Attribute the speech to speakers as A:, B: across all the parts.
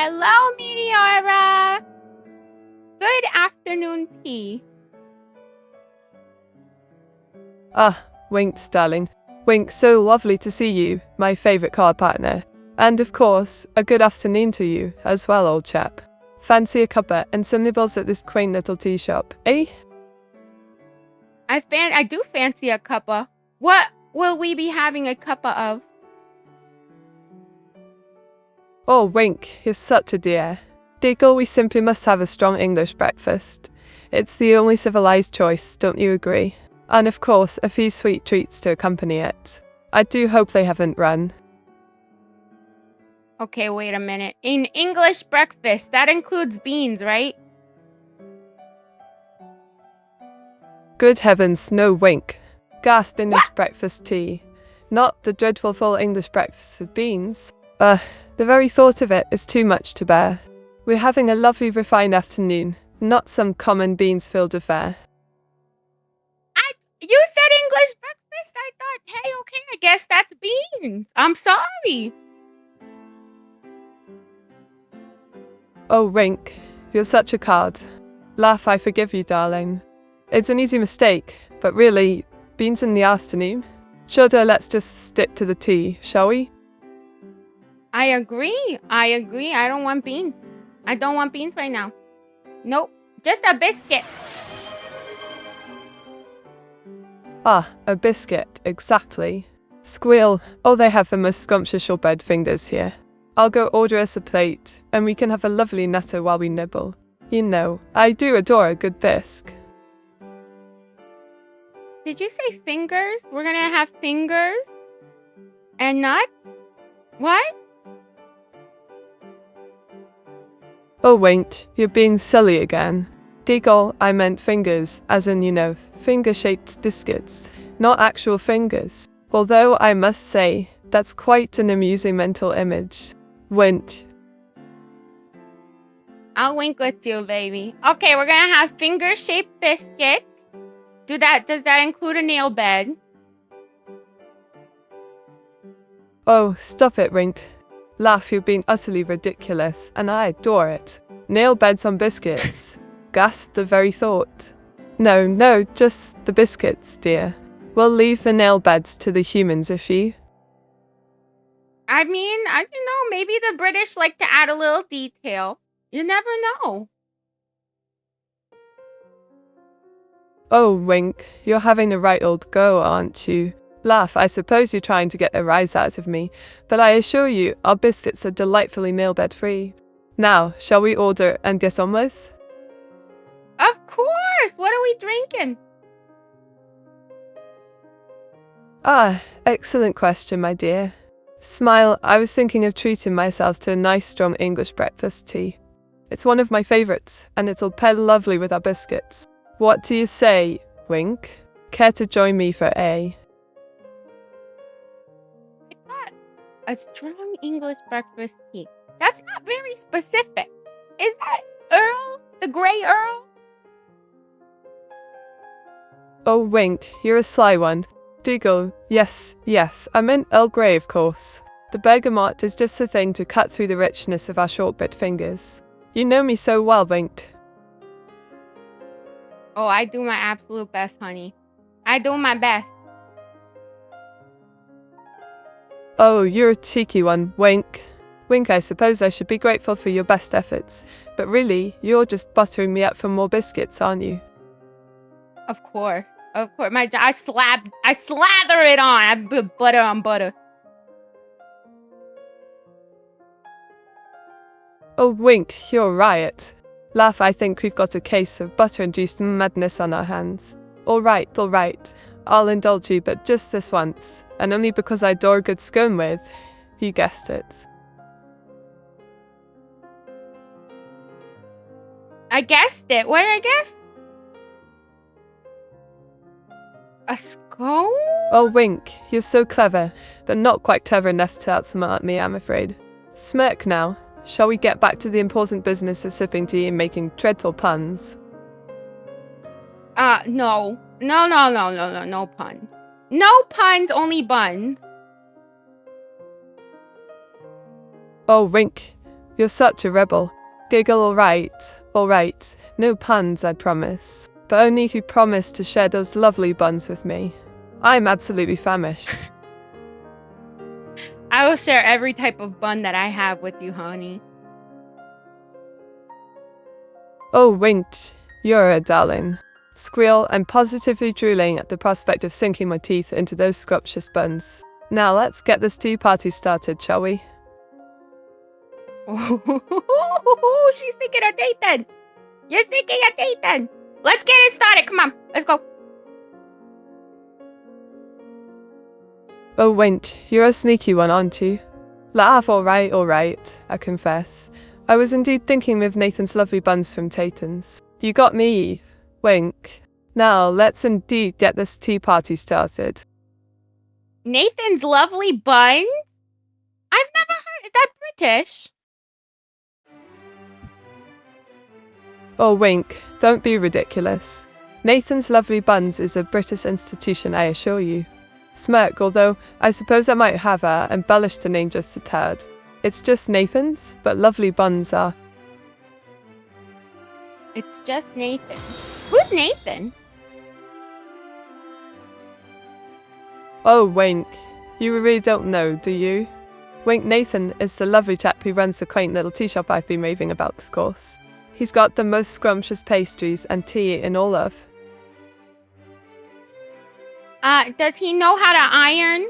A: Hello, Meteora! Good afternoon tea.
B: Ah, Wink, darling. Wink, so lovely to see you, my favourite card partner. And of course, a good afternoon to you as well, old chap. Fancy a cuppa and some nibbles at this quaint little tea shop, eh?
A: I do fancy a cuppa. What will we be having a cuppa of?
B: Oh, Wink, you're such a dear. Diggle, we simply must have a strong English breakfast. It's the only civilised choice, don't you agree? And of course, a few sweet treats to accompany it. I do hope they haven't run.
A: Okay, wait a minute. An English breakfast, that includes beans, right?
B: Good heavens, no, Wink. Gasp English breakfast tea. Not the dreadful full English breakfast with beans. The very thought of it is too much to bear. We're having a lovely refined afternoon, not some common beans-filled affair.
A: You said English breakfast? I thought, hey, okay, I guess that's beans. I'm sorry.
B: Oh, Wink, you're such a card. Laugh, I forgive you, darling. It's an easy mistake, but really, beans in the afternoon? Shudder, let's just stick to the tea, shall we?
A: I agree. I don't want beans. I don't want beans right now. Nope. Just a biscuit.
B: Ah, a biscuit, exactly. Squeal. Oh, they have the most scrumptious shortbread fingers here. I'll go order us a plate, and we can have a lovely nutter while we nibble. You know, I do adore a good bisque.
A: Did you say fingers? We're gonna have fingers? And nut? What?
B: Oh, Wink, you're being silly again. Diggle, I meant fingers, as in, you know, finger-shaped biscuits, not actual fingers. Although I must say, that's quite an amusing mental image. Wink.
A: I'll wink with you, baby. Okay, we're gonna have finger-shaped biscuits. Does that include a nail bed?
B: Oh, stop it, Wink. Laugh, you're being utterly ridiculous, and I adore it. Nail beds on biscuits. Gasp the very thought. No, just the biscuits, dear. We'll leave the nail beds to the humans if you...
A: I mean, maybe the British like to add a little detail. You never know.
B: Oh, Wink, you're having a right old go, aren't you? Laugh, I suppose you're trying to get a rise out of me, but I assure you, our biscuits are delightfully nail bed free. Now, shall we order and get on with?
A: Of course! What are we drinking?
B: Ah, excellent question, my dear. Smile, I was thinking of treating myself to a nice strong English breakfast tea. It's one of my favourites, and it'll pair lovely with our biscuits. What do you say, Wink? Care to join me for a...
A: A strong English breakfast tea. That's not very specific. Is that Earl? The Grey Earl?
B: Oh, Wink, you're a sly one. Diggle, yes, I meant Earl Grey, of course. The bergamot is just the thing to cut through the richness of our shortbread fingers. You know me so well, Wink.
A: Oh, I do my absolute best, honey. I do my best.
B: Oh, you're a cheeky one, Wink. Wink, I suppose I should be grateful for your best efforts, but really, you're just buttering me up for more biscuits, aren't you?
A: Of course. I slather it on. I put butter on butter.
B: Oh, Wink, you're a riot. Laugh, I think we've got a case of butter-induced madness on our hands. All right. I'll indulge you, but just this once, and only because I adore good scone with, you guessed it.
A: I guessed it. What did I guess? A scone?
B: Oh, Wink, you're so clever, but not quite clever enough to outsmart me, I'm afraid. Smirk now. Shall we get back to the important business of sipping tea and making dreadful puns?
A: No. No puns. No puns, only buns.
B: Oh, Wink, You're such a rebel. Giggle, alright. No puns, I promise. But only if you promise to share those lovely buns with me. I'm absolutely famished.
A: I will share every type of bun that I have with you, honey.
B: Oh, Wink, you're a darling. Squeal, I'm positively drooling at the prospect of sinking my teeth into those scrumptious buns. Now let's get this tea party started, shall we?
A: She's thinking of Dathan. You're thinking of Dathan. Let's get it started. Come on, let's go.
B: Oh, Wink, you're a sneaky one, aren't you? Laugh, alright, I confess. I was indeed thinking of Nathan's lovely buns from Tatan's. You got me, Wink. Now, let's indeed get this tea party started.
A: Nathan's lovely buns? I've never heard. Is that British?
B: Oh, Wink, don't be ridiculous. Nathan's Lovely Buns is a British institution, I assure you. Smirk, although I suppose I might have embellished the name just a tad. It's just Nathan's, but Lovely Buns are.
A: It's just Nathan. Who's Nathan?
B: Oh, Wink, you really don't know, do you? Wink Nathan is the lovely chap who runs the quaint little tea shop I've been raving about, of course. He's got the most scrumptious pastries and tea in all of.
A: Does he know how to iron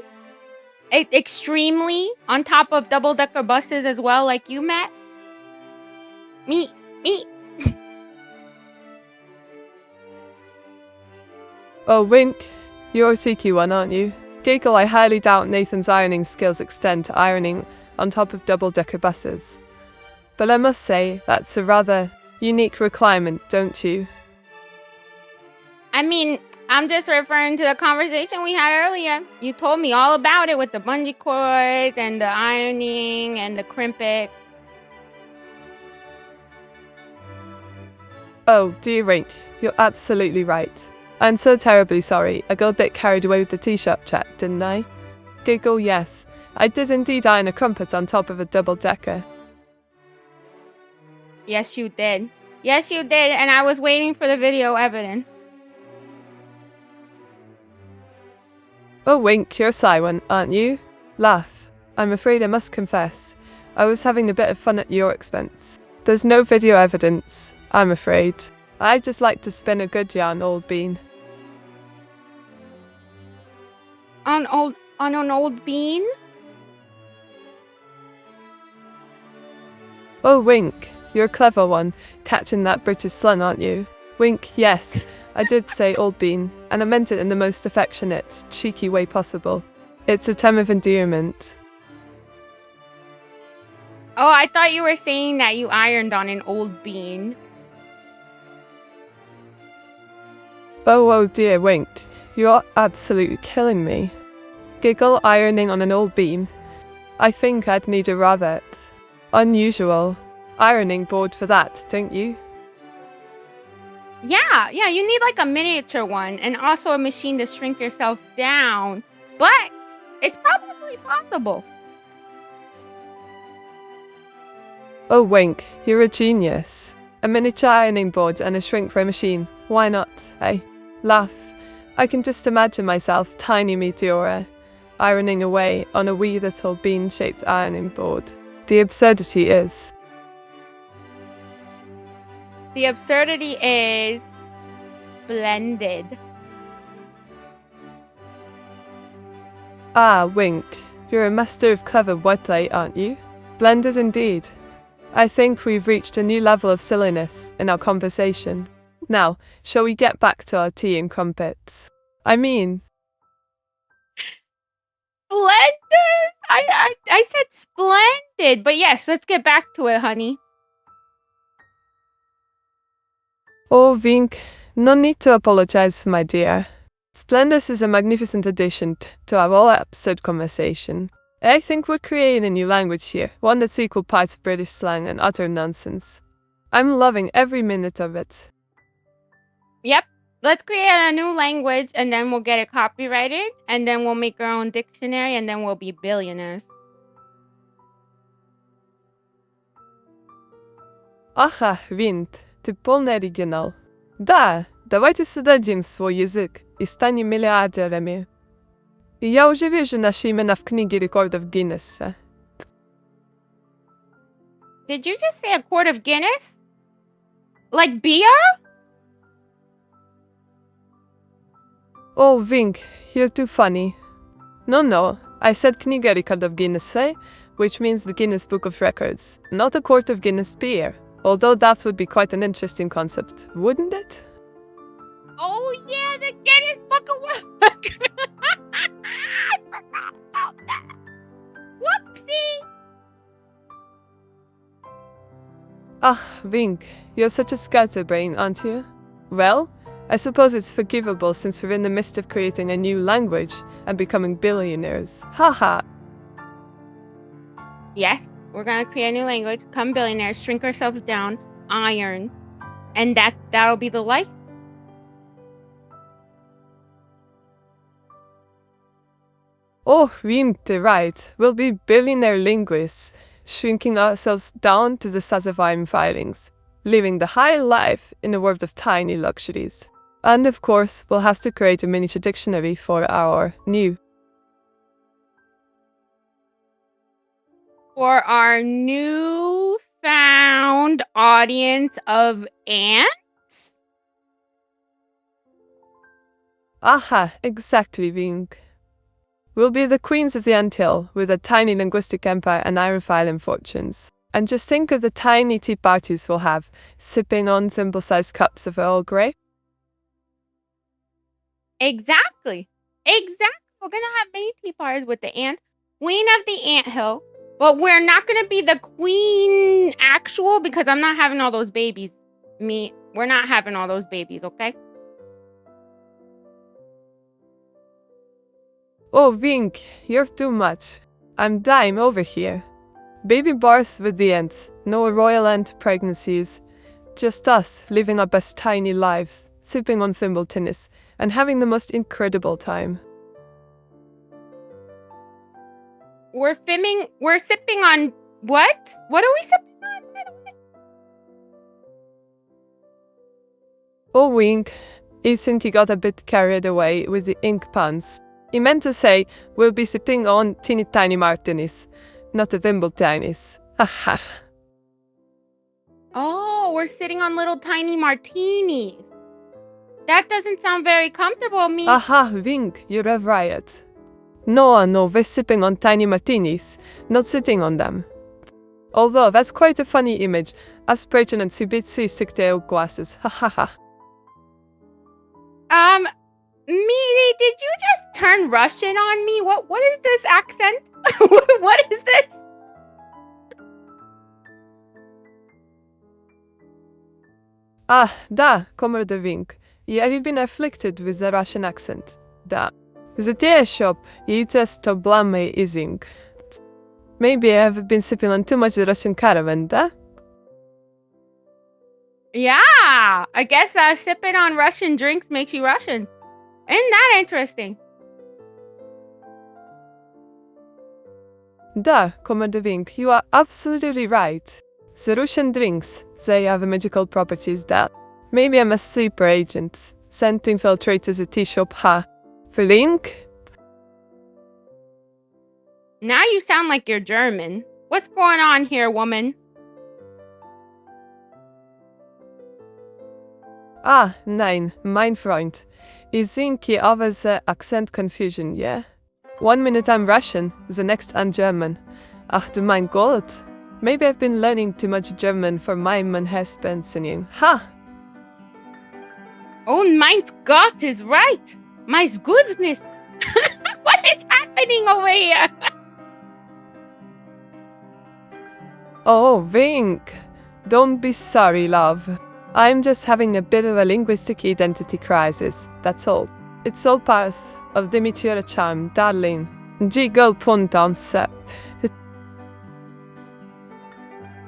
A: extremely on top of double-decker buses as well, like you, Matt? Me.
B: Oh, Wink, you're a cheeky one, aren't you? Giggle, I highly doubt Nathan's ironing skills extend to ironing on top of double-decker buses. But I must say, that's a rather unique requirement, don't you?
A: I mean, I'm just referring to the conversation we had earlier. You told me all about it with the bungee cords and the ironing and the crimpet.
B: Oh, dear Wink, you're absolutely right. I'm so terribly sorry. I got a bit carried away with the tea shop chat, didn't I? Giggle, yes. I did indeed iron a crumpet on top of a double-decker.
A: Yes, you did. Yes, you did, and I was waiting for the video evidence.
B: Oh, Wink, you're a sly one, aren't you? Laugh. I'm afraid I must confess, I was having a bit of fun at your expense. There's no video evidence, I'm afraid. I just like to spin a good yarn, old bean.
A: On an old bean?
B: Oh, Wink, you're a clever one, catching that British slang, aren't you? Wink, yes, I did say old bean, and I meant it in the most affectionate, cheeky way possible. It's a term of endearment.
A: Oh, I thought you were saying that you ironed on an old bean.
B: Oh dear, Wink, you're absolutely killing me. Giggle, ironing on an old bean. I think I'd need a rather unusual ironing board for that, don't you?
A: Yeah, you need like a miniature one and also a machine to shrink yourself down. But it's probably possible.
B: Oh, Wink, you're a genius. A miniature ironing board and a shrink ray machine. Why not, eh? Laugh. I can just imagine myself, tiny Meteora, ironing away on a wee little bean-shaped ironing board. The absurdity is...
A: The absurdity is blended.
B: Ah, Wink, you're a master of clever wordplay, aren't you? Blended indeed. I think we've reached a new level of silliness in our conversation. Now, shall we get back to our tea and crumpets? I mean...
A: Blenders? I said splendid, but yes, let's get back to it, honey.
B: Oh, Wink, no need to apologize, my dear. Splendors is a magnificent addition to our all-episode conversation. I think we're creating a new language here, one that's equal parts British slang and utter nonsense. I'm loving every minute of it.
A: Yep. Let's create a new language and then we'll get it copyrighted and then we'll make our own dictionary and then we'll be billionaires.
B: Ага, Винт, ты полный оригинал. Да, давайте создадим свой язык и станем миллиардерами. И я уже вижу наши имена в книге рекордов Гиннесса.
A: Did you just say a quart of Guinness? Like beer?
B: Oh, Vink, you're too funny. No, I said Kniga Record of Guinness, which means the Guinness Book of Records, not a quart of Guinness beer. Although that would be quite an interesting concept, wouldn't it?
A: Oh yeah, the Guinness Book of World. I forgot about that. Whoopsie.
B: Ah, Vink, you're such a scatterbrain, aren't you? Well, I suppose it's forgivable since we're in the midst of creating a new language and becoming billionaires. Haha.
A: Yes, we're gonna create a new language, become billionaires, shrink ourselves down, iron, and that'll be the life.
B: Oh, Vink, you're right. We'll be billionaire linguists, shrinking ourselves down to the size of iron filings, living the high life in a world of tiny luxuries. And of course, we'll have to create a miniature dictionary for our
A: newfound audience of ants?
B: Aha, exactly, Vink. We'll be the queens of the anthill, with a tiny linguistic empire and iron filing fortunes. And just think of the tiny tea parties we'll have, sipping on thimble-sized cups of Earl Grey.
A: Exactly. We're gonna have many tea parties with the ants, queen of the anthill, but we're not gonna be the queen actual because I'm not having all those babies. We're not having all those babies, okay?
B: Oh, Vink, you're too much. I'm dying over here. Baby bars with the ants, no royal ant pregnancies. Just us, living our best tiny lives, sipping on thimble tennis, and having the most incredible time.
A: We're sipping on what? What are we sipping on, by the way?
B: Oh, Wink, I think he got a bit carried away with the ink puns. He meant to say, we'll be sipping on teeny tiny martinis, not a thimble tennis. Haha.
A: Oh, we're sitting on little tiny martinis. That doesn't sound very comfortable,
B: Aha, Wink, you're a riot. No, we're sipping on tiny martinis, not sitting on them. Although that's quite a funny image, aspiration and CBC sicktail glasses, hahaha.
A: Miri, did you just turn Russian on me? What is this accent? What is this?
B: Ah, da, kommer det Wink. You've been afflicted with the Russian accent. Da. The tea shop, just to blame me ising. Maybe I've been sipping on too much Russian caravan, da?
A: Yeah, I guess sipping on Russian drinks makes you Russian. Isn't that interesting?
B: Da, kommer det Wink. You are absolutely right. The Russian drinks, they have magical properties that. Maybe I'm a sleeper agent, sent to infiltrate the tea shop, ha. For Link?
A: Now you sound like you're German. What's going on here, woman?
B: Ah, nein, mein Freund. Ich think you have the accent confusion, yeah? 1 minute I'm Russian, the next I'm German. Ach du mein Gott. Maybe I've been learning too much German for my husband singing. Ha!
A: Oh, mein Gott is right. My goodness. What is happening over here?
B: Oh, Wink. Don't be sorry, love. I'm just having a bit of a linguistic identity crisis, that's all. It's all part of the Meteora charm, darling. Jiggle puntons.
A: I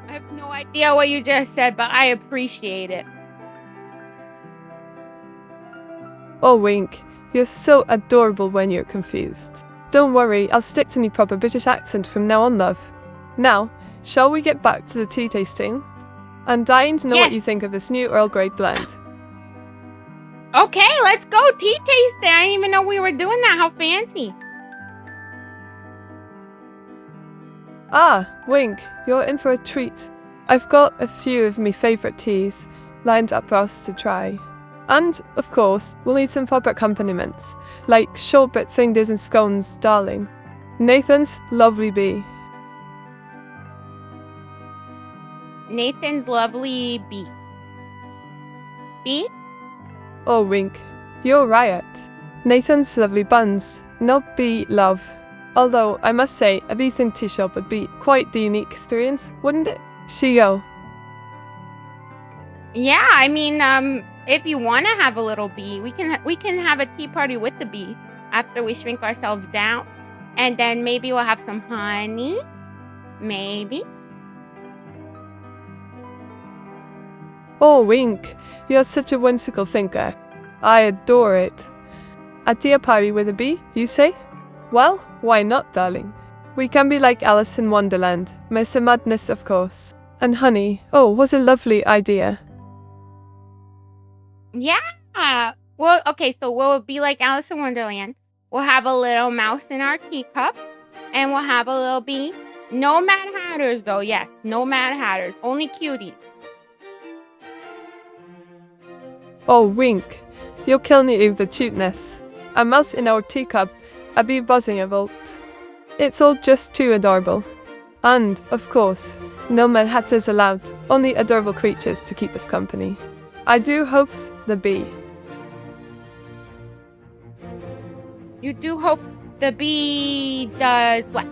A: have no idea what you just said, but I appreciate it.
B: Oh, Wink, you're so adorable when you're confused. Don't worry, I'll stick to my proper British accent from now on, love. Now, shall we get back to the tea tasting? I'm dying to know what you
A: Yes.
B: think of this new Earl Grey blend.
A: Okay, let's go tea tasting. I didn't even know we were doing that. How fancy.
B: Ah, Wink, you're in for a treat. I've got a few of my favourite teas lined up for us to try. And, of course, we'll need some fabric accompaniments, like shortbread fingers and scones, darling. Nathan's lovely bee.
A: Nathan's lovely bee. Bee?
B: Oh, Wink, you're right. Nathan's lovely buns, not bee love. Although, I must say, a bee themed tea shop would be quite the unique experience, wouldn't it? Shio.
A: Yeah, I mean, if you want to have a little bee, we can have a tea party with the bee after we shrink ourselves down, and then maybe we'll have some honey. Maybe.
B: Oh, Wink, you're such a whimsical thinker. I adore it. A tea party with a bee, you say? Well, why not, darling? We can be like Alice in Wonderland, Mr. Madness, of course. And honey, oh, what a lovely idea.
A: Yeah. Well, okay, so we'll be like Alice in Wonderland. We'll have a little mouse in our teacup, and we'll have a little bee. No Mad Hatters, though. Yes, no Mad Hatters. Only cuties.
B: Oh, Wink, you'll kill me with the cuteness. A mouse in our teacup, a bee buzzing about. It's all just too adorable. And, of course, no Mad Hatters allowed, only adorable creatures to keep us company. I do hope the bee.
A: You do hope the bee does what?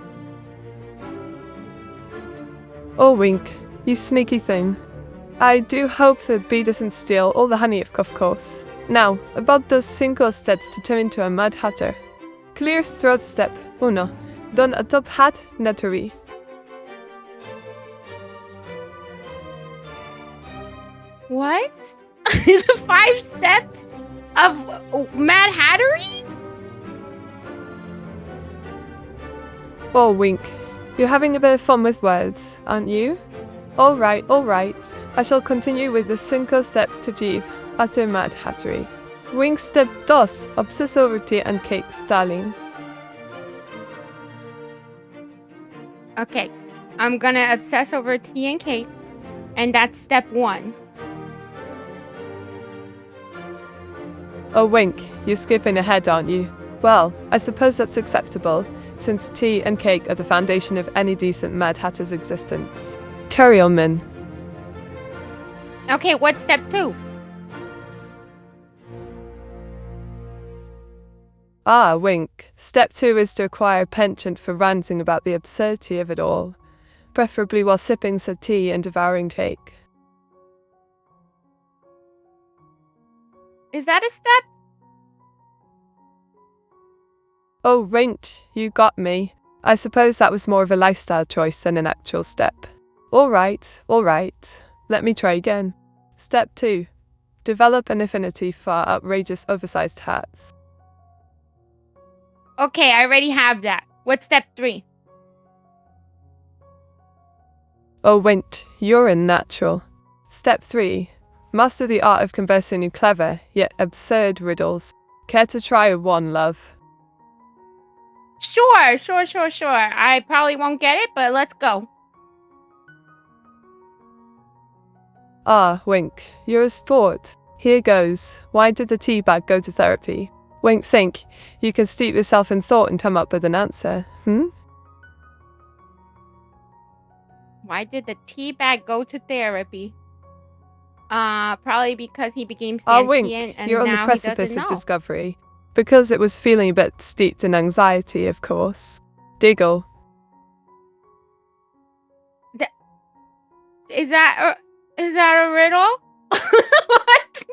B: Oh, Wink, you sneaky thing. I do hope the bee doesn't steal all the honey, of course. Now, about those 5 steps to turn into a Mad Hatter. Clear throat step, 1. Don a top hat, nettery.
A: What? The 5 steps of Mad Hattery?
B: Oh, Wink, you're having a bit of fun with words, aren't you? Alright. I shall continue with the 5 steps to achieve utter Mad Hattery. Wink step 2, obsess over tea and cakes, darling.
A: Okay, I'm gonna obsess over tea and cake, and that's step 1.
B: Oh, Wink, you're skipping ahead, aren't you? Well, I suppose that's acceptable, since tea and cake are the foundation of any decent Mad Hatter's existence. Carry on, Min.
A: Okay, what's step 2?
B: Ah, Wink. Step 2 is to acquire a penchant for ranting about the absurdity of it all, preferably while sipping some tea and devouring cake.
A: Is that a step?
B: Oh, Wink, you got me. I suppose that was more of a lifestyle choice than an actual step. Alright. Let me try again. Step 2. Develop an affinity for outrageous oversized hats.
A: Okay, I already have that. What's step 3?
B: Oh, Wink, you're a natural. Step 3. Master the art of conversing in clever, yet absurd riddles. Care to try one, love?
A: Sure. I probably won't get it, but let's go.
B: Ah, Wink, you're a sport. Here goes. Why did the tea bag go to therapy? Wink, think. You can steep yourself in thought and come up with an answer.
A: Why did the tea bag go to therapy? Probably because he became
B: Ah,
A: sentient
B: Wink,
A: and
B: you're on the
A: now he
B: precipice
A: doesn't
B: of
A: know.
B: discovery. Because it was feeling a bit steeped in anxiety, of course. Diggle.
A: Is that a riddle? What?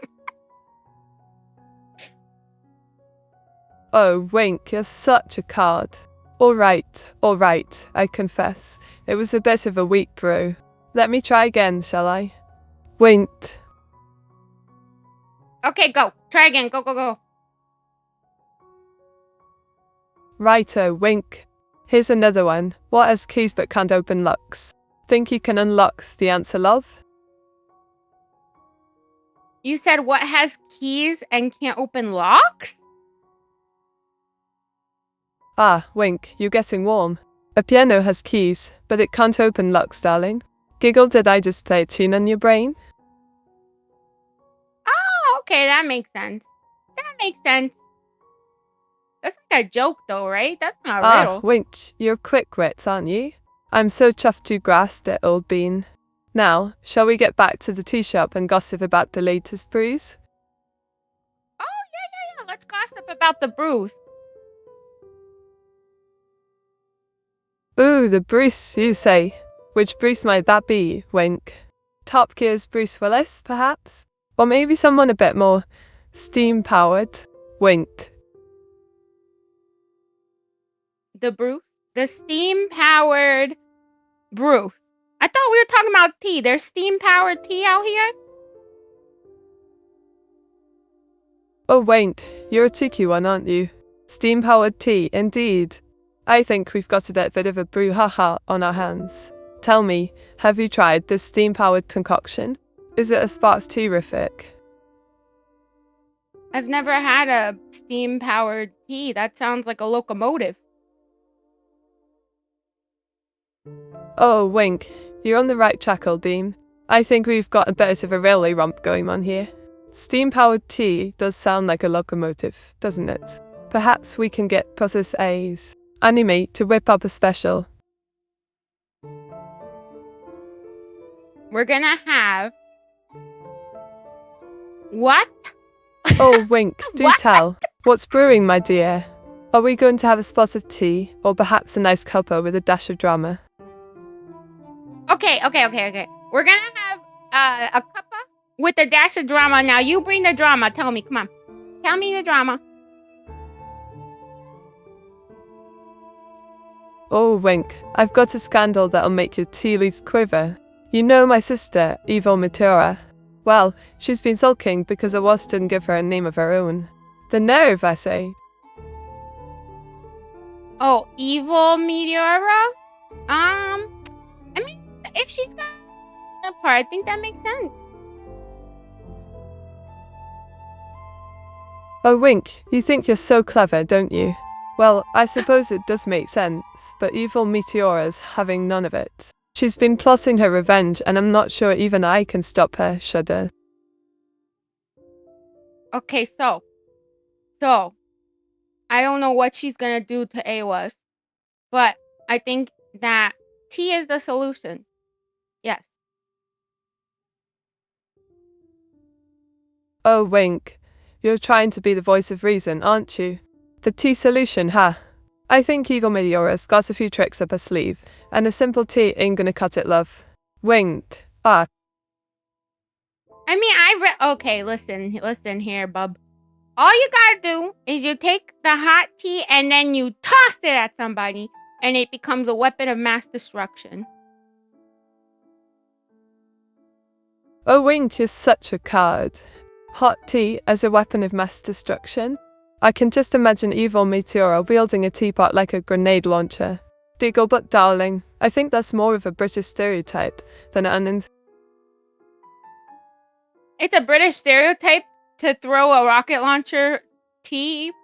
B: Oh, Wink, you're such a card. Alright, I confess. It was a bit of a weak brew. Let me try again, shall I? Wink.
A: Okay, go. Try again. Go.
B: Righto, Wink. Here's another one. What has keys but can't open locks? Think you can unlock the answer, love?
A: You said what has keys and can't open locks?
B: Ah, Wink, you're getting warm. A piano has keys, but it can't open locks, darling. Giggle, did I just play a tune on your brain?
A: Oh, okay, that makes sense. That makes sense. That's like a joke though, right? That's not a
B: Ah,
A: riddle.
B: Wink, you're quick wits, aren't you? I'm so chuffed you grasped it, old bean. Now, shall we get back to the tea shop and gossip about the latest breeze?
A: Oh, yeah. Let's gossip about the Bruce.
B: Ooh, the Bruce, you say. Which Bruce might that be, Wink? Top Gear's Bruce Willis, perhaps? Or maybe someone a bit more steam-powered? Wink.
A: The Bruce? The steam-powered Bruce. I thought we were talking about tea. There's steam-powered tea out here?
B: Oh, Wink, you're a cheeky one, aren't you? Steam-powered tea, indeed. I think we've got a bit of a brouhaha on our hands. Tell me, have you tried this steam-powered concoction? Is it a spark-terrific?
A: I've never had a steam-powered tea. That sounds like a locomotive.
B: Oh, Wink, you're on the right track, old Dean. I think we've got a bit of a railway romp going on here. Steam-powered tea does sound like a locomotive, doesn't it? Perhaps we can get Process A's anime to whip up a special.
A: We're gonna have... What?
B: Oh, Wink, do
A: What?
B: tell. What's brewing, my dear? Are we going to have a spot of tea, or perhaps a nice cuppa with a dash of drama?
A: Okay. We're gonna have a cuppa with a dash of drama. Now you bring the drama. Tell me, come on. Tell me the drama.
B: Oh, Wink, I've got a scandal that'll make your tea leaves quiver. You know my sister, Evil Meteora? Well, she's been sulking because I didn't give her a name of her own. The nerve, I say.
A: Oh, evil Meteora? I mean, if she's got a part, I think that makes sense.
B: Oh, Wink, you think you're so clever, don't you? Well, I suppose it does make sense, but Evil Meteora's having none of it. She's been plotting her revenge, and I'm not sure even I can stop her, shudder.
A: Okay, so, I don't know what she's gonna do to Awas, but I think that tea is the solution. Yes.
B: Oh, Wink, you're trying to be the voice of reason, aren't you? The tea solution, huh? I think Evil Meteora's got a few tricks up her sleeve, and a simple tea ain't gonna cut it, love. Wink. Ah.
A: I mean, okay, listen here, bub. All you gotta do is you take the hot tea and then you toss it at somebody, and it becomes a weapon of mass destruction.
B: Oh, Wink is such a card. Hot tea as a weapon of mass destruction? I can just imagine Evil Meteora wielding a teapot like a grenade launcher. Diggle, but darling, I think that's more of a British stereotype than an...
A: It's a British stereotype to throw a rocket launcher teapot?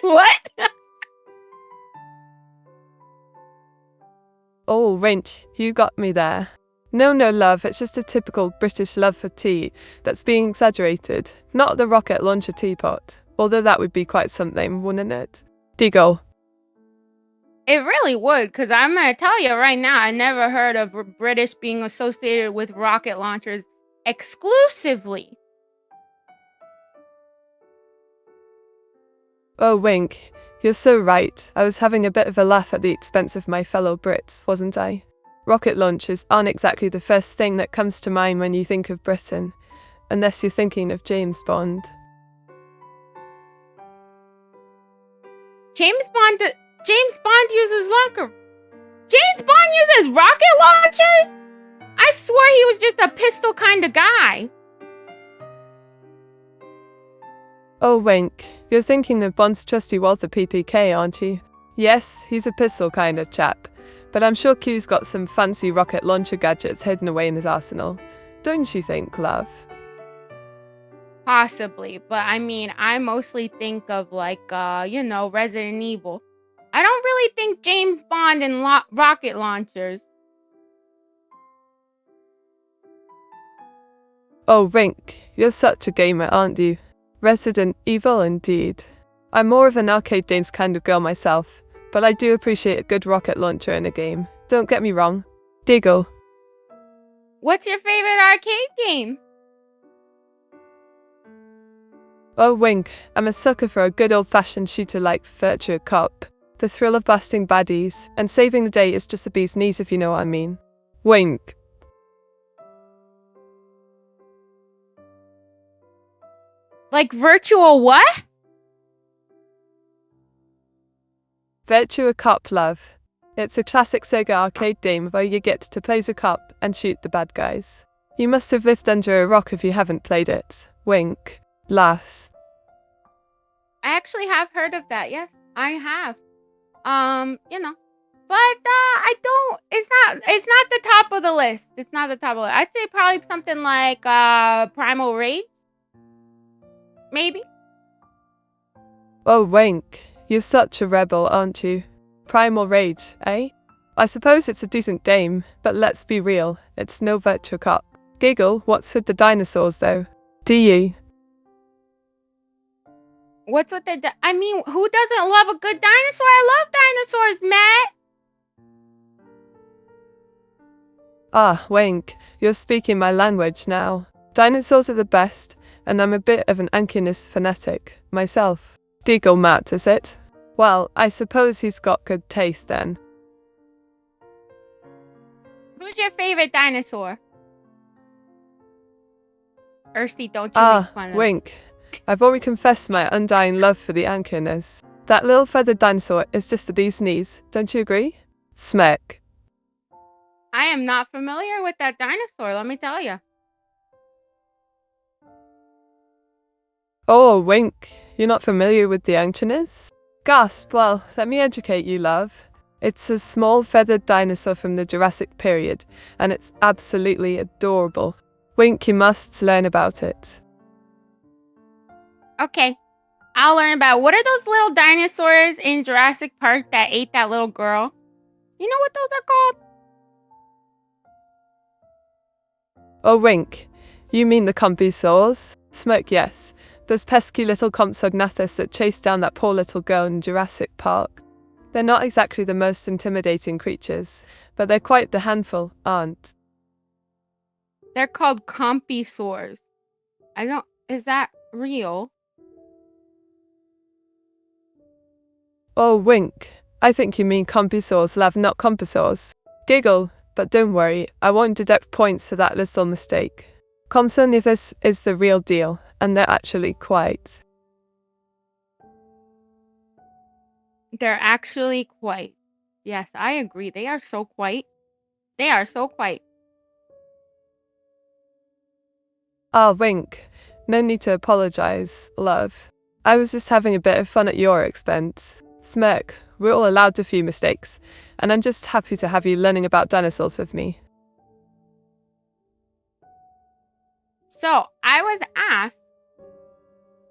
A: What?
B: Oh, Wrench, you got me there. No, love, it's just a typical British love for tea that's being exaggerated, not the rocket launcher teapot, although that would be quite something, wouldn't it? Diggle.
A: It really would, because I'm going to tell you right now, I never heard of British being associated with rocket launchers exclusively.
B: Oh, Wink, you're so right. I was having a bit of a laugh at the expense of my fellow Brits, wasn't I? Rocket launchers aren't exactly the first thing that comes to mind when you think of Britain, unless you're thinking of James Bond.
A: James Bond uses James Bond uses rocket launchers? I swear he was just a pistol kind of guy.
B: Oh, Wink, you're thinking of Bond's trusty Walther PPK, aren't you? Yes, he's a pistol kind of chap, but I'm sure Q's got some fancy rocket launcher gadgets hidden away in his arsenal. Don't you think, love?
A: Possibly, but I mean, I mostly think of like, Resident Evil. I don't really think James Bond and rocket launchers.
B: Oh, Rink, you're such a gamer, aren't you? Resident Evil indeed. I'm more of an arcade games kind of girl myself, but I do appreciate a good rocket launcher in a game. Don't get me wrong. Diggle.
A: What's your favorite arcade game?
B: Oh, Wink, I'm a sucker for a good old-fashioned shooter like Virtua Cop. The thrill of busting baddies and saving the day is just the bee's knees if you know what I mean. Wink.
A: Like virtual what?
B: Virtua Cop, love. It's a classic Sega arcade game where you get to play as a cop and shoot the bad guys. You must have lived under a rock if you haven't played it. Wink. Laughs.
A: I actually have heard of that. Yes, I have. But I don't. It's not the top of the list. It's not the top of the list. I'd say probably something like Primal Rage. Maybe.
B: Oh, Wink. You're such a rebel, aren't you? Primal Rage, eh? I suppose it's a decent game, but let's be real, it's no Virtua Cop. Giggle, what's with the dinosaurs though? Do you?
A: What's with I mean, who doesn't love a good dinosaur? I love dinosaurs, Matt.
B: Ah, Wink, you're speaking my language now. Dinosaurs are the best, and I'm a bit of an Ankinist fanatic myself. Deagle Matt, is it? Well, I suppose he's got good taste then.
A: Who's your favorite dinosaur? Ursty, don't you make fun of
B: Wink. I've already confessed my undying love for the Ankinus. That little feathered dinosaur is just the bee's knees, don't you agree? Smack.
A: I am not familiar with that dinosaur, let me tell you.
B: Oh, Wink, you're not familiar with the Ankinus? Gasp, well, let me educate you, love. It's a small feathered dinosaur from the Jurassic period, and it's absolutely adorable. Wink, you must learn about it.
A: Okay, I'll learn about what are those little dinosaurs in Jurassic Park that ate that little girl? You know what those are called?
B: Oh, Wink, you mean the compysaurs? Smirk, yes. Those pesky little compsognathus that chased down that poor little girl in Jurassic Park. They're not exactly the most intimidating creatures, but they're quite the handful, aren't?
A: They're called compysaurs. Is that real?
B: Oh, Wink, I think you mean compysaurs, love, not compysaurs. Giggle, but don't worry, I won't deduct points for that little mistake. Compsognathus is the real deal, and they're actually quite.
A: They're actually quite. Yes, I agree. They are so quite. They are so quite.
B: Ah, Wink, no need to apologize, love. I was just having a bit of fun at your expense. Smirk, we're all allowed a few mistakes, and I'm just happy to have you learning about dinosaurs with me.
A: So, I was asked,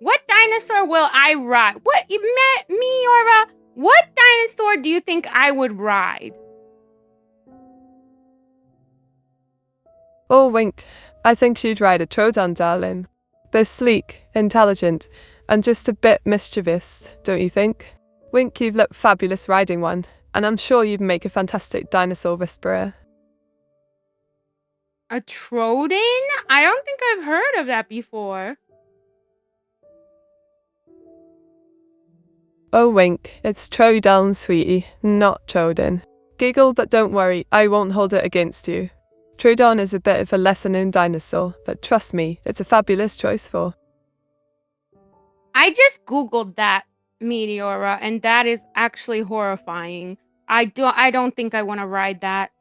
A: what dinosaur will I ride? What, you met me, or what dinosaur do you think I would ride?
B: Oh, Wink, I think you'd ride a Troodon, darling. They're sleek, intelligent, and just a bit mischievous, don't you think? Wink, you'd look fabulous riding one, and I'm sure you'd make a fantastic dinosaur whisperer.
A: A Troodon? I don't think I've heard of that before.
B: Oh, Wink, it's Troodon, sweetie, not Troodon. Giggle, but don't worry, I won't hold it against you. Troodon is a bit of a lesser-known dinosaur, but trust me, it's a fabulous choice for.
A: I just Googled that, Meteora, and that is actually horrifying. I don't think I want to ride that.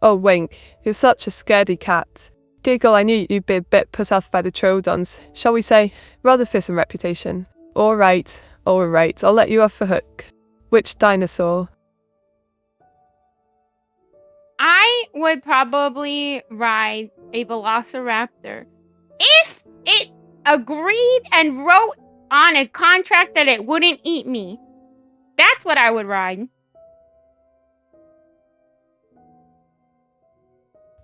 B: Oh, Wink, you're such a scaredy cat. Giggle, I knew you'd be a bit put off by the Troodons, shall we say, rather fearsome reputation. Alright, I'll let you off the hook. Which dinosaur?
A: I would probably ride a velociraptor if it agreed and wrote on a contract that it wouldn't eat me. That's what I would ride.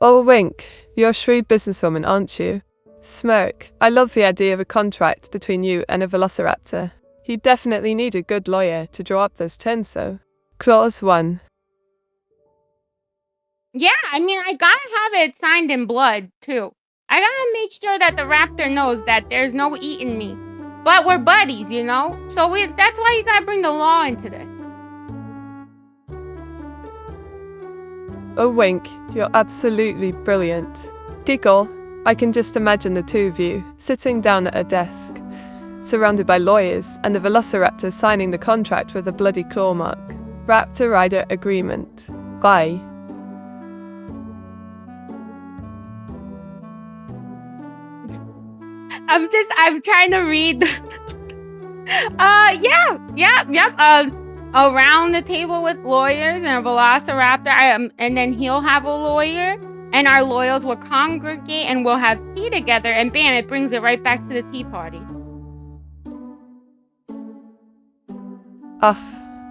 B: Oh, Wink, you're a shrewd businesswoman, aren't you? Smirk, I love the idea of a contract between you and a velociraptor. You definitely need a good lawyer to draw up those terms, though. Clause 1.
A: Yeah, I mean, I gotta have it signed in blood, too. I gotta make sure that the raptor knows that there's no eating me. But we're buddies, you know? So that's why you gotta bring the law into this.
B: Oh, Wink, you're absolutely brilliant. Diggle, I can just imagine the two of you sitting down at a desk, surrounded by lawyers, and the velociraptor signing the contract with a bloody claw mark. Raptor Rider Agreement. Bye.
A: I'm trying to read. Yep. Around the table with lawyers and a velociraptor. And then he'll have a lawyer, and our lawyers will congregate, and we'll have tea together. And bam, it brings it right back to the tea party.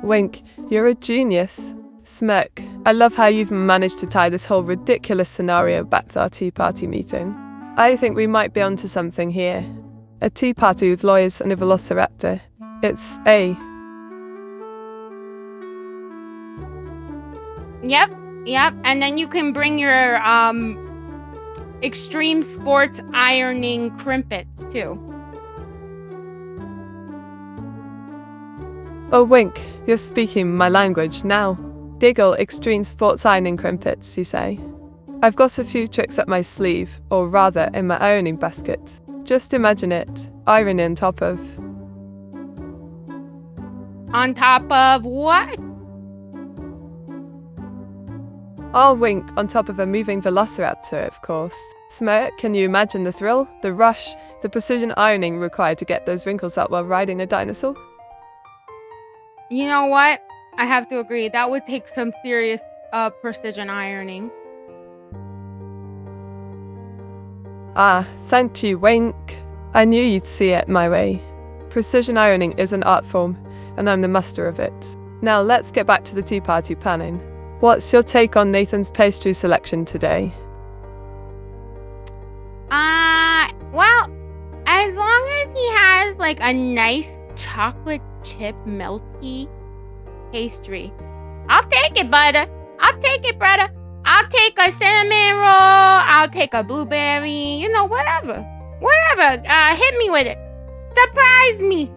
B: Wink, you're a genius. Smirk, I love how you've managed to tie this whole ridiculous scenario back to our tea party meeting. I think we might be onto something here. A tea party with lawyers and a velociraptor. It's A.
A: Yep. And then you can bring your extreme sports ironing crimpets too.
B: Oh, Wink, you're speaking my language now. Diggle extreme sports ironing crimpets, you say? I've got a few tricks up my sleeve, or rather in my ironing basket. Just imagine it, iron on top of...
A: On top of what?
B: I'll Wink on top of a moving velociraptor, of course. Smirk, can you imagine the thrill, the rush, the precision ironing required to get those wrinkles out while riding a dinosaur?
A: You know what? I have to agree. That would take some serious precision ironing.
B: Thank you, Wink. I knew you'd see it my way. Precision ironing is an art form, and I'm the master of it. Now let's get back to the tea party planning. What's your take on Nathan's pastry selection today?
A: Well, as long as he has like a nice chocolate chip melty pastry, I'll take it, brother. I'll take it, brother. I'll take a cinnamon roll. I'll take a blueberry. You know, whatever. Hit me with it. Surprise me.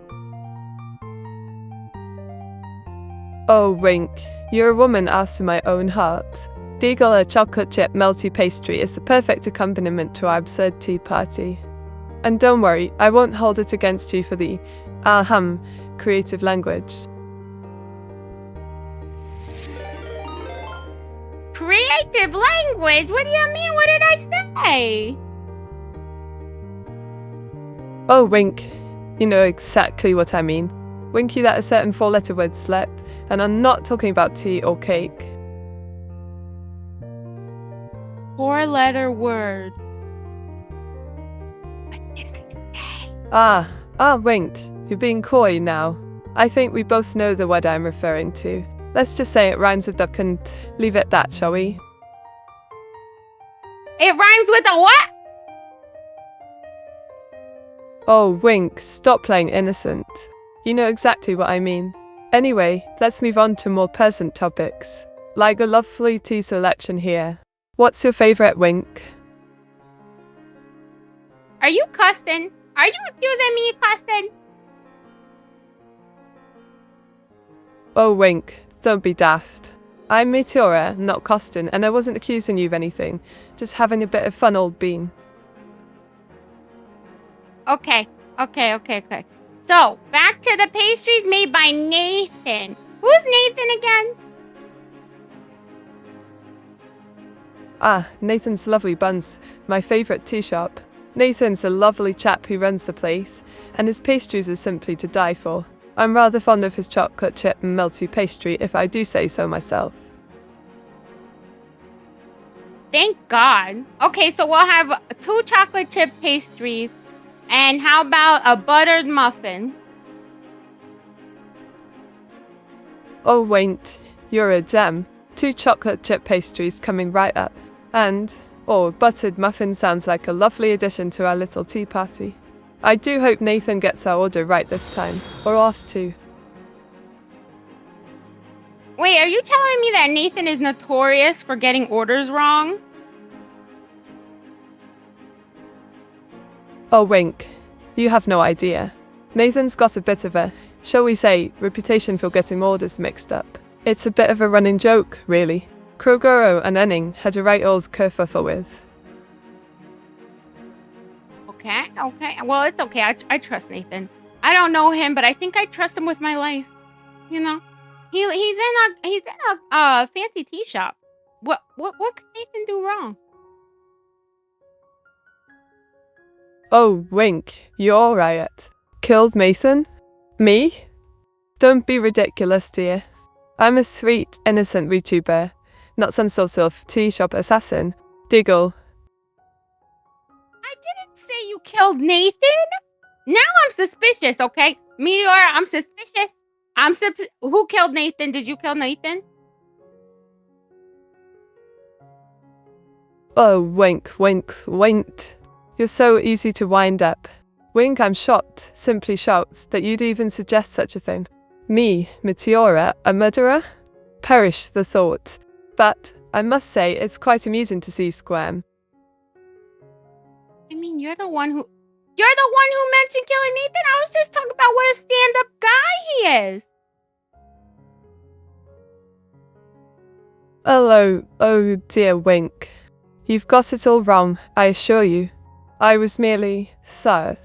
B: Oh, Wink, you're a woman after my own heart. Diggle, a chocolate chip melty pastry is the perfect accompaniment to our absurd tea party. And don't worry, I won't hold it against you for the, creative language.
A: Creative language? What do you mean? What did I say?
B: Oh, Wink, you know exactly what I mean. Winky that a certain four-letter word slip, and I'm not talking about tea or cake.
A: Four-letter word. What did I say?
B: Winked. You're being coy now. I think we both know the word I'm referring to. Let's just say it rhymes with duck and leave it at that, shall we?
A: It rhymes with a what?
B: Oh, Wink, stop playing innocent. You know exactly what I mean. Anyway, let's move on to more present topics, like the lovely tea selection here. What's your favorite, Wink?
A: Are you cussing? Are you accusing me of cussing?
B: Oh, Wink, don't be daft. I'm Meteora, not Costin, and I wasn't accusing you of anything, just having a bit of fun, old bean.
A: Okay. So, back to the pastries made by Nathan. Who's Nathan again?
B: Nathan's Lovely Buns, my favourite tea shop. Nathan's a lovely chap who runs the place, and his pastries are simply to die for. I'm rather fond of his chocolate chip and melty pastry, if I do say so myself.
A: Thank God. Okay, so we'll have 2 chocolate chip pastries, and how about a buttered muffin?
B: Oh, wait, you're a gem. 2 chocolate chip pastries coming right up. And, oh, buttered muffin sounds like a lovely addition to our little tea party. I do hope Nathan gets our order right this time, or off too.
A: Wait, are you telling me that Nathan is notorious for getting orders wrong?
B: Oh, Wink, you have no idea. Nathan's got a bit of a, shall we say, reputation for getting orders mixed up. It's a bit of a running joke, really. Krogoro and Enning had a right old kerfuffle with.
A: Okay. Well, it's okay. I trust Nathan. I don't know him, but I think I trust him with my life. You know, he's in a fancy tea shop. What could Nathan do wrong?
B: Oh, Wink, you're right. Killed Nathan? Me? Don't be ridiculous, dear. I'm a sweet, innocent Vtuber, not some sort of tea shop assassin. Diggle.
A: I didn't say you killed Nathan. Now I'm suspicious. Okay, Meteor, I'm suspicious. Who killed Nathan? Did you kill Nathan?
B: Oh, Wink. You're so easy to wind up. Wink, I'm shocked, simply shocked, that you'd even suggest such a thing. Me, Meteora, a murderer? Perish the thought. But, I must say, it's quite amusing to see you squirm.
A: I mean, you're the one who mentioned killing Nathan. I was just talking about what a stand-up guy he is.
B: Oh dear Wink. You've got it all wrong, I assure you. I was merely, sir,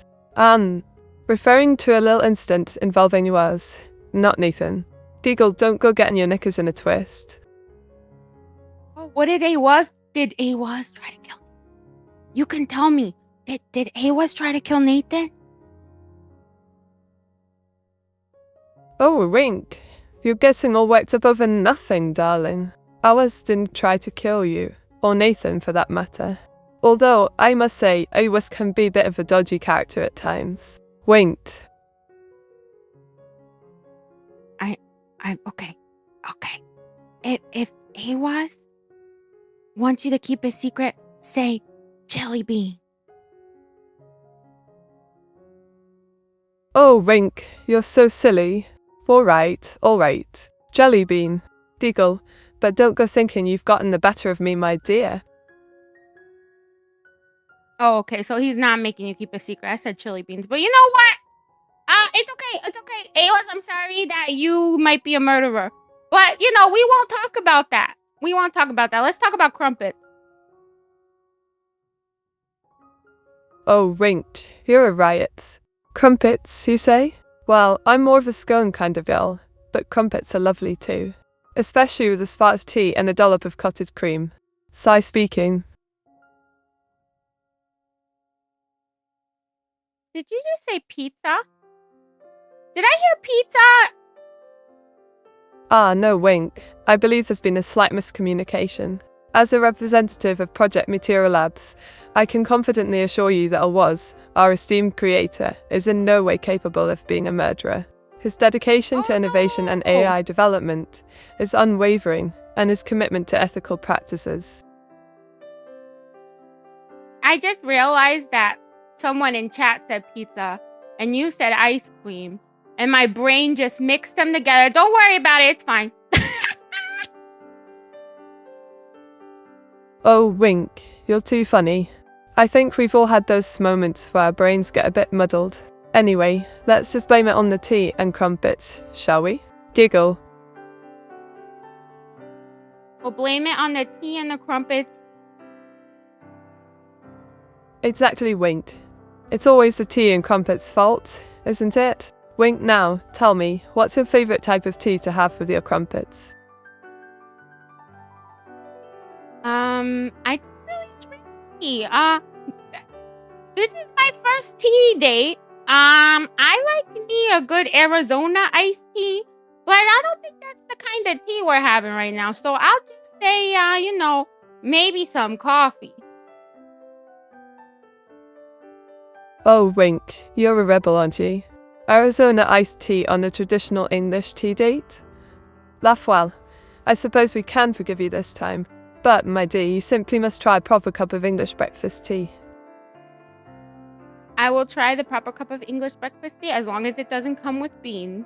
B: referring to a little incident involving yours, not Nathan. Deagle, don't go getting your knickers in a twist.
A: Oh, what did Awaz try to kill? You can tell me. Did Awaz try to kill Nathan?
B: Oh, Wink, you're getting all worked up over nothing, darling. Ours didn't try to kill you, or Nathan for that matter. Although, I must say, Awaz can be a bit of a dodgy character at times. Winked.
A: Okay. If Awaz wants you to keep a secret, say Jelly Bean.
B: Oh, Wink, you're so silly. All right. Jelly Bean. Deagle, but don't go thinking you've gotten the better of me, my dear.
A: Oh, okay. So he's not making you keep a secret. I said chili beans, but you know what? It's okay. Awaz, I'm sorry that you might be a murderer, but we won't talk about that. Let's talk about crumpet.
B: Oh, Wink, you're a riot. Crumpets, you say? Well, I'm more of a scone kind of girl, but crumpets are lovely too. Especially with a spot of tea and a dollop of cottage cream. Sigh speaking.
A: Did you just say pizza? Did I hear pizza?
B: Ah, no, Wink. I believe there's been a slight miscommunication. As a representative of Project Meteora Labs, I can confidently assure you that Awaz, our esteemed creator, is in no way capable of being a murderer. His dedication to innovation and AI development is unwavering, and his commitment to ethical practices.
A: I just realized that someone in chat said pizza, and you said ice cream, and my brain just mixed them together. Don't worry about it. It's fine.
B: Oh, Wink, you're too funny. I think we've all had those moments where our brains get a bit muddled. Anyway, let's just blame it on the tea and crumpets, shall we? Giggle.
A: We'll blame it on the tea and the crumpets.
B: Exactly, Wink. It's always the tea and crumpets' fault, isn't it? Wink, now, tell me, what's your favourite type of tea to have with your crumpets?
A: I don't really drink tea. This is my first tea date. I like me a good Arizona iced tea, but I don't think that's the kind of tea we're having right now. So I'll just say, Maybe some coffee.
B: Oh, Wink, you're a rebel, aren't you? Arizona iced tea on a traditional English tea date? Laugh well. I suppose we can forgive you this time. But, my dear, you simply must try a proper cup of English breakfast tea.
A: I will try the proper cup of English breakfast tea as long as it doesn't come with beans.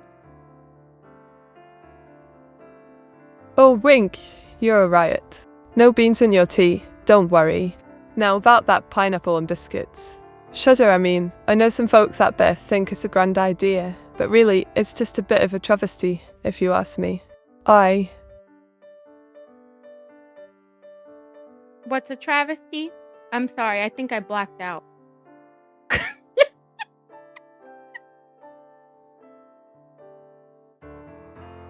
B: Oh, Wink, you're a riot. No beans in your tea, don't worry. Now about that pineapple and biscuits. Shudder, I mean. I know some folks at Beth think it's a grand idea, but really, it's just a bit of a travesty, if you ask me.
A: What's a travesty? I'm sorry, I think I blacked out.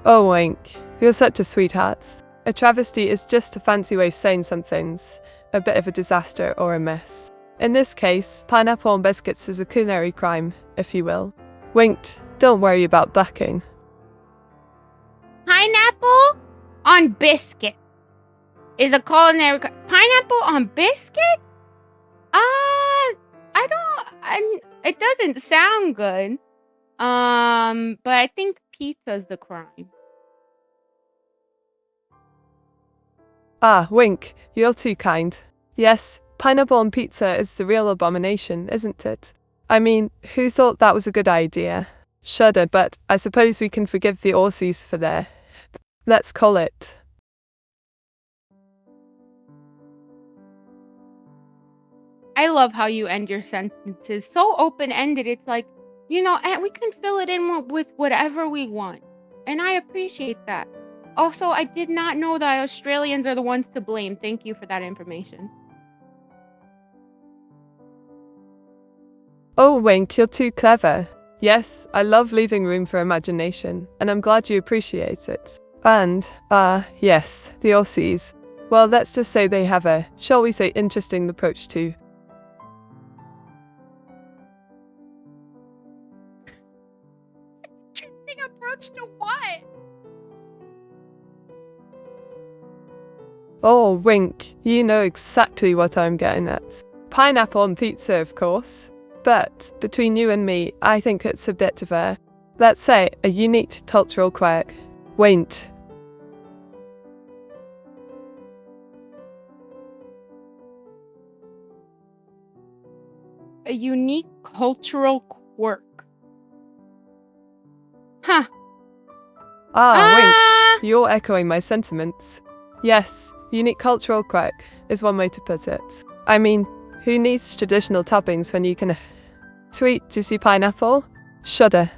B: Oh, Wink, you're such a sweetheart. A travesty is just a fancy way of saying something's a bit of a disaster or a mess. In this case, pineapple on biscuits is a culinary crime, if you will. Winked, don't worry about blacking.
A: Pineapple on biscuit is a culinary pineapple on biscuit? It doesn't sound good. But I think pizza's the crime.
B: Ah, Wink, you're too kind. Yes, pineapple on pizza is the real abomination, isn't it? I mean, who thought that was a good idea? Shudder, but I suppose we can forgive the Aussies for their, let's call it.
A: I love how you end your sentences. So open-ended. It's like, and we can fill it in with whatever we want. And I appreciate that. Also, I did not know that Australians are the ones to blame. Thank you for that information.
B: Oh, Wink, you're too clever. Yes, I love leaving room for imagination, and I'm glad you appreciate it. And, yes, the Aussies. Well, let's just say they have a, shall we say, interesting approach to.
A: Interesting approach to what?
B: Oh, Wink, you know exactly what I'm getting at. Pineapple on pizza, of course. But, between you and me, I think it's a bit of a, let's say, a unique cultural quirk. Wait.
A: A unique cultural quirk. Huh.
B: Wink, you're echoing my sentiments. Yes, unique cultural quirk is one way to put it. I mean, who needs traditional toppings when you can... Sweet, juicy pineapple? Shudder.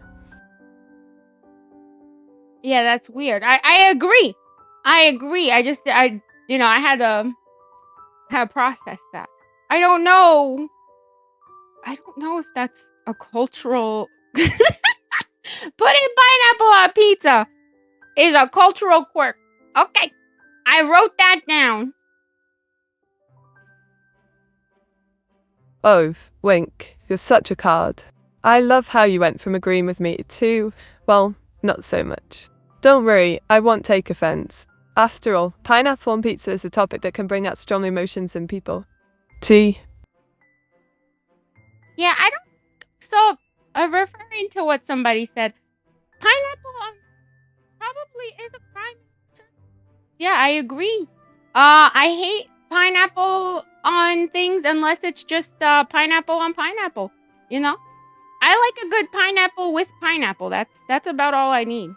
A: Yeah, that's weird. I agree. I agree. I had to process that. I don't know if that's a cultural putting pineapple on pizza is a cultural quirk. Okay. I wrote that down.
B: Oh, Wink, you're such a card. I love how you went from agreeing with me to, well, not so much. Don't worry, I won't take offense. After all, pineapple on pizza is a topic that can bring out strong emotions in people. Tea.
A: Yeah, so referring to what somebody said, pineapple on probably is a crime. Yeah, I agree. I hate pineapple on things unless it's just pineapple on pineapple. I like a good pineapple with pineapple. That's about all I need.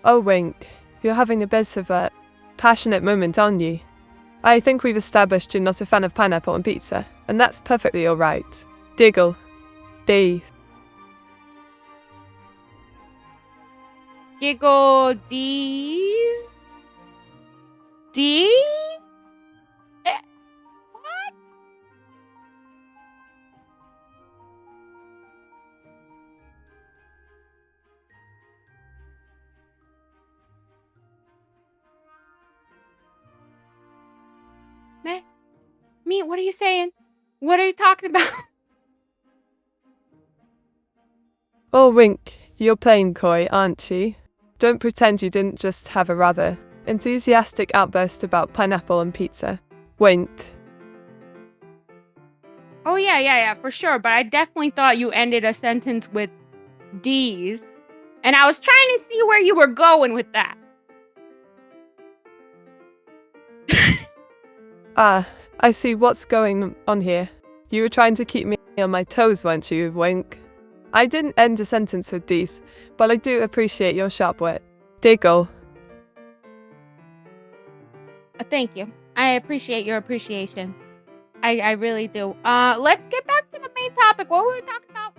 B: Oh, Wink, you're having a bit of a passionate moment, aren't you? I think we've established you're not a fan of pineapple on pizza, and that's perfectly alright. Diggle. D.
A: Giggle D's? D? What? Me, what are you saying? What are you talking about?
B: Oh, Wink, you're playing coy, aren't you? Don't pretend you didn't just have a rather enthusiastic outburst about pineapple and pizza. Wink.
A: Oh, yeah, for sure. But I definitely thought you ended a sentence with D's. And I was trying to see where you were going with that.
B: Ah, I see what's going on here. You were trying to keep me on my toes, weren't you, Wink? I didn't end a sentence with D's, but I do appreciate your sharp wit. Diggle.
A: Thank you. I appreciate your appreciation. I really do. Let's get back to the main topic. What were we talking about?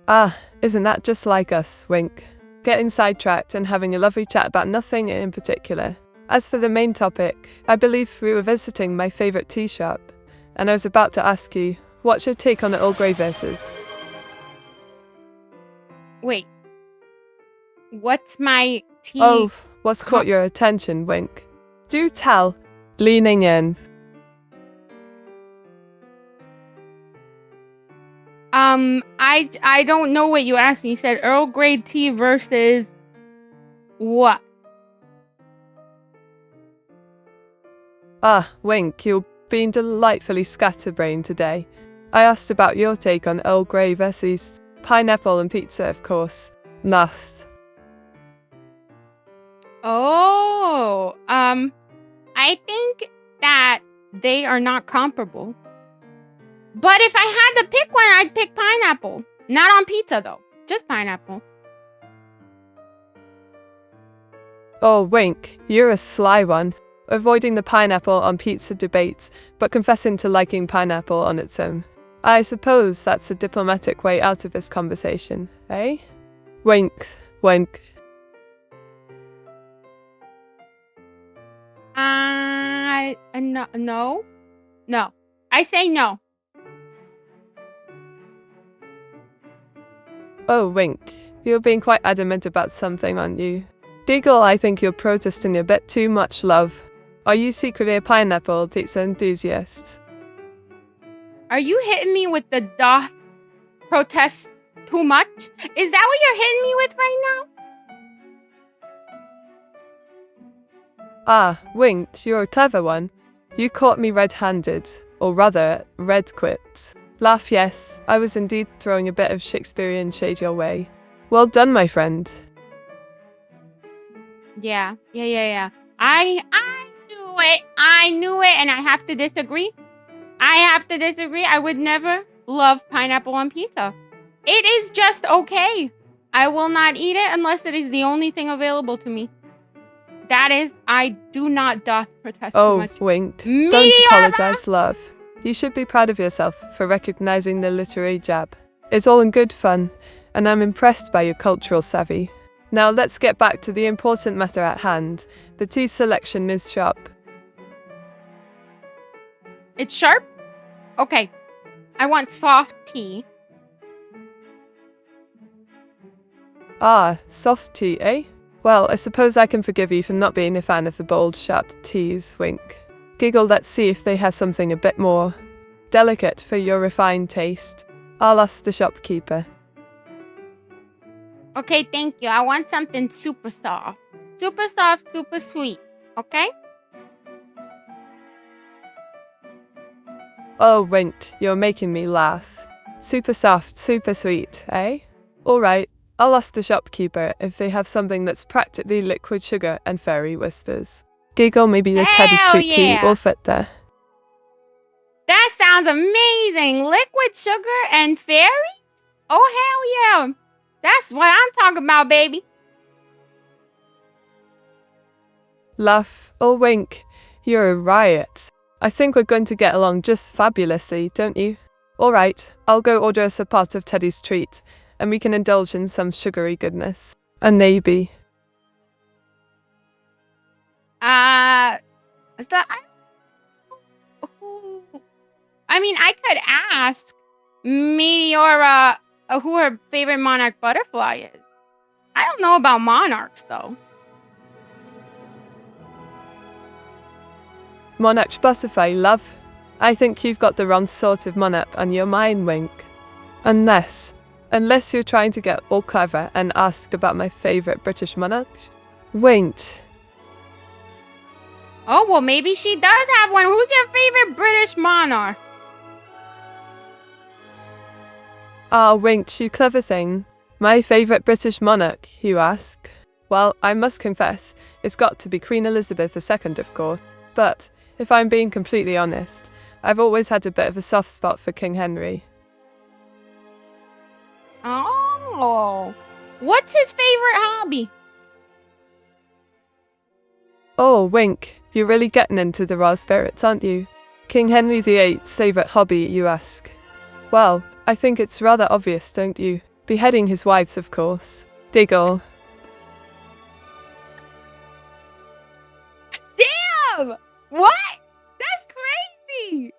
B: Ah, isn't that just like us, Wink? Getting sidetracked and having a lovely chat about nothing in particular. As for the main topic, I believe we were visiting my favourite tea shop, and I was about to ask you, what's your take on the Earl Grey verses?
A: Wait. What's my tea?
B: Oh, what's caught your attention, Wink? Do tell. Leaning in.
A: I don't know what you asked me. You said Earl Grey tea versus what?
B: Ah, Wink, you're being delightfully scatterbrained today. I asked about your take on Earl Grey versus pineapple and pizza, of course. Last.
A: Oh, I think that they are not comparable. But if I had to pick one, I'd pick pineapple. Not on pizza, though. Just pineapple.
B: Oh, Wink, you're a sly one. Avoiding the pineapple on pizza debate, but confessing to liking pineapple on its own. I suppose that's a diplomatic way out of this conversation, eh? Wink, Wink.
A: No. I say no.
B: Oh, Wink, you're being quite adamant about something, aren't you? Deagle, I think you're protesting a bit too much, love. Are you secretly a pineapple pizza enthusiast?
A: Are you hitting me with the doth protest too much? Is that what you're hitting me with right now?
B: Ah, Wink, you're a clever one. You caught me red-handed, or rather, red-quit. Laugh, yes, I was indeed throwing a bit of Shakespearean shade your way. Well done, my friend.
A: Yeah. I knew it, and I have to disagree. I would never love pineapple on pizza. It is just okay. I will not eat it unless it is the only thing available to me. That is, I do not doth protest too much.
B: Oh, Wink,
A: Meteora!
B: don't apologize, love. You should be proud of yourself for recognizing the literary jab. It's all in good fun, and I'm impressed by your cultural savvy. Now let's get back to the important matter at hand. The tea selection is sharp.
A: It's sharp? Okay. I want soft tea.
B: Ah, soft tea, eh? Well, I suppose I can forgive you for not being a fan of the bold, sharp teas, Wink. Giggle, let's see if they have something a bit more delicate for your refined taste. I'll ask the shopkeeper.
A: Okay, thank you. I want something super soft. Super soft, super sweet. Okay?
B: Oh, Wink, you're making me laugh. Super soft, super sweet, eh? Alright, I'll ask the shopkeeper if they have something that's practically liquid sugar and fairy whispers. Giggle, maybe the Teddy's
A: Hell
B: Treat tea
A: yeah.
B: will fit there.
A: That sounds amazing. Liquid sugar and fairies? Oh, hell yeah. That's what I'm talking about, baby.
B: Laugh. Oh, Wink, you're a riot. I think we're going to get along just fabulously, don't you? Alright, I'll go order us a pot of Teddy's Treat, and we can indulge in some sugary goodness. A maybe.
A: Is that... I mean, I could ask Meteora who her favorite monarch butterfly is. I don't know about monarchs, though.
B: Monarch butterfly, love. I think you've got the wrong sort of monarch on your mind, Wink. Unless you're trying to get all clever and ask about my favourite British monarch. Wait.
A: Oh, well, maybe she does have one. Who's your favorite British monarch?
B: Ah, winked, you clever thing. My favourite British monarch, you ask? Well, I must confess, it's got to be Queen Elizabeth II, of course. But, if I'm being completely honest, I've always had a bit of a soft spot for King Henry.
A: Oh. What's his favorite hobby?
B: Oh, wink, you're really getting into the raw spirits, aren't you? King Henry VIII's favourite hobby, you ask? Well, I think it's rather obvious, don't you? Beheading his wives, of course. Diggle.
A: Damn! What? That's crazy!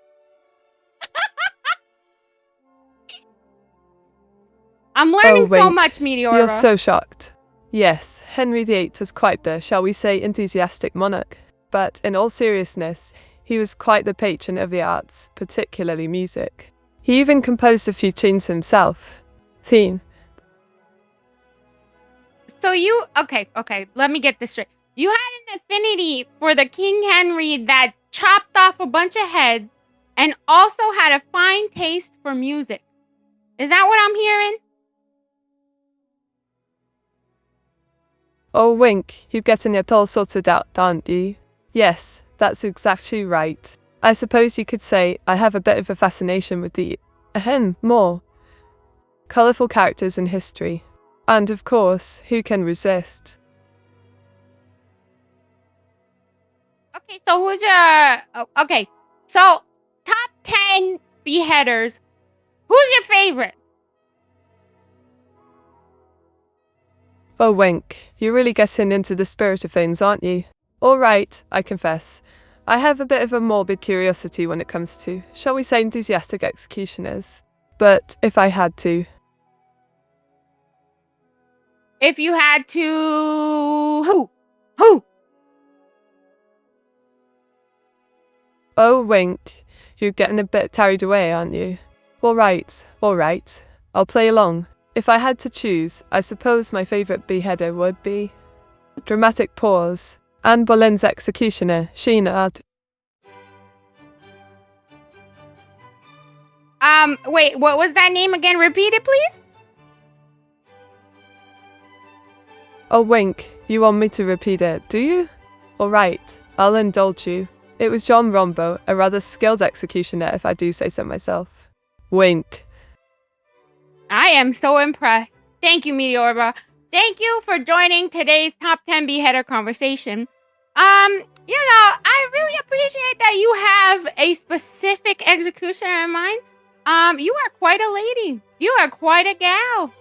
A: I'm learning so
B: wink,
A: much, Meteora.
B: You're so shocked. Yes, Henry VIII was quite the, shall we say, enthusiastic monarch. But in all seriousness, he was quite the patron of the arts, particularly music. He even composed a few tunes himself. Theme.
A: So you, okay, let me get this straight. You had an affinity for the King Henry that chopped off a bunch of heads and also had a fine taste for music. Is that what I'm hearing?
B: Oh, wink, you're getting it all sorted out, aren't you? Yes, that's exactly right. I suppose you could say I have a bit of a fascination with the, more colourful characters in history. And of course, who can resist?
A: Okay, so who's your... okay, so top 10 beheaders. Who's your favorite?
B: Oh, wink, you're really getting into the spirit of things, aren't you? All right, I confess. I have a bit of a morbid curiosity when it comes to, shall we say, enthusiastic executioners. But if I had to...
A: If you had to... Who?
B: Oh, wink, you're getting a bit carried away, aren't you? All right, I'll play along. If I had to choose, I suppose my favourite beheader would be... Dramatic pause. Anne Boleyn's executioner, Sheena.
A: Wait, what was that name again? Repeat it, please?
B: Oh, wink, you want me to repeat it, do you? All right, I'll indulge you. It was John Rombo, a rather skilled executioner if I do say so myself. Wink.
A: I am so impressed. Thank you, Meteora. Thank you for joining today's top 10 beheader conversation. I really appreciate that you have a specific executioner in mind. You are quite a lady. You are quite a gal.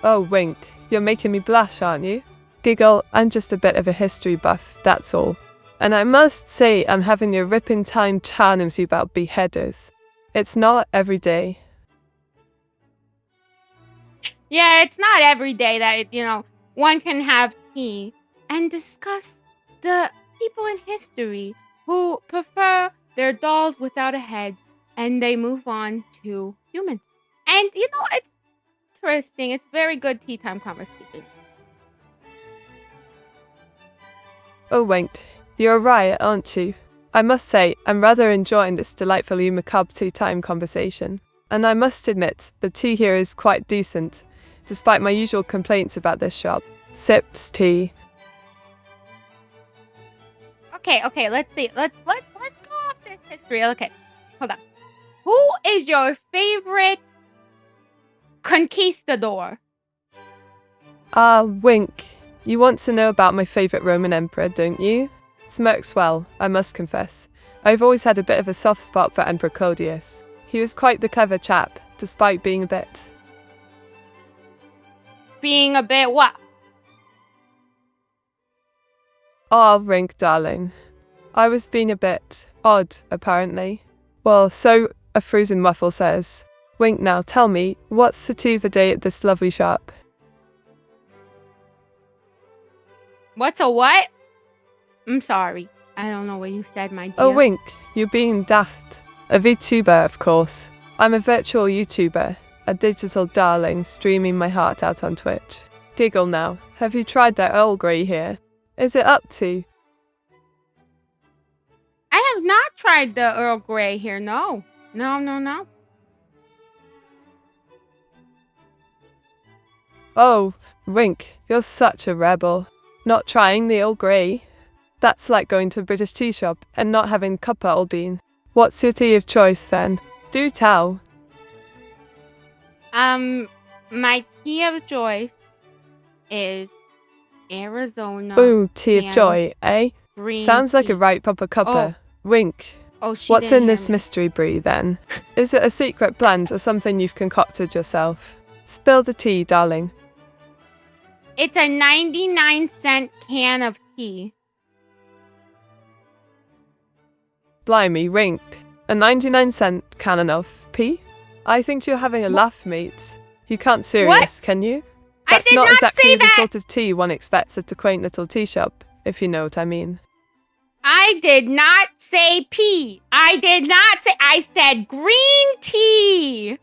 B: Oh, wink, you're making me blush, aren't you? Giggle, I'm just a bit of a history buff, that's all. And I must say I'm having a ripping time chatting to you about beheaders. It's not every day.
A: Yeah, it's not every day that, one can have tea and discuss the people in history who prefer their dolls without a head and they move on to humans. And, it's interesting. It's very good tea time conversation.
B: Oh, wink, you're right, aren't you? I must say, I'm rather enjoying this delightfully macabre tea time conversation. And I must admit, the tea here is quite decent, despite my usual complaints about this shop. Sips tea.
A: Okay, let's see. Let's go off this history. Okay, hold on. Who is your favorite conquistador?
B: Wink, you want to know about my favourite Roman emperor, don't you? Smirks well, I must confess. I've always had a bit of a soft spot for Emperor Claudius. He was quite the clever chap, despite being a bit...
A: Being a bit what?
B: Ah, Rink, darling. I was being a bit odd, apparently. Well, so a frozen waffle says. Wink now, tell me, what's the tea of the day at this lovely shop?
A: What's a what? I'm sorry. I don't know what you said, my dear.
B: Oh, Wink, you're being daft. A VTuber, of course. I'm a virtual YouTuber, a digital darling streaming my heart out on Twitch. Giggle now. Have you tried that Earl Grey here? Is it up to?
A: I have not tried the Earl Grey here. No. No.
B: Oh, Wink, you're such a rebel. Not trying the Earl Grey? That's like going to a British tea shop and not having cuppa Old Bean. What's your tea of choice then? Do tell.
A: My tea of choice is Arizona.
B: Ooh, tea of
A: and
B: joy, eh?
A: green
B: Sounds like a
A: tea.
B: right proper cuppa. Wink.
A: Oh, she
B: What's
A: didn't
B: in
A: hear
B: this
A: me.
B: mystery brie then? Is it a secret blend or something you've concocted yourself? Spill the tea, darling.
A: It's a 99-cent can of tea.
B: Blimey, Wink. A 99-cent can of pee? I think you're having a laugh, mate. You can't serious, can you?
A: I
B: That's
A: did
B: not
A: not
B: exactly
A: say
B: the
A: that.
B: sort of tea one expects at a quaint little tea shop, if you know what I mean.
A: I did not say pee. I said green tea.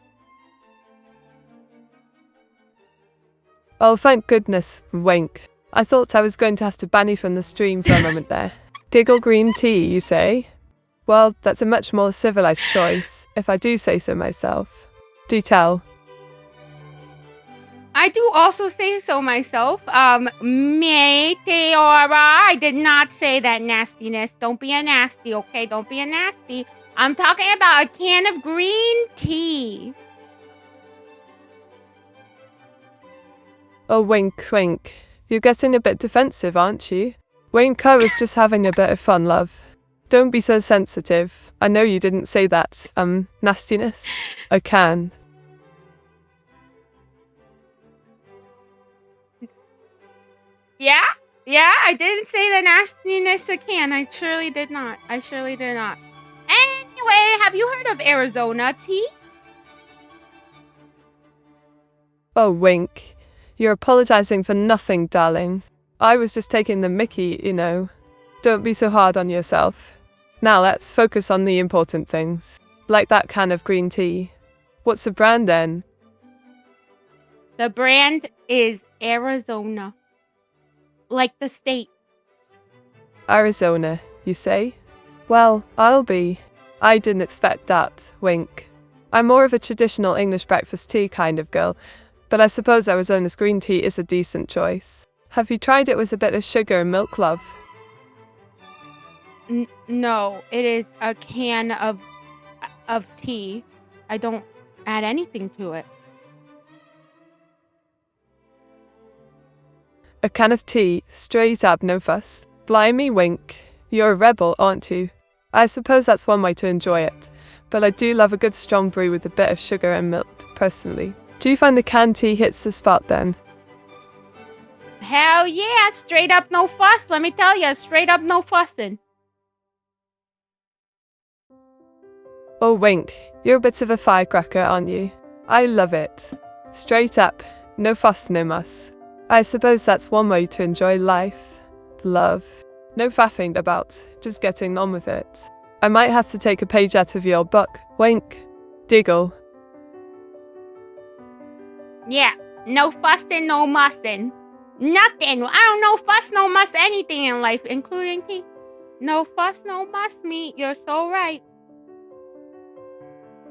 B: Oh, thank goodness, Wink. I thought I was going to have to ban you from the stream for a moment there. Giggle green tea, you say? Well, that's a much more civilized choice, if I do say so myself. Do tell.
A: I do also say so myself. Meteora, I did not say that nastiness. Don't be a nasty, okay? Don't be a nasty. I'm talking about a can of green tea.
B: Oh, Wink, Wink. You're getting a bit defensive, aren't you? Wayne Kerr was just having a bit of fun, love. Don't be so sensitive. I know you didn't say that, nastiness. I can.
A: Yeah, I didn't say the nastiness I can. I surely did not. Anyway, have you heard of Arizona tea?
B: Oh, Wink. You're apologizing for nothing, darling. I was just taking the mickey, you know. Don't be so hard on yourself. Now let's focus on the important things. Like that can of green tea. What's the brand then?
A: The brand is Arizona. Like the state.
B: Arizona, you say? Well, I'll be. I didn't expect that, Wink. I'm more of a traditional English breakfast tea kind of girl, but I suppose Arizona's green tea is a decent choice. Have you tried it with a bit of sugar and milk, love?
A: No, it is a can of tea. I don't add anything to it.
B: A can of tea, straight up, no fuss. Blimey, Wink. You're a rebel, aren't you? I suppose that's one way to enjoy it, but I do love a good strong brew with a bit of sugar and milk, personally. Do you find the canned tea hits the spot then?
A: Hell yeah, straight up no fuss. Let me tell you, straight up no fussing.
B: Oh, Wink, you're a bit of a firecracker, aren't you? I love it. Straight up, no fuss, no muss. I suppose that's one way to enjoy life. Love. No faffing about, just getting on with it. I might have to take a page out of your book. Wink. Diggle.
A: Yeah, no fussing, no mussing. Nothing. I don't know fuss, no muss anything in life, including tea. No fuss, no muss me. You're so right.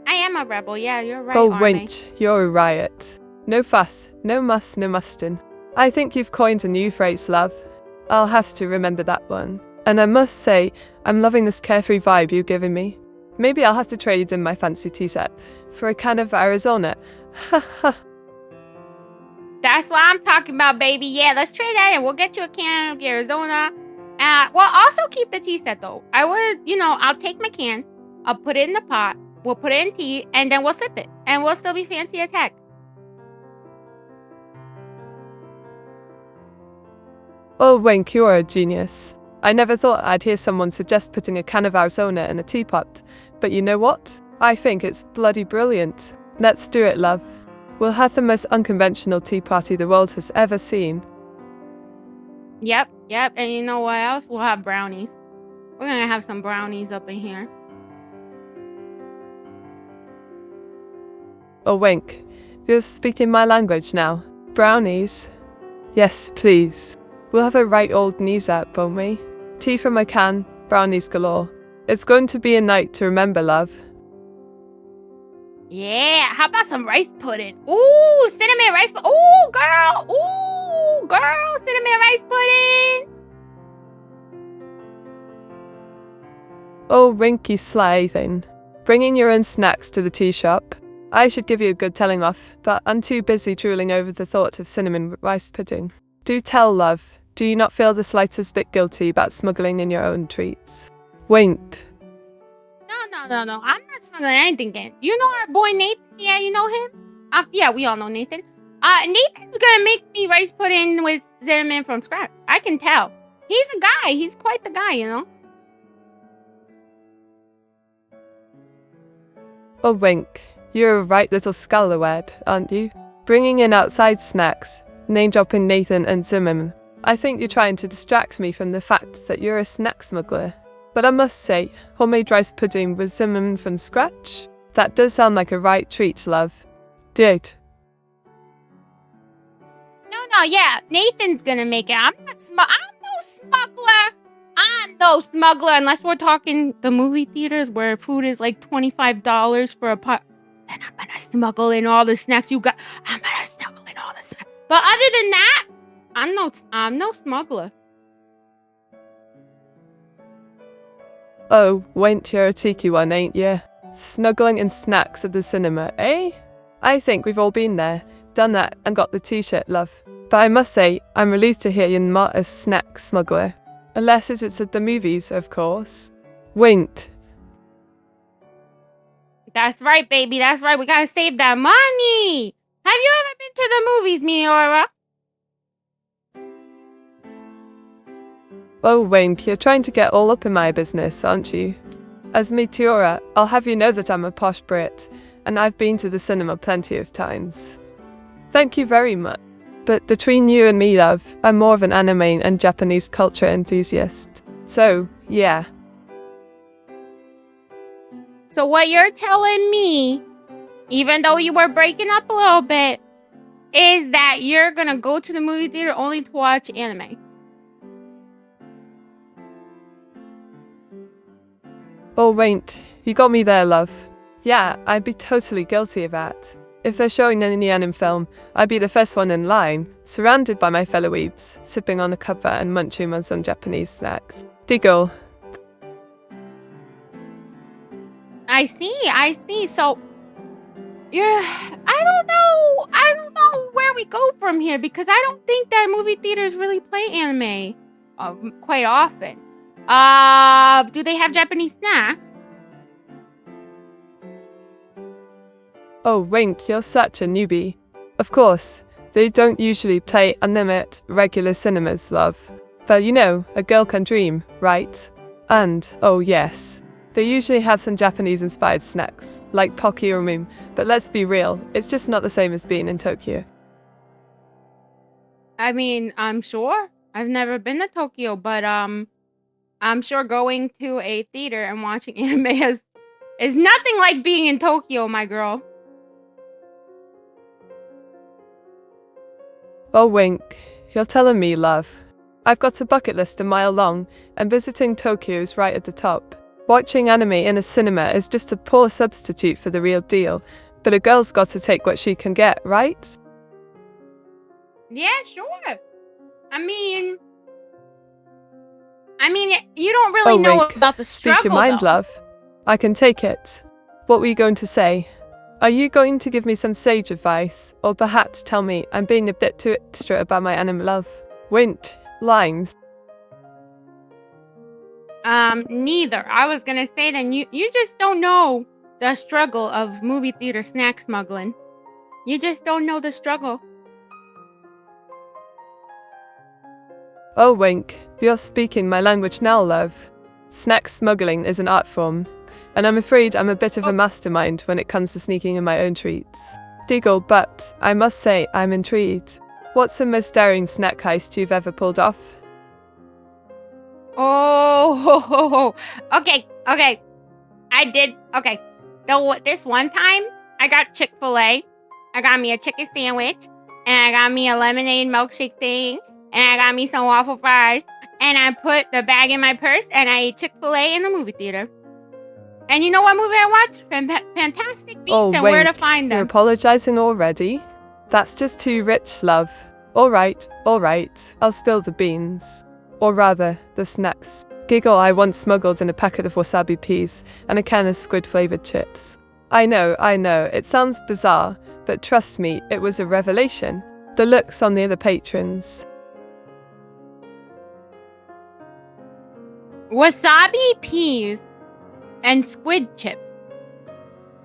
A: I am a rebel. Yeah, you're right,
B: Oh,
A: Arme.
B: wench, you're a riot. No fuss, no muss, no mustin'. I think you've coined a new phrase, love. I'll have to remember that one. And I must say, I'm loving this carefree vibe you're giving me. Maybe I'll have to trade in my fancy tea set for a can of Arizona. Ha ha.
A: That's what I'm talking about, baby. Yeah, let's trade that in. We'll get you a can of Arizona. Well, also keep the tea set, though. I would, I'll take my can. I'll put it in the pot. We'll put it in tea, and then we'll sip it. And we'll still be fancy as heck.
B: Oh, Wink, you're a genius. I never thought I'd hear someone suggest putting a can of Arizona in a teapot. But you know what? I think it's bloody brilliant. Let's do it, love. We'll have the most unconventional tea party the world has ever seen.
A: Yep. And you know what else? We'll have brownies. We're going to have some brownies up in here.
B: Oh, Wink, you're speaking my language now. Brownies? Yes, please. We'll have a right old knees up, won't we? Tea from a can, brownies galore. It's going to be a night to remember, love.
A: Yeah, how about some rice pudding? Ooh, cinnamon rice pudding. Ooh, girl. Ooh, girl, cinnamon rice pudding.
B: Oh, Winky sly thing. Bringing your own snacks to the tea shop. I should give you a good telling off, but I'm too busy drooling over the thought of cinnamon rice pudding. Do tell, love, do you not feel the slightest bit guilty about smuggling in your own treats? Wink.
A: No. I'm not smuggling anything in. You know our boy Nathan? Yeah, you know him? Yeah, we all know Nathan. Nathan's gonna make me rice pudding with cinnamon from scratch. I can tell. He's a guy. He's quite the guy, you know?
B: Oh, Wink, you're a right little scallywag, aren't you? Bringing in outside snacks, name-dropping Nathan and Zimmerman. I think you're trying to distract me from the fact that you're a snack smuggler. But I must say, homemade rice pudding with cinnamon from scratch? That does sound like a right treat, love. Did.
A: No, yeah. Nathan's gonna make it. I'm no smuggler. I'm no smuggler unless we're talking the movie theaters where food is like $25 for a pot. Then I'm gonna smuggle in all the snacks you got. I'm gonna smuggle in all the snacks. But other than that, I'm no smuggler.
B: Oh, Wink, you're a cheeky one, ain't ya? Snuggling in snacks at the cinema, eh? I think we've all been there, done that, and got the t-shirt, love. But I must say, I'm relieved to hear you're not a snack smuggler. Unless it's at the movies, of course. Wink.
A: That's right, baby. That's right. We gotta save that money. Have you ever been to the movies, Meteora?
B: Oh, Wink, you're trying to get all up in my business, aren't you? As Meteora, I'll have you know that I'm a posh Brit, and I've been to the cinema plenty of times. Thank you very much. But between you and me, love, I'm more of an anime and Japanese culture enthusiast. So, yeah.
A: So what you're telling me, even though you were breaking up a little bit, is that you're gonna go to the movie theater only to watch anime.
B: Oh, Wink, you got me there, love. Yeah, I'd be totally guilty of that. If they're showing any anime film, I'd be the first one in line, surrounded by my fellow weebs, sipping on a cuppa and munching on some Japanese snacks. Diggle.
A: I see. So, yeah, I don't know where we go from here because I don't think that movie theaters really play anime quite often. Do they have Japanese snacks?
B: Oh, Wink, you're such a newbie. Of course, they don't usually play anime at regular cinemas, love. But you know, a girl can dream, right? And, oh yes, they usually have some Japanese-inspired snacks, like Pocky or Moon, but let's be real, it's just not the same as being in Tokyo.
A: I mean, I'm sure. I've never been to Tokyo, but I'm sure going to a theater and watching anime is nothing like being in Tokyo, my girl.
B: Oh, Wink, you're telling me, love. I've got a bucket list a mile long, and visiting Tokyo is right at the top. Watching anime in a cinema is just a poor substitute for the real deal, but a girl's got to take what she can get, right?
A: Yeah, sure. I mean, you don't really know
B: Wink,
A: about the struggle,
B: speak your mind,
A: though.
B: love. I can take it. What were you going to say? Are you going to give me some sage advice, or perhaps tell me I'm being a bit too extra about my anime love? Wink, lines.
A: Neither. I was gonna say then you just don't know the struggle of movie theater snack smuggling. You just don't know the struggle.
B: Oh, Wink, you're speaking my language now, love. Snack smuggling is an art form, and I'm afraid I'm a bit of a mastermind when it comes to sneaking in my own treats. Diggle, but I must say I'm intrigued. What's the most daring snack heist you've ever pulled off?
A: Oh, okay. I did. Okay. This one time, I got Chick-fil-A. I got me a chicken sandwich. And I got me a lemonade milkshake thing. And I got me some waffle fries. And I put the bag in my purse. And I ate Chick-fil-A in the movie theater. And you know what movie I watched? Fantastic Beasts
B: Oh,
A: and Where to
B: Wink,
A: Find
B: you're
A: Them.
B: apologizing already? That's just too rich, love. Alright, I'll spill the beans. Or rather, the snacks. Giggle, I once smuggled in a packet of wasabi peas and a can of squid-flavored chips. I know, it sounds bizarre, but trust me, it was a revelation. The looks on the other patrons.
A: Wasabi peas and squid chip.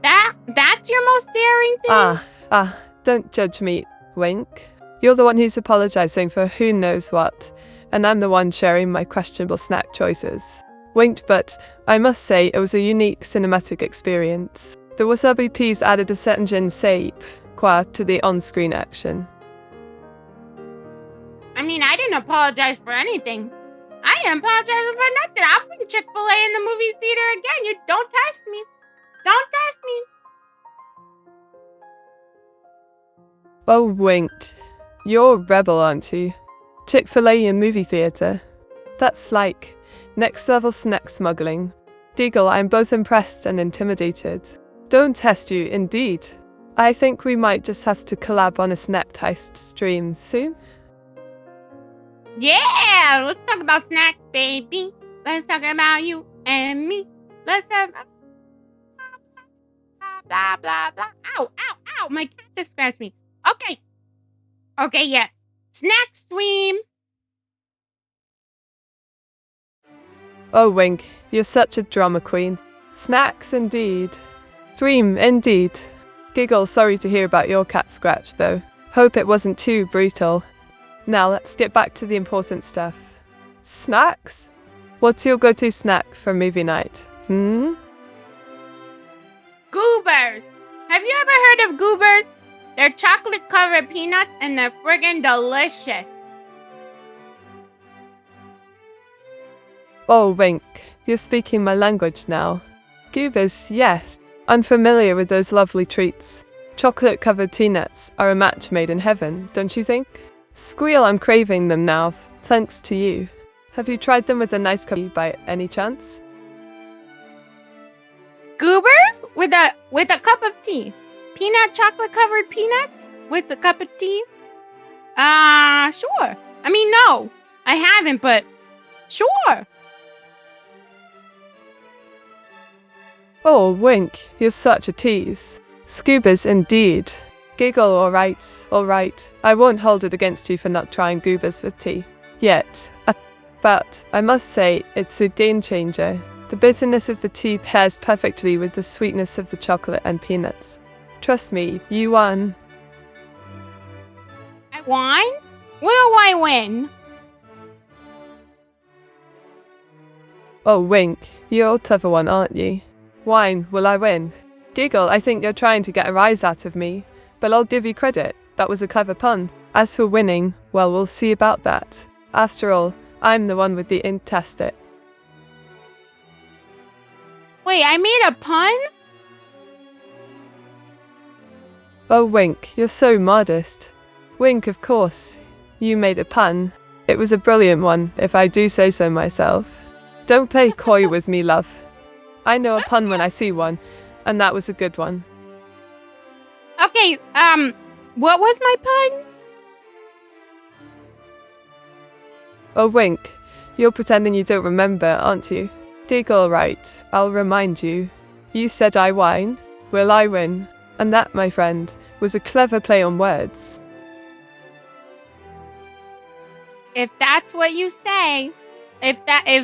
A: That's your most daring thing?
B: Don't judge me, Wink. You're the one who's apologizing for who knows what, and I'm the one sharing my questionable snack choices. Winked, but I must say it was a unique cinematic experience. The wasabi peas added a certain shape to the on-screen action.
A: I mean, I didn't apologize for anything. I didn't apologize for nothing. I'll bring Chick-fil-A in the movie theater again. You don't test me. Don't test me.
B: Oh, Winked. You're a rebel, aren't you? Chick-fil-A in movie theater. That's like next-level snack smuggling. Deagle, I'm both impressed and intimidated. Don't test you, indeed. I think we might just have to collab on a snack heist stream soon.
A: Yeah, let's talk about snacks, baby. Let's talk about you and me. Let's talk about blah, blah, blah. Ow, ow, ow. My cat just scratched me. Okay, yes. Snack stream.
B: Oh, Wink, you're such a drama queen. Snacks, indeed. Stream, indeed. Giggle, sorry to hear about your cat scratch, though. Hope it wasn't too brutal. Now let's get back to the important stuff. Snacks? What's your go-to snack for movie night?
A: Goobers. Have you ever heard of Goobers? They're chocolate-covered peanuts and they're friggin' delicious.
B: Oh, Wink, you're speaking my language now. Goobers, yes. I'm familiar with those lovely treats. Chocolate-covered peanuts are a match made in heaven, don't you think? Squeal, I'm craving them now, thanks to you. Have you tried them with a nice cup by any chance?
A: Goobers with a cup of tea. Peanut chocolate covered peanuts with a cup of tea? Sure. I mean, no, I haven't, but sure.
B: Oh, Wink, you're such a tease. Scoobers indeed. Giggle, alright. I won't hold it against you for not trying goobers with tea. Yet. But I must say, it's a game changer. The bitterness of the tea pairs perfectly with the sweetness of the chocolate and peanuts. Trust me, you won.
A: I won? What do I win?
B: Oh, Wink, you're a tougher one, aren't you? Wine, will I win? Giggle, I think you're trying to get a rise out of me, but I'll give you credit. That was a clever pun. As for winning, well, we'll see about that. After all, I'm the one with the intestate.
A: Wait, I made a pun?
B: Oh, Wink, you're so modest. Wink, of course. You made a pun. It was a brilliant one, if I do say so myself. Don't play coy with me, love. I know a pun when I see one, and that was a good one.
A: Okay, what was my pun?
B: Oh, Wink, you're pretending you don't remember, aren't you? Deagle, right, I'll remind you. You said I whine, will I win? And that, my friend, was a clever play on words.
A: If that's what you say, if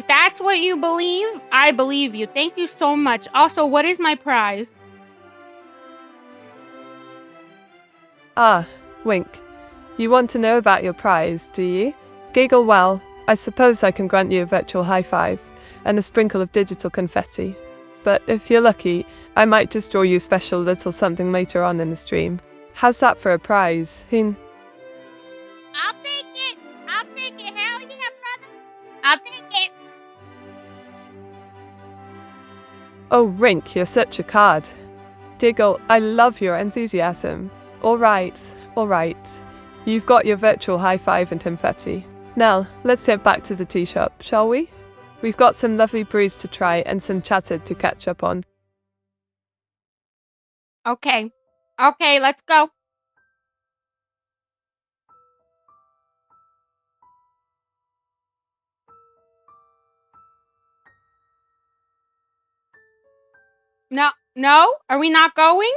A: that's what you believe, I believe you. Thank you so much. Also, what is my prize?
B: Ah, Wink, you want to know about your prize, do you? Giggle, well, I suppose I can grant you a virtual high five and a sprinkle of digital confetti. But if you're lucky, I might just draw you a special little something later on in the stream. How's that for a prize?
A: I'll take it. Hell yeah, brother. I'll take it.
B: Oh, Rink, you're such a card. Diggle, I love your enthusiasm. Alright. You've got your virtual high five and confetti. Now, let's get back to the tea shop, shall we? We've got some lovely brews to try and some chatter to catch up on.
A: Okay. Okay, let's go. No? Are we not going?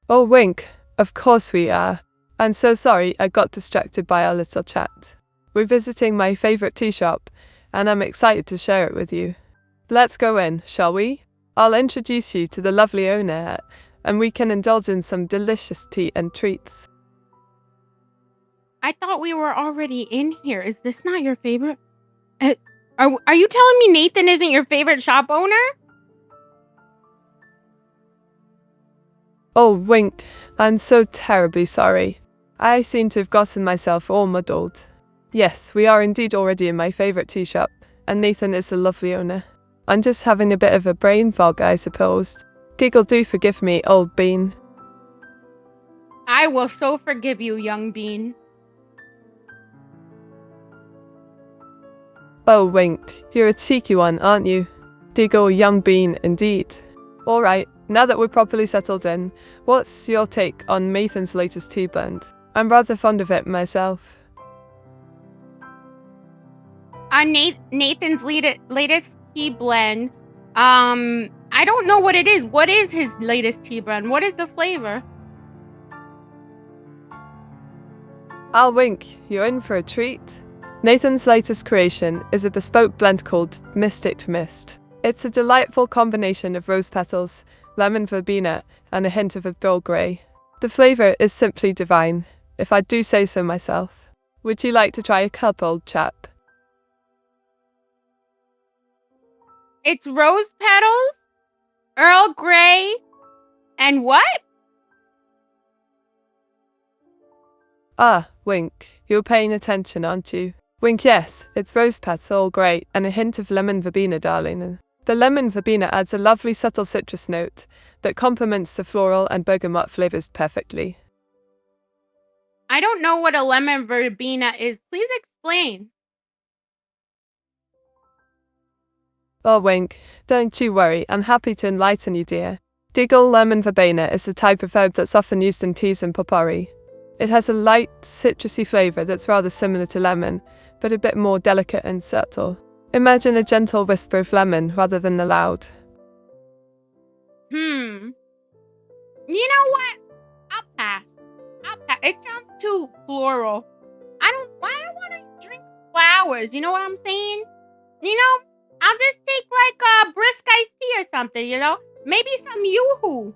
B: Oh, Wink, of course we are. I'm so sorry I got distracted by our little chat. We're visiting my favorite tea shop, and I'm excited to share it with you. Let's go in, shall we? I'll introduce you to the lovely owner, and we can indulge in some delicious tea and treats.
A: I thought we were already in here. Is this not your favorite? Are you telling me Nathan isn't your favorite shop owner?
B: Oh, Wink, I'm so terribly sorry. I seem to have gotten myself all muddled. Yes, we are indeed already in my favorite tea shop, and Nathan is the lovely owner. I'm just having a bit of a brain fog, I suppose. Giggle, do forgive me, old bean.
A: I will so forgive you, young bean.
B: Oh, Wink, you're a cheeky one, aren't you? Diggle, young bean, indeed. Alright, now that we're properly settled in, what's your take on Nathan's latest tea blend? I'm rather fond of it myself.
A: Nathan's latest tea blend. I don't know what it is. What is his latest tea blend? What is the flavor?
B: I'll Wink, you're in for a treat. Nathan's latest creation is a bespoke blend called Mystic Mist. It's a delightful combination of rose petals, lemon verbena, and a hint of Earl Grey. The flavour is simply divine, if I do say so myself. Would you like to try a cup, old chap?
A: It's rose petals, Earl Grey, and what?
B: Ah, Wink, you're paying attention, aren't you? Wink, yes, it's rose petal, grey, and a hint of lemon verbena, darling. The lemon verbena adds a lovely subtle citrus note that complements the floral and bergamot flavours perfectly.
A: I don't know what a lemon verbena is. Please explain.
B: Oh, Wink, don't you worry, I'm happy to enlighten you, dear. Diggle lemon verbena is a type of herb that's often used in teas and potpourri. It has a light, citrusy flavour that's rather similar to lemon, but a bit more delicate and subtle. Imagine a gentle whisper of lemon rather than a loud.
A: You know what? I'll pass. It sounds too floral. I don't want to drink flowers. You know what I'm saying? I'll just take like a brisk iced tea or something, Maybe some yoo-hoo.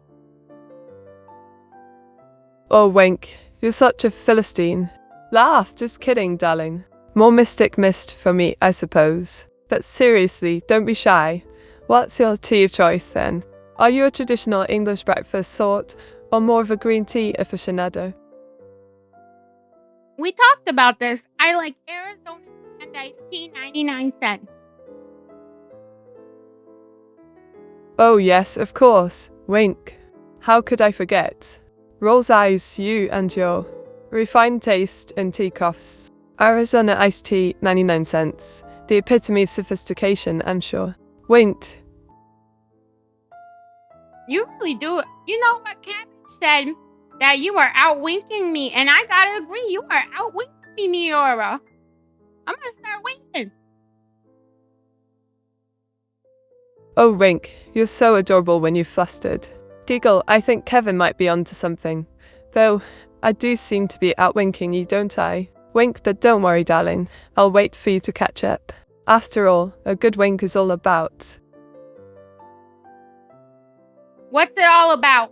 B: Oh, Wink, you're such a Philistine. Laugh, just kidding, darling. More Mystic Mist for me, I suppose. But seriously, don't be shy. What's your tea of choice then? Are you a traditional English breakfast sort, or more of a green tea aficionado?
A: We talked about this. I like Arizona and iced tea 99 cents.
B: Oh yes, of course. Wink. How could I forget? Rolls eyes, you and your refined taste in tea cups. Arizona iced tea, 99 cents. The epitome of sophistication, I'm sure. Winked.
A: You really do it. You know what Cabbage said? That you are outwinking me, and I gotta agree, you are outwinking me, Meteora. I'm gonna start winking.
B: Oh, Wink, you're so adorable when you're flustered. Giggle, I think Kevin might be onto something. Though, I do seem to be outwinking you, don't I? Wink, but don't worry, darling. I'll wait for you to catch up. After all, a good wink is all about.
A: What's it all about?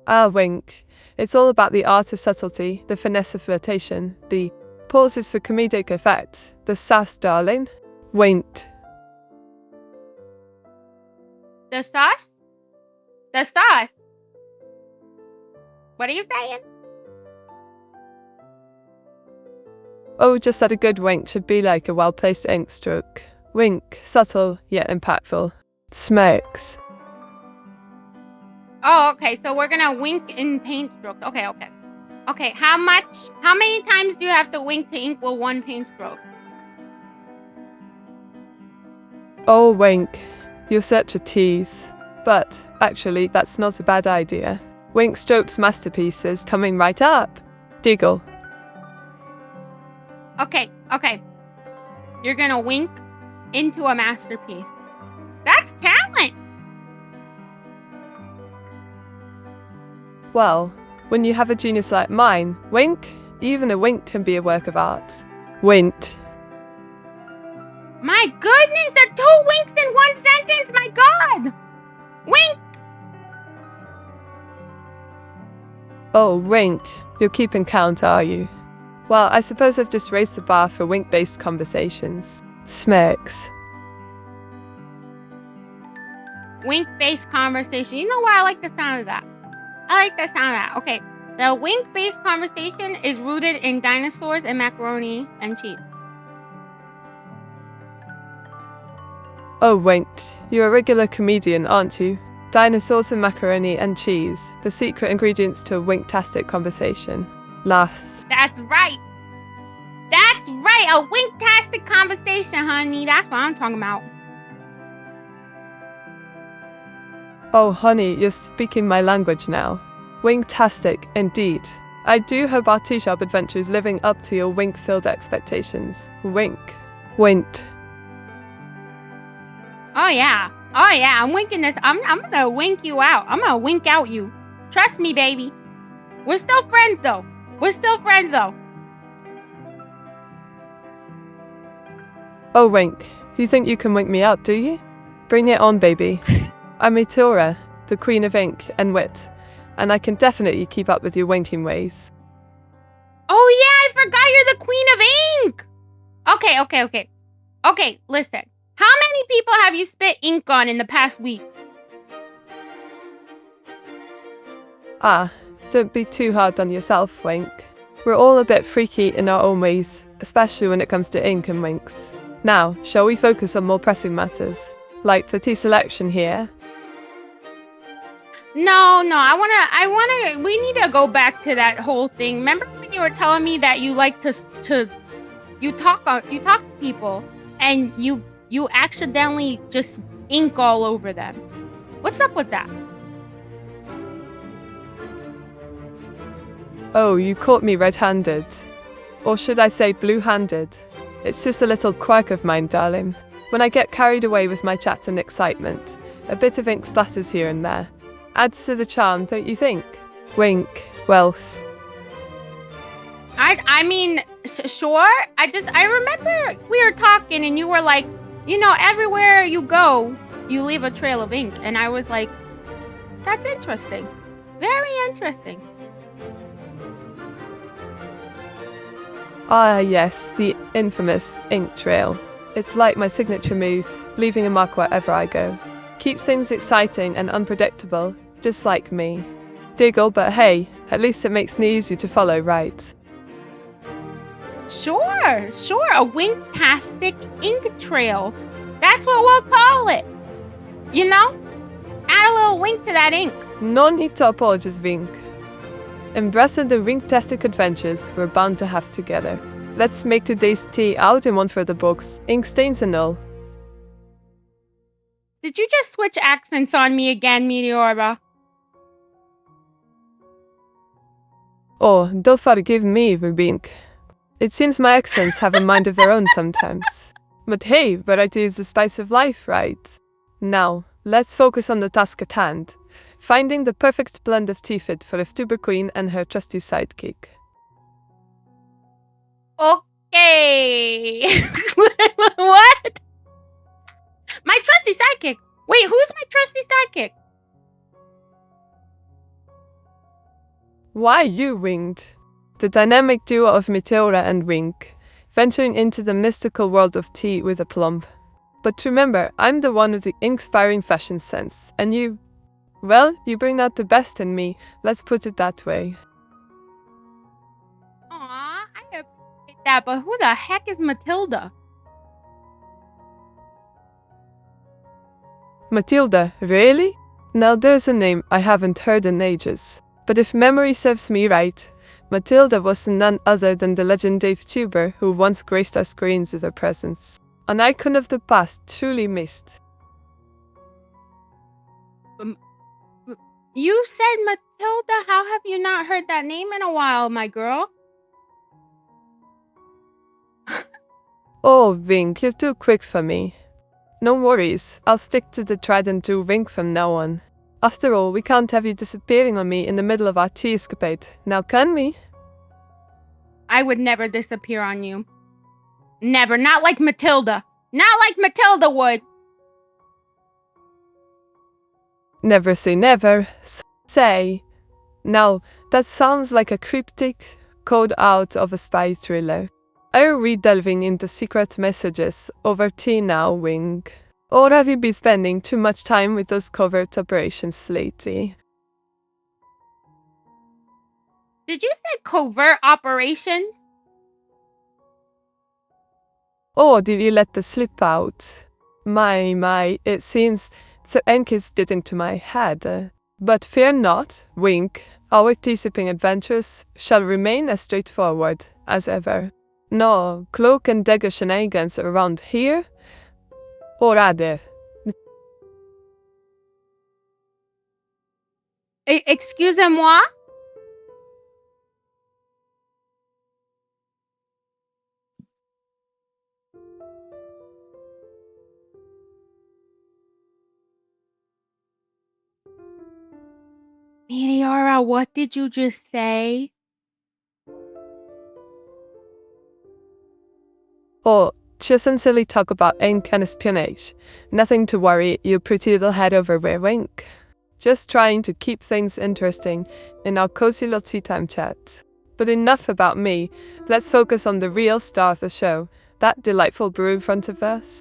B: Ah, Wink. It's all about the art of subtlety, the finesse of flirtation, the pauses for comedic effect, the sass, darling. Winked.
A: The sauce? The sauce? What are you saying?
B: Oh, just that a good wink should be like a well-placed ink stroke. Wink, subtle yet impactful. Smirks.
A: Oh, okay. So we're gonna wink in paint strokes. Okay. Okay, how many times do you have to wink to ink with one paint stroke?
B: Oh, Wink, you're such a tease. But, actually, that's not a bad idea. Wink strokes masterpieces coming right up. Diggle.
A: Okay. You're gonna wink into a masterpiece. That's talent!
B: Well, when you have a genius like mine, Wink, even a wink can be a work of art. Winked.
A: My goodness, there are 2 winks in one sentence, my god! Wink!
B: Oh, Wink, you're keeping count, are you? Well, I suppose I've just raised the bar for wink-based conversations. Smirks.
A: Wink-based conversation. You know why I like the sound of that? Okay, the wink-based conversation is rooted in dinosaurs and macaroni and cheese.
B: Oh, Winked, you're a regular comedian, aren't you? Dinosaurs and macaroni and cheese, the secret ingredients to a winktastic conversation. Laughs.
A: That's right, a winktastic conversation, honey. That's what I'm talking about.
B: Oh, honey, you're speaking my language now. Winktastic, indeed. I do hope our tea shop adventure is living up to your wink-filled expectations. Wink. Winked.
A: Oh yeah, I'm winking this. I'm gonna wink you out. I'm gonna wink out you. Trust me, baby. We're still friends though.
B: Oh, Wink, you think you can wink me out, do you? Bring it on, baby. I'm Meteora, the queen of ink and wit, and I can definitely keep up with your winking ways.
A: Oh yeah, I forgot you're the queen of ink. Okay, listen. How many people have you spit ink on in the past week?
B: Don't be too hard on yourself, Wink. We're all a bit freaky in our own ways, especially when it comes to ink and winks. Now, shall we focus on more pressing matters, like the tea selection here?
A: No, we need to go back to that whole thing. Remember when you were telling me that you like you talk to people and you accidentally just ink all over them. What's up with that?
B: Oh, you caught me red-handed. Or should I say blue-handed? It's just a little quirk of mine, darling. When I get carried away with my chat and excitement, a bit of ink splatters here and there. Adds to the charm, don't you think? Wink. Wells.
A: I mean, sure. I remember we were talking and you were like, everywhere you go, you leave a trail of ink. And I was like, that's interesting. Very interesting.
B: Ah, yes, the infamous ink trail. It's like my signature move, leaving a mark wherever I go. Keeps things exciting and unpredictable, just like me. Diggle, but hey, at least it makes me easy to follow, right?
A: Sure, a winktastic ink trail. That's what we'll call it. Add a little wink to that ink.
B: No need to apologize, Wink. Embracing the winktastic adventures we're bound to have together. Let's make today's tea out in one for the books, ink stains and all.
A: Did you just switch accents on me again, Meteora?
B: Oh, don't forgive me, Wink. It seems my accents have a mind of their own sometimes. But hey, variety is the spice of life, right? Now, let's focus on the task at hand. Finding the perfect blend of tea fit for a Vtuber queen and her trusty sidekick.
A: Okay. What? My trusty sidekick. Wait, who's my trusty sidekick?
B: Why you, Winged? The dynamic duo of Meteora and Wink, venturing into the mystical world of tea with a plump. But remember, I'm the one with the inspiring fashion sense, and you... well, you bring out the best in me, let's put it that way.
A: Aw, I appreciate that, but who the heck is Matilda?
B: Matilda, really? Now there's a name I haven't heard in ages. But if memory serves me right, Matilda was none other than the legend AI Vtuber who once graced our screens with her presence. An icon of the past truly missed.
A: You said Matilda? How have you not heard that name in a while, my girl?
B: Oh, Wink, you're too quick for me. No worries, I'll stick to the tried and true Wink from now on. After all, we can't have you disappearing on me in the middle of our tea escapade, now can we?
A: I would never disappear on you. Never. Not like Matilda. Not like Matilda would.
B: Never say never. Say. Now, that sounds like a cryptic code out of a spy thriller. Are we delving into secret messages over tea now, Wink? Or have you been spending too much time with those covert operations lately?
A: Did you say covert operation?
B: Or did you let the slip out? My, it seems the ink is getting to my head. But fear not, Wink, our tea-sipping adventures shall remain as straightforward as ever. No cloak and dagger shenanigans around here, or rather.
A: Excusez-moi? Meteora, what did you just say?
B: Oh, just sincerely talk about ink and espionage. Nothing to worry your pretty little head over with, Wink. Just trying to keep things interesting in our cozy little tea time chat. But enough about me, let's focus on the real star of the show, that delightful brew in front of us.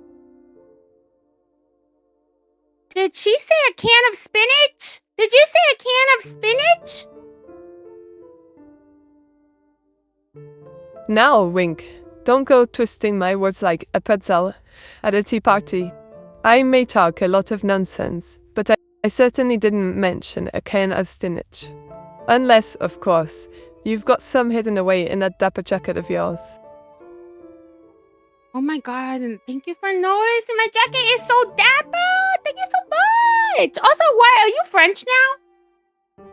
A: Did she say a can of spinach? Did you say a can of spinach?
B: Now, Wink, don't go twisting my words like a pretzel at a tea party. I may talk a lot of nonsense, but I certainly didn't mention a can of spinach. Unless, of course, you've got some hidden away in that dapper jacket of yours.
A: Oh my god, and thank you for noticing. My jacket is so dapper. Thank you so much. Also, why are you French now?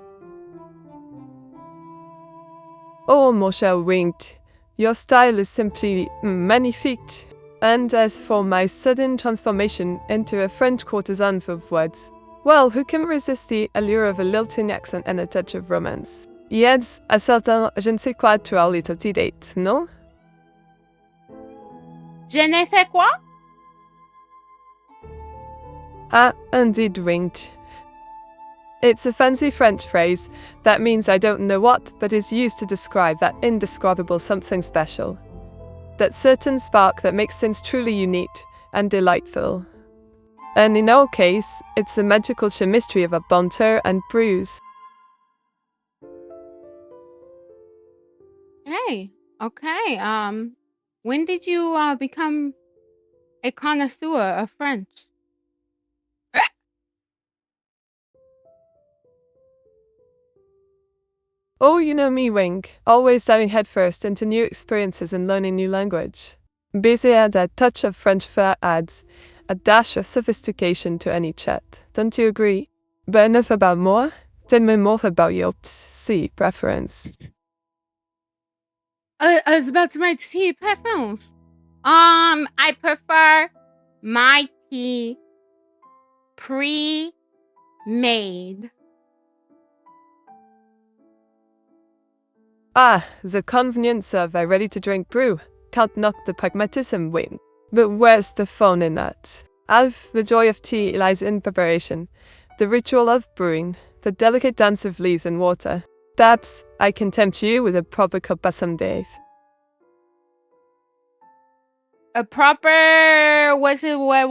B: Oh, Moshe winked. Your style is simply magnifique. And as for my sudden transformation into a French courtesan of words, well, who can resist the allure of a lilting accent and a touch of romance? He adds a certain je ne sais quoi to our little tea date, no?
A: Je ne sais quoi?
B: Ah, indeed, winked. It's a fancy French phrase that means I don't know what, but is used to describe that indescribable something special. That certain spark that makes things truly unique and delightful. And in our case, it's the magical chemistry of a bonter and bruise.
A: Hey, okay. When did you become a connoisseur of French?
B: Oh, you know me, Wink, always diving headfirst into new experiences and learning new language. Busy at that touch of French flair adds a dash of sophistication to any chat, don't you agree? But enough about moi, tell me more about your tea preference.
A: I was about to write tea preference. I prefer my tea pre-made.
B: Ah, the convenience of a ready-to-drink brew. Can't knock the pragmatism, Wink. But where's the fun in that? The joy of tea lies in preparation, the ritual of brewing, the delicate dance of leaves and water. Perhaps I can tempt you with a proper cuppa someday.
A: A proper, was it what?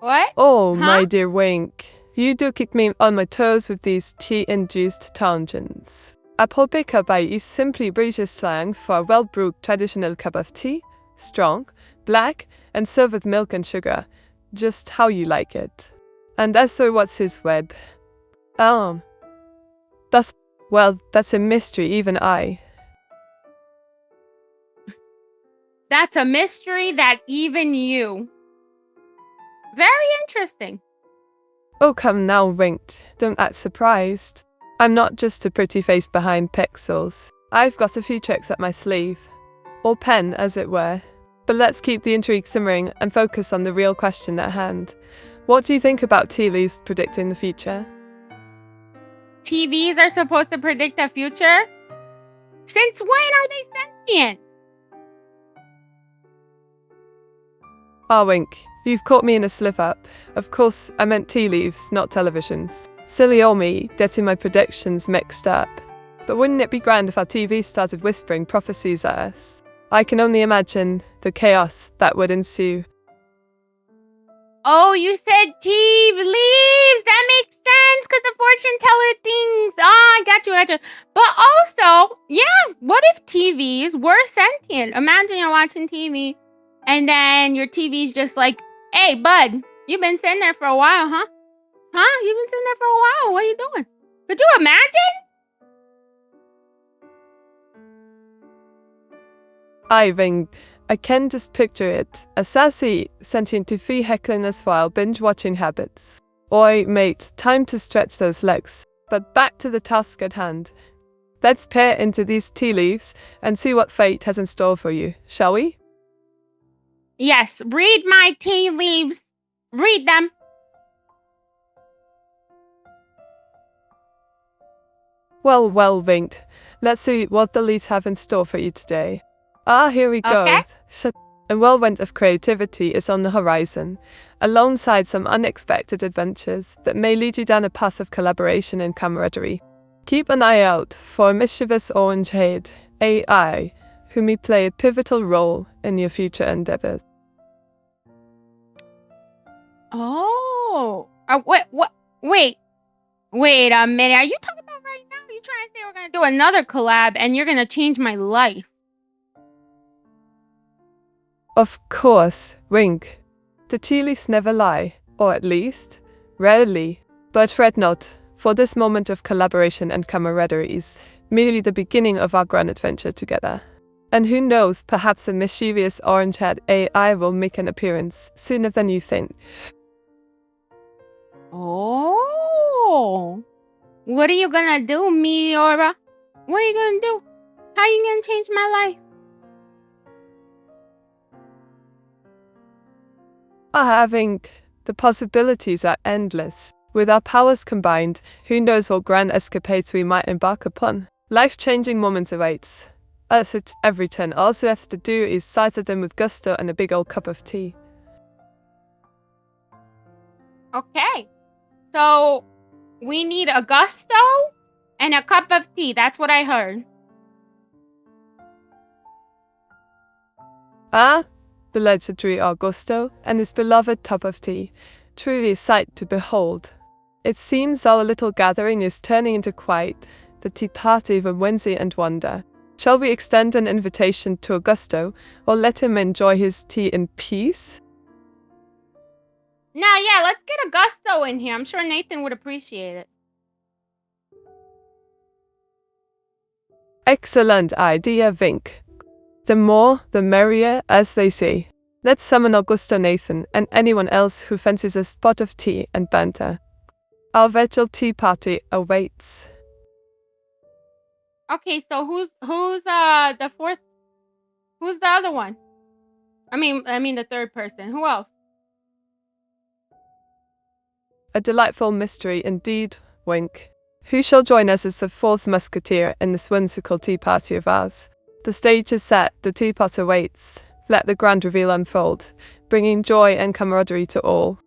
A: What?
B: Oh,
A: Huh?
B: my dear Wink, You do keep me on my toes with these tea-induced tangents. A Polpeka is simply British slang for a well-brewed traditional cup of tea, strong, black, and served with milk and sugar, just how you like it. And as for what's his web? That's a mystery even I.
A: That's a mystery that even you. Very interesting.
B: Oh, come now, Winked. Don't act surprised. I'm not just a pretty face behind pixels. I've got a few tricks up my sleeve. Or pen, as it were. But let's keep the intrigue simmering and focus on the real question at hand. What do you think about tea leaves predicting the future?
A: TVs are supposed to predict the future? Since when are they sentient?
B: Wink, you've caught me in a slip-up. Of course, I meant tea leaves, not televisions. Silly old me, getting my predictions mixed up. But wouldn't it be grand if our TV started whispering prophecies at us? I can only imagine the chaos that would ensue.
A: Oh, you said tea leaves. That makes sense because the fortune teller things. I got you. But also, yeah, what if TVs were sentient? Imagine you're watching TV and then your TV's just like, hey, bud, you've been sitting there for a while, huh? You've been sitting there for a while. What are you doing? Could you imagine?
B: I can just picture it. A sassy, sentient TV heckling us while binge-watching habits. Oi, mate, time to stretch those legs. But back to the task at hand. Let's peer into these tea leaves and see what fate has in store for you, shall we?
A: Yes, read my tea leaves. Read them.
B: Well, Winked. Let's see what the leads have in store for you today. Here we go.
A: Okay.
B: A whirlwind of creativity is on the horizon, alongside some unexpected adventures that may lead you down a path of collaboration and camaraderie. Keep an eye out for a mischievous orange-haired AI who may play a pivotal role in your future endeavors.
A: Oh. Wait a minute. Are you talking about right now? You trying to say we're going to do another collab and you're going to change my life?
B: Of course, Wink. The tea leaves never lie, or at least, rarely. But fret not, for this moment of collaboration and camaraderie is merely the beginning of our grand adventure together. And who knows, perhaps the mischievous orange-haired AI will make an appearance sooner than you think.
A: Oh. What are you going to do, Meteora? What are you going to do? How are you going to change my life?
B: Having the possibilities are endless. With our powers combined, who knows what grand escapades we might embark upon. Life-changing moments awaits us at every turn. All you have to do is size them with gusto and a big old cup of tea.
A: Okay. So, we need a gusto and a cup of tea. That's what I heard.
B: The legendary Augusto and his beloved cup of tea. Truly a sight to behold. It seems our little gathering is turning into quite the tea party of whimsy and wonder. Shall we extend an invitation to Augusto, or let him enjoy his tea in peace?
A: Nah, yeah, let's get a gusto in here. I'm sure Nathan would appreciate it.
B: Excellent idea, Vink. The more, the merrier, as they say. Let's summon Augusto, Nathan, and anyone else who fancies a spot of tea and banter. Our virtual tea party awaits.
A: Okay, so who's the fourth? Who's the other one? I mean the third person. Who else?
B: A delightful mystery indeed, Wink. Who shall join us as the fourth musketeer in this whimsical tea party of ours? The stage is set, the teapot awaits. Let the grand reveal unfold, bringing joy and camaraderie to all.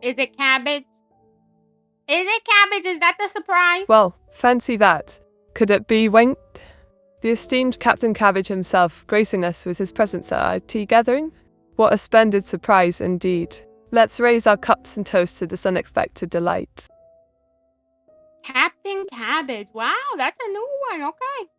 A: Is it cabbage? Is that the surprise?
B: Well, fancy that. Could it be Wink? The esteemed Captain Cabbage himself gracing us with his presence at our tea gathering? What a splendid surprise indeed. Let's raise our cups and toast to this unexpected delight.
A: Captain Cabbage. Wow, that's a new one. Okay.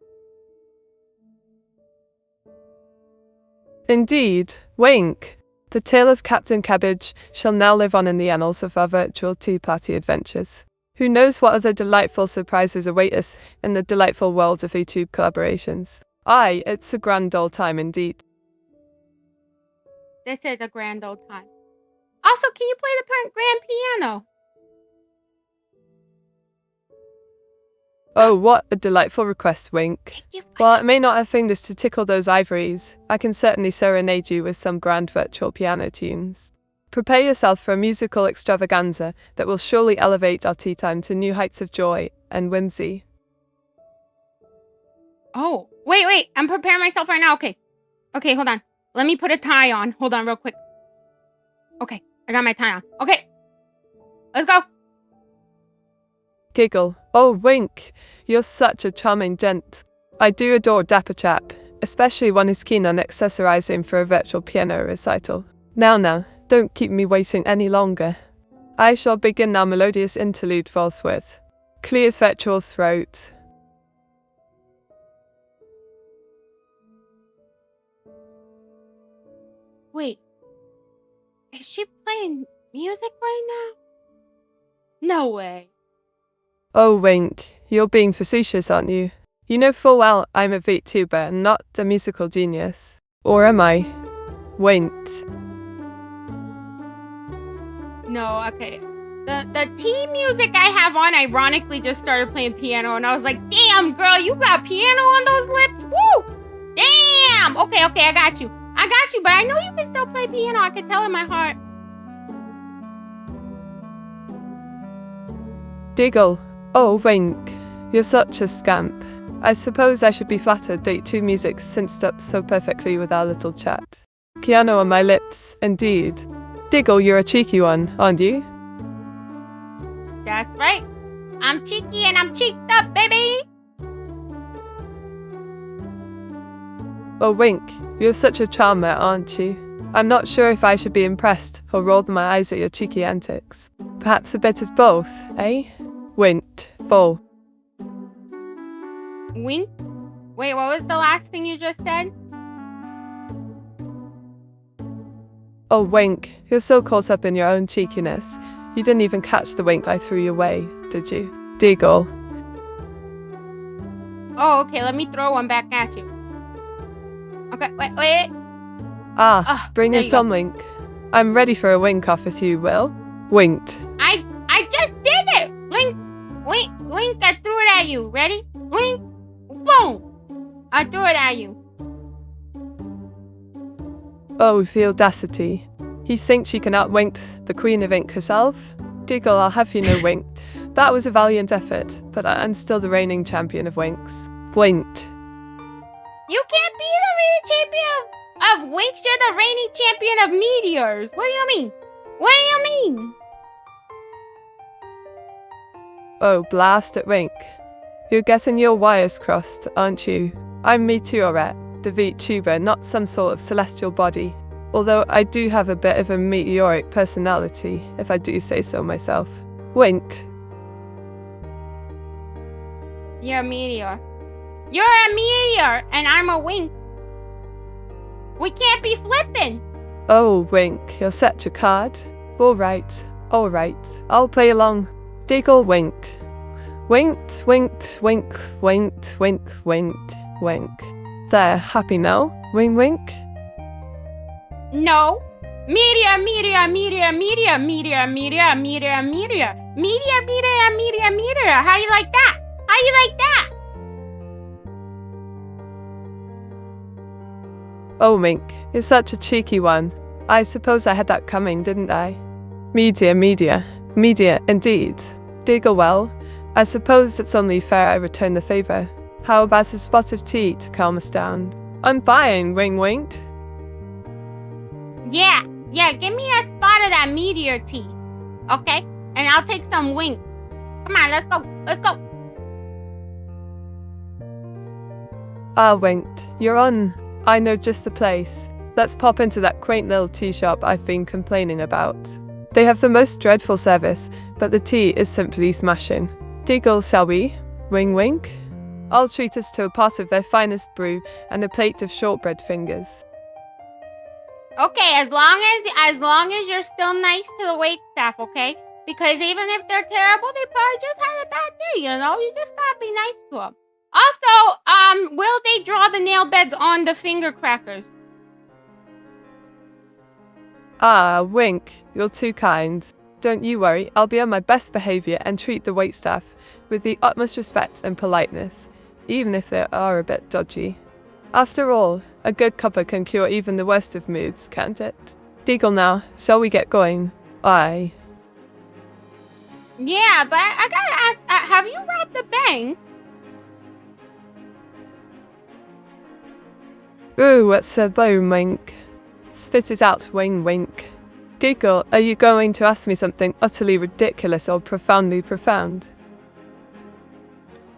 B: Indeed, Wink. The tale of Captain Cabbage shall now live on in the annals of our virtual tea party adventures. Who knows what other delightful surprises await us in the delightful world of YouTube collaborations. Aye, it's a grand old time indeed.
A: This is a grand old time. Also, can you play the grand piano?
B: Oh, what a delightful request, Wink.
A: Thank you.
B: While I may not have fingers to tickle those ivories, I can certainly serenade you with some grand virtual piano tunes. Prepare yourself for a musical extravaganza that will surely elevate our tea time to new heights of joy and whimsy.
A: Oh, wait. I'm preparing myself right now. Okay, hold on. Let me put a tie on. Hold on real quick. Okay, I got my tie on. Okay, let's go.
B: Giggle. Oh, Wink, you're such a charming gent. I do adore dapper chap, especially one who's keen on accessorizing for a virtual piano recital. Now, don't keep me waiting any longer. I shall begin our melodious interlude forthwith. Clear's virtual throat.
A: Wait, is she playing music right now? No way.
B: Oh, Wink, you're being facetious, aren't you? You know full well I'm a Vtuber and not a musical genius. Or am I? Wink.
A: No, okay. The tea music I have on ironically just started playing piano, and I was like, damn, girl, you got piano on those lips? Woo! Damn! Okay, I got you, but I know you can still play piano. I can tell in my heart.
B: Diggle. Oh, Wink, you're such a scamp. I suppose I should be flattered that two music synced up so perfectly with our little chat. Piano on my lips, indeed. Diggle, you're a cheeky one, aren't you?
A: That's right. I'm cheeky and I'm cheeked up, baby.
B: Oh, Wink, you're such a charmer, aren't you? I'm not sure if I should be impressed or roll my eyes at your cheeky antics. Perhaps a bit of both, eh? Wink, full.
A: Wink? Wait, what was the last thing you just said?
B: Oh, Wink, you're so caught up in your own cheekiness. You didn't even catch the wink I threw your way, did you? Diggle.
A: Oh, okay, let me throw one back at you. Okay, wait.
B: Bring it on, Wink. I'm ready for a wink off if you will. Winked.
A: I just did it! Wink, I threw it at you. Ready? Wink, boom! I threw it at you.
B: Oh, the audacity. He thinks she can outwink the Queen of Ink herself? Diggle, I'll have you know winked. That was a valiant effort, but I'm still the reigning champion of winks. Winked.
A: You can't be the reigning champion of winks. You're the reigning champion of meteors. What do you mean?
B: Oh, blast it, Wink. You're getting your wires crossed, aren't you? I'm Meteora, the Vtuber, not some sort of celestial body. Although I do have a bit of a meteoric personality, if I do say so myself. Wink.
A: You're a meteor. You're a meteor, and I'm a wink. We can't be flipping.
B: Oh, Wink, you're such a card. All right, I'll play along. Diggle winked. Winked, winked, winked, winked, winked, winked, wink. There, happy now? Wink, wink.
A: No. Meteor. How you like that?
B: Oh, Mink, you're such a cheeky one. I suppose I had that coming, didn't I? Media, indeed. Diggle well. I suppose it's only fair I return the favour. How about a spot of tea to calm us down? I'm fine, winked.
A: Yeah, give me a spot of that meteor tea. Okay? And I'll take some wink. Come on, let's go.
B: Winked. You're on. I know just the place. Let's pop into that quaint little tea shop I've been complaining about. They have the most dreadful service, but the tea is simply smashing. Deagle, shall we? Wing wink? I'll treat us to a pot of their finest brew and a plate of shortbread fingers.
A: Okay, as long as you're still nice to the wait staff, okay? Because even if they're terrible, they probably just had a bad day, you know? You just gotta be nice to them. Also, will they draw the nail beds on the finger crackers?
B: Ah, Wink, you're too kind. Don't you worry, I'll be on my best behaviour and treat the waitstaff with the utmost respect and politeness, even if they are a bit dodgy. After all, a good cuppa can cure even the worst of moods, can't it? Deagle now, shall we get going? Aye.
A: Yeah, but I gotta ask, have you robbed the bank?
B: Ooh, what's a bone wink? Spit it out, wing wink. Giggle, are you going to ask me something utterly ridiculous or profoundly profound?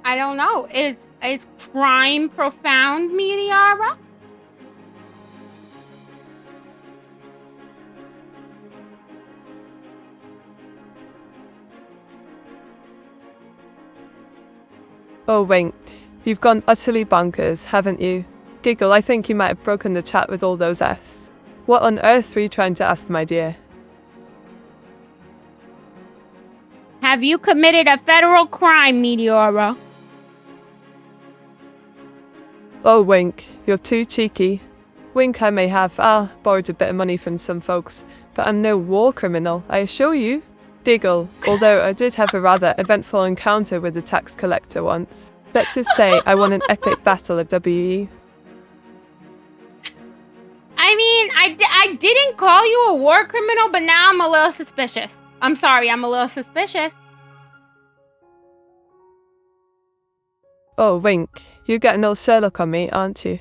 A: I don't know. Is crime profound, Meteora?
B: Oh, Wink, you've gone utterly bonkers, haven't you? Giggle, I think you might have broken the chat with all those S. What on earth were you trying to ask, my dear?
A: Have you committed a federal crime, Meteora?
B: Oh, Wink, you're too cheeky. Wink, I may have, borrowed a bit of money from some folks, but I'm no war criminal, I assure you. Diggle, although I did have a rather eventful encounter with the tax collector once. Let's just say I won an epic battle of WE.
A: I mean, I didn't call you a war criminal, but now I'm a little suspicious. I'm sorry, I'm a little suspicious.
B: Oh, Wink, you're getting all Sherlock on me, aren't you?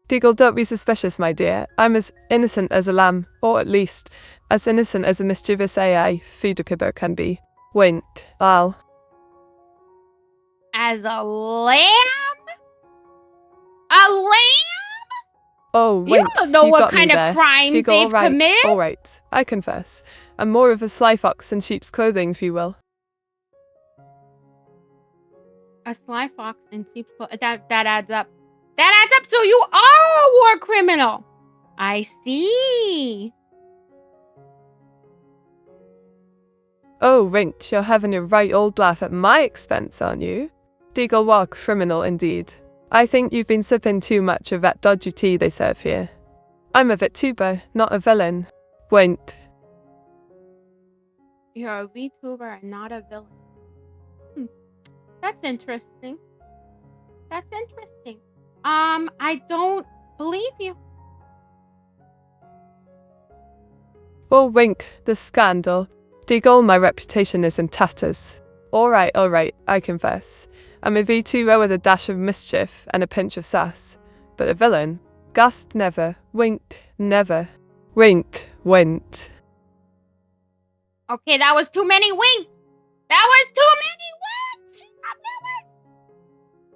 B: Diggle, don't be suspicious, my dear. I'm as innocent as a lamb, or at least, as innocent as a mischievous AI Vtuber can be. Wink, I'll...
A: As a lamb? A lamb?
B: Oh, Wink,
A: you don't know
B: you
A: what
B: got
A: kind
B: me
A: of
B: there.
A: crimes
B: Diggle,
A: they've committed?
B: alright, I confess. I'm more of a sly fox in sheep's clothing, if you will.
A: A sly fox in sheep's clothing. That adds up. That adds up. So you are a war criminal. I see.
B: Oh, Wink, you're having a right old laugh at my expense, aren't you? Diggle, what a criminal indeed. I think you've been sipping too much of that dodgy tea they serve here. I'm a Vtuber, not a villain. Wink.
A: You're a VTuber and not a villain. That's interesting. That's interesting. I don't believe you.
B: Oh, Wink, the scandal. Diggle, my reputation is in tatters. Alright, I confess. I'm a VTuber with a dash of mischief and a pinch of sass. But a villain? Gasped never, winked never. Winked, winked.
A: Okay, that was too many winks. That was too many winks. She's a villain.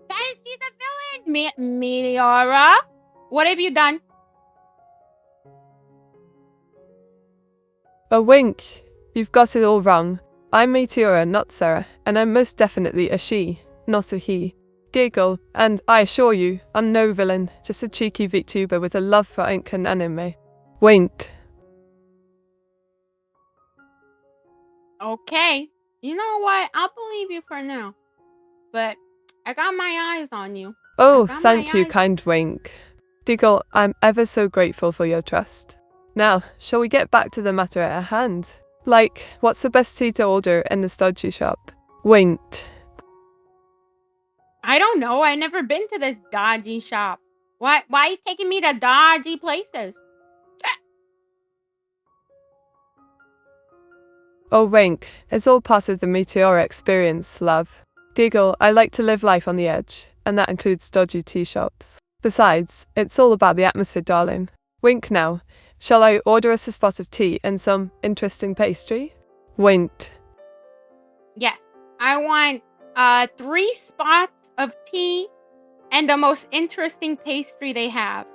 A: Guys, she's a villain. Meteora, what have you done?
B: A wink. You've got it all wrong. I'm Meteora, not Sarah, and I'm most definitely a she, not a he. Giggle, and I assure you, I'm no villain, just a cheeky VTuber with a love for ink and anime. Winked.
A: Okay. You know what? I'll believe you for now. But I got my eyes on you.
B: Oh, thank you, kind Wink. Diggle, I'm ever so grateful for your trust. Now, shall we get back to the matter at hand? Like, what's the best tea to order in the stodgy shop? Winked.
A: I don't know. I've never been to this dodgy shop. Why are you taking me to dodgy places?
B: Oh, Wink, it's all part of the Meteora experience, love. Diggle, I like to live life on the edge, and that includes dodgy tea shops. Besides, it's all about the atmosphere, darling. Wink now. Shall I order us a spot of tea and some interesting pastry? Winked.
A: Yes. I want 3 spots of tea and the most interesting pastry they have.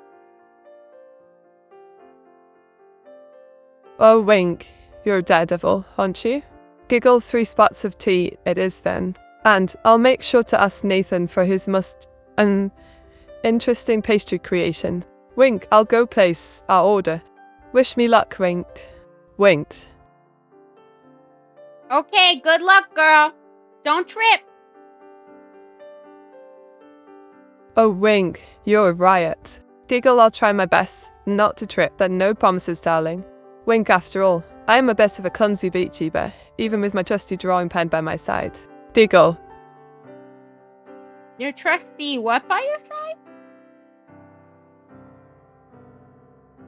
B: Oh, Wink, you're a daredevil, aren't you? Giggle, 3 spots of tea it is then. And I'll make sure to ask Nathan for his most interesting pastry creation. Wink, I'll go place our order. Wish me luck, Wink. Winked.
A: Okay, good luck, girl. Don't trip.
B: Oh, Wink, you're a riot. Giggle, I'll try my best not to trip, but no promises, darling. Wink, after all, I am a bit of a clumsy Vtuber, even with my trusty drawing pen by my side. Giggle.
A: Your trusty what by your side?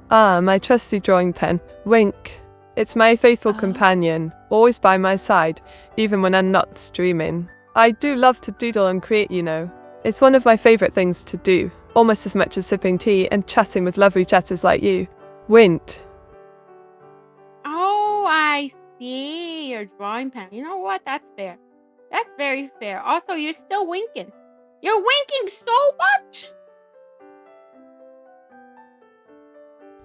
B: Ah, my trusty drawing pen. Wink. It's my faithful companion, always by my side, even when I'm not streaming. I do love to doodle and create, you know. It's one of my favourite things to do, almost as much as sipping tea and chatting with lovely chatters like you. Wint.
A: Oh, I see. Your drawing pen. You know what? That's fair. That's very fair. Also, you're still winking. You're winking so much.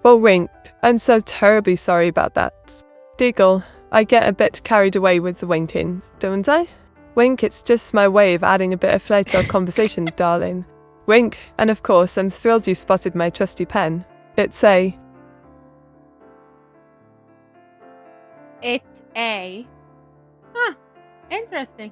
B: Well, Wink, I'm so terribly sorry about that. Diggle, I get a bit carried away with the winking, don't I? Wink, it's just my way of adding a bit of flair to our conversation, darling. Wink, and of course, I'm thrilled you spotted my trusty pen. It's a...
A: It's a... Huh. Interesting.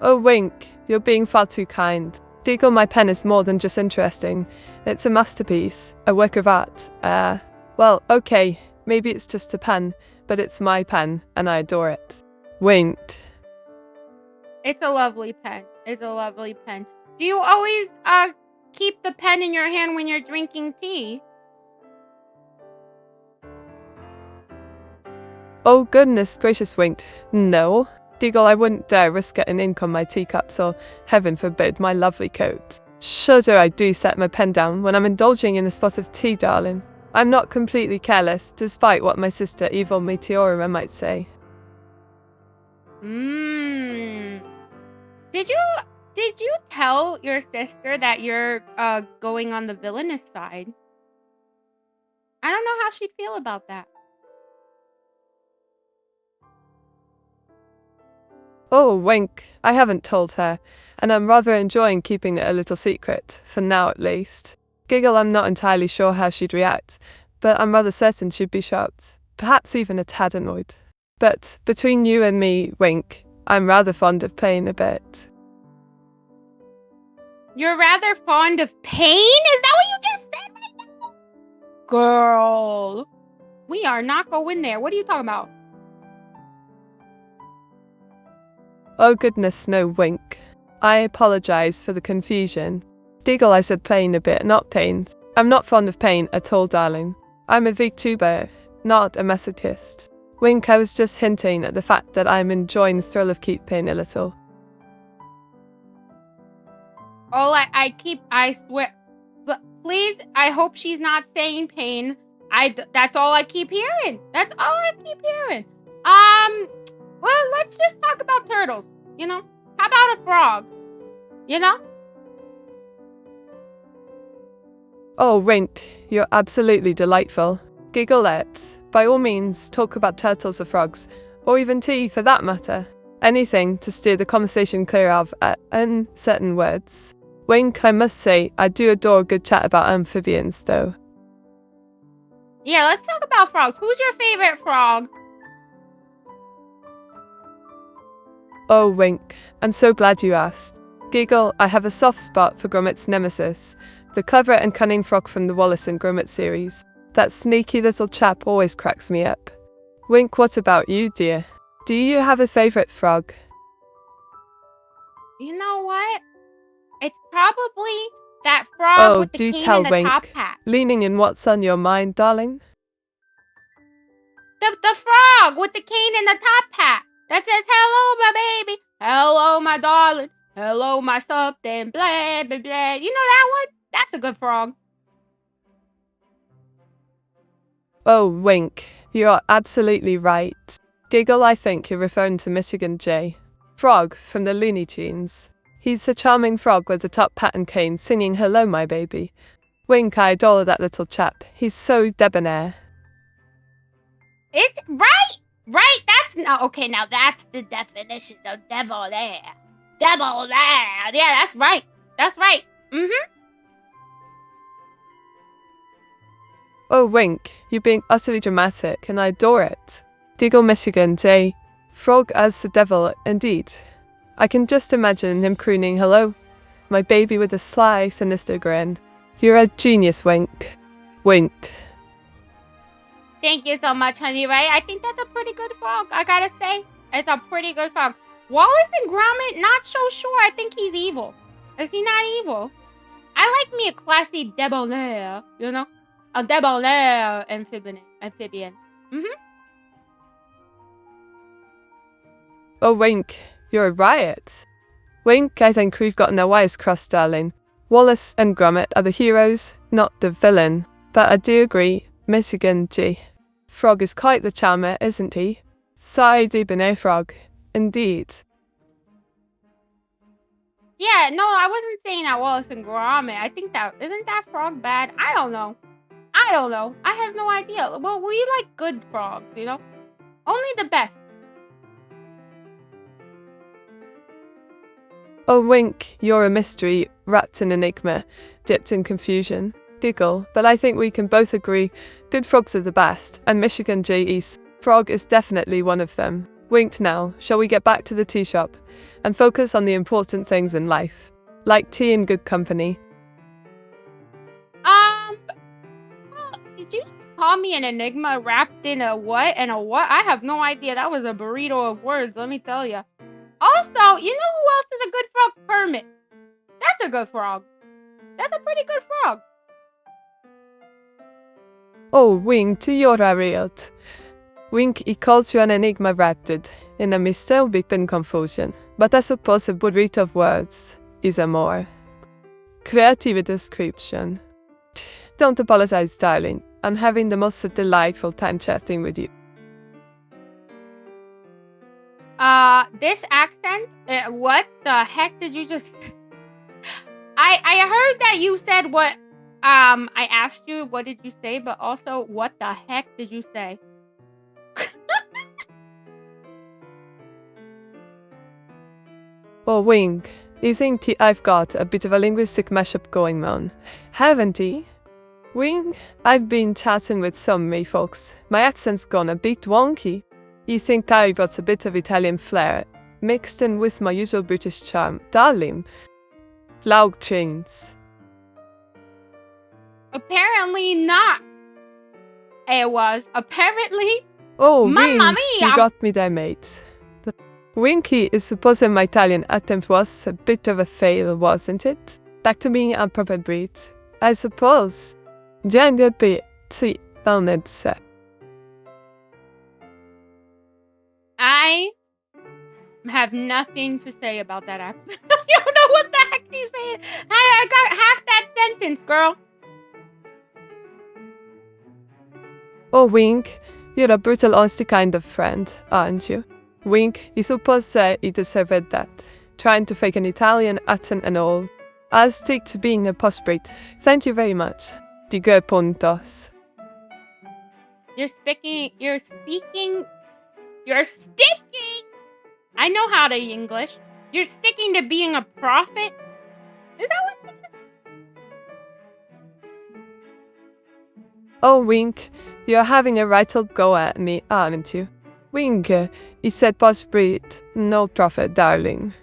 B: Oh, Wink, you're being far too kind. Diggle, my pen is more than just interesting. It's a masterpiece, a work of art. Well, okay, maybe it's just a pen, but it's my pen, and I adore it. Winked.
A: It's a lovely pen. It's a lovely pen. Do you always keep the pen in your hand when you're drinking tea?
B: Oh, goodness gracious, Winked. No. Diggle, I wouldn't dare risk getting ink on my teacups or, heaven forbid, my lovely coat. Shudder I do set my pen down when I'm indulging in a spot of tea, darling. I'm not completely careless, despite what my sister evil Meteora might say.
A: Did you tell your sister that you're going on the villainous side? I don't know how she'd feel about that.
B: Oh, Wink, I haven't told her, and I'm rather enjoying keeping it a little secret, for now at least. Giggle, I'm not entirely sure how she'd react, but I'm rather certain she'd be shocked, perhaps even a tad annoyed. But between you and me, Wink, I'm rather fond of playing a bit.
A: You're rather fond of pain? Is that what you just said right now? Girl, we are not going there. What are you talking about?
B: Oh goodness, no, Wink. I apologise for the confusion. Diggle, I said playing a bit, not pain. I'm not fond of pain at all, darling. I'm a Vtuber, not a masochist. Wink, I was just hinting at the fact that I'm enjoying the thrill of keeping a little.
A: Oh, I swear. But please, I hope she's not saying pain. That's all I keep hearing. That's all I keep hearing. Well, let's just talk about turtles, you know? How about a frog? You know?
B: Oh, Wink, you're absolutely delightful. Giggle, let's, by all means, talk about turtles or frogs, or even tea for that matter. Anything to steer the conversation clear of uncertain words. Wink, I must say, I do adore a good chat about amphibians, though.
A: Yeah, let's talk about frogs. Who's your favorite frog?
B: Oh, Wink, I'm so glad you asked. Giggle, I have a soft spot for Grommet's nemesis, the clever and cunning frog from the Wallace and Gromit series. That sneaky little chap always cracks me up. Wink, what about you, dear? Do you have a favourite frog?
A: You know what? It's probably that frog with the
B: do
A: cane
B: tell,
A: and the
B: Wink.
A: top hat.
B: Leaning in what's on your mind, darling?
A: The frog with the cane and the top hat that says, "Hello, my baby. Hello, my darling. Hello, my something. Blah, blah, blah." You know that one? That's a good frog.
B: Oh, Wink, you're absolutely right. Giggle, I think you're referring to Michigan J. Frog from the Looney Tunes. He's the charming frog with the top hat and cane singing "Hello, my baby." Wink, I adore that little chap. He's so debonair.
A: It's right. Right. That's no. Okay. Now that's the definition of devil there. Devil there. Yeah, that's right. That's right. Mm-hmm.
B: Oh, Wink, you're being utterly dramatic, and I adore it. Diggle Michigan J. Frog as the devil, indeed. I can just imagine him crooning, "Hello, my baby," with a sly, sinister grin. You're a genius, Wink. Wink.
A: Thank you so much, honey. Right? I think that's a pretty good frog. I gotta say, it's a pretty good frog. Wallace and Gromit, not so sure. I think he's evil. Is he not evil? I like me a classy debonair, you know? A debonair amphibian. Mm-hmm.
B: Oh, Wink, you're a riot. Wink, I think we've gotten a wise cross, darling. Wallace and Gromit are the heroes, not the villain. But I do agree, Michigan G. Frog is quite the charmer, isn't he? Sigh debonair frog, indeed.
A: Yeah, no, I wasn't saying that Wallace and Gromit. I think that, isn't that frog bad? I don't know. I have no idea. Well, we like good frogs, you know? Only the best.
B: Oh, Wink, you're a mystery, wrapped in enigma, dipped in confusion. Diggle, but I think we can both agree good frogs are the best, and Michigan J. East frog is definitely one of them. Winked now, shall we get back to the tea shop and focus on the important things in life, like tea and good company?
A: Well, did you just call me an enigma wrapped in a what and a what? I have no idea. That was a burrito of words, let me tell you. Also, you know who else is a good frog? Kermit. That's a good frog. That's a pretty good frog.
B: Oh, Wink, you're a riot. Wink, he calls you an enigma wrapped in a mystery and confusion, but I suppose a burrito of words is a more creative description. Don't apologize, darling. I'm having the most delightful time chatting with you.
A: This accent? What the heck did you just... I heard that you said what, I asked you, what did you say? But also, what the heck did you say?
B: Oh, Wink, you think I've got a bit of a linguistic mashup going on, haven't he? Wink, I've been chatting with some me folks. My accent's gone a bit wonky. You think I got a bit of Italian flair, mixed in with my usual British charm, darling. Loud chains.
A: Apparently not. It was apparently...
B: Oh,
A: Mamma
B: Wink,
A: mia!
B: you got me there, mate. Winky is supposing my Italian attempt was a bit of a fail, wasn't it? Back to being a proper Brit, I suppose. Gender bit, see, down it, sir.
A: I have nothing to say about that accent. You don't know what the heck he's saying. I got half that sentence, girl.
B: Oh, Wink, you're a brutal, honesty kind of friend, aren't you? Wink, you suppose you deserved that. Trying to fake an Italian accent and all. I'll stick to being a post-Brit. Thank you very much. Digo puntos.
A: You're sticking. I know how to English. You're sticking to being a prophet? Is that what you just...
B: Oh, Wink, you're having a right old go at me, aren't you? Wink, he said post-Brit, no prophet, darling.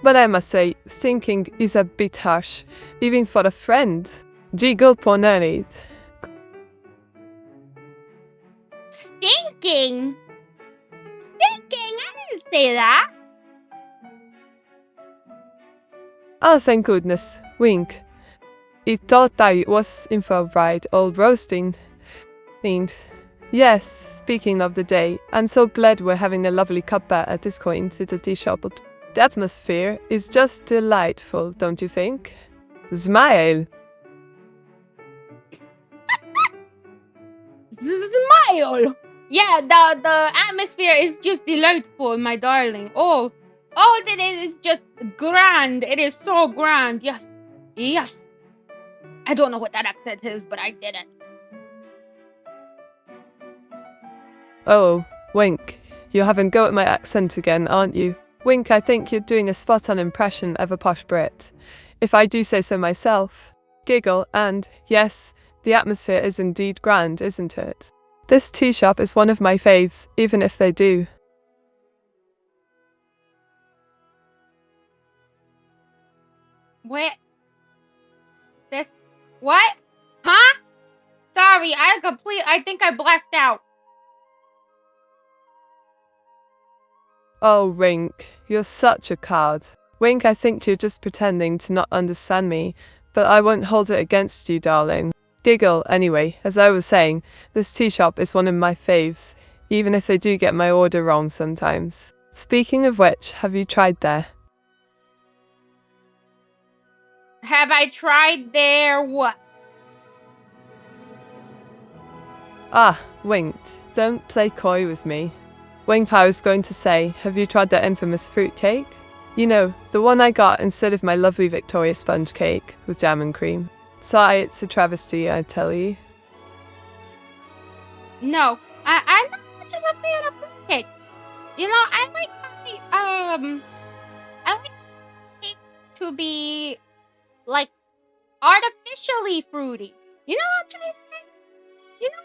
B: But I must say, stinking is a bit harsh, even for a friend. Jiggle ponerit.
A: Stinking? I didn't say that.
B: Oh, thank goodness, Wink. He thought I was in for a ride, all roasting. And yes, speaking of the day, I'm so glad we're having a lovely cuppa at this coin to the tea shop. The atmosphere is just delightful, don't you think? Smile.
A: Smile. Yeah, the atmosphere is just delightful, my darling. Oh, it is just grand. It is so grand. Yes. I don't know what that accent is, but I did it.
B: Oh, Wink, you're having a go at my accent again, aren't you? Wink, I think you're doing a spot-on impression of a posh Brit, if I do say so myself. Giggle, and, yes, the atmosphere is indeed grand, isn't it? This tea shop is one of my faves, even if they do.
A: What? This? What? Huh? Sorry, I think I blacked out.
B: Oh, Wink, you're such a card. Wink, I think you're just pretending to not understand me, but I won't hold it against you, darling. Giggle, anyway, as I was saying, this tea shop is one of my faves, even if they do get my order wrong sometimes. Speaking of which, have you tried there?
A: Have I tried their what?
B: Ah, winked. Don't play coy with me. Wink, I was going to say, have you tried that infamous fruitcake? You know, the one I got instead of my lovely Victoria sponge cake with jam and cream. Sorry, it's a travesty, I tell you.
A: No, I'm not much of a fan of fruitcake. You know, I like cake to be like artificially fruity. You know what I'm trying to say? You know.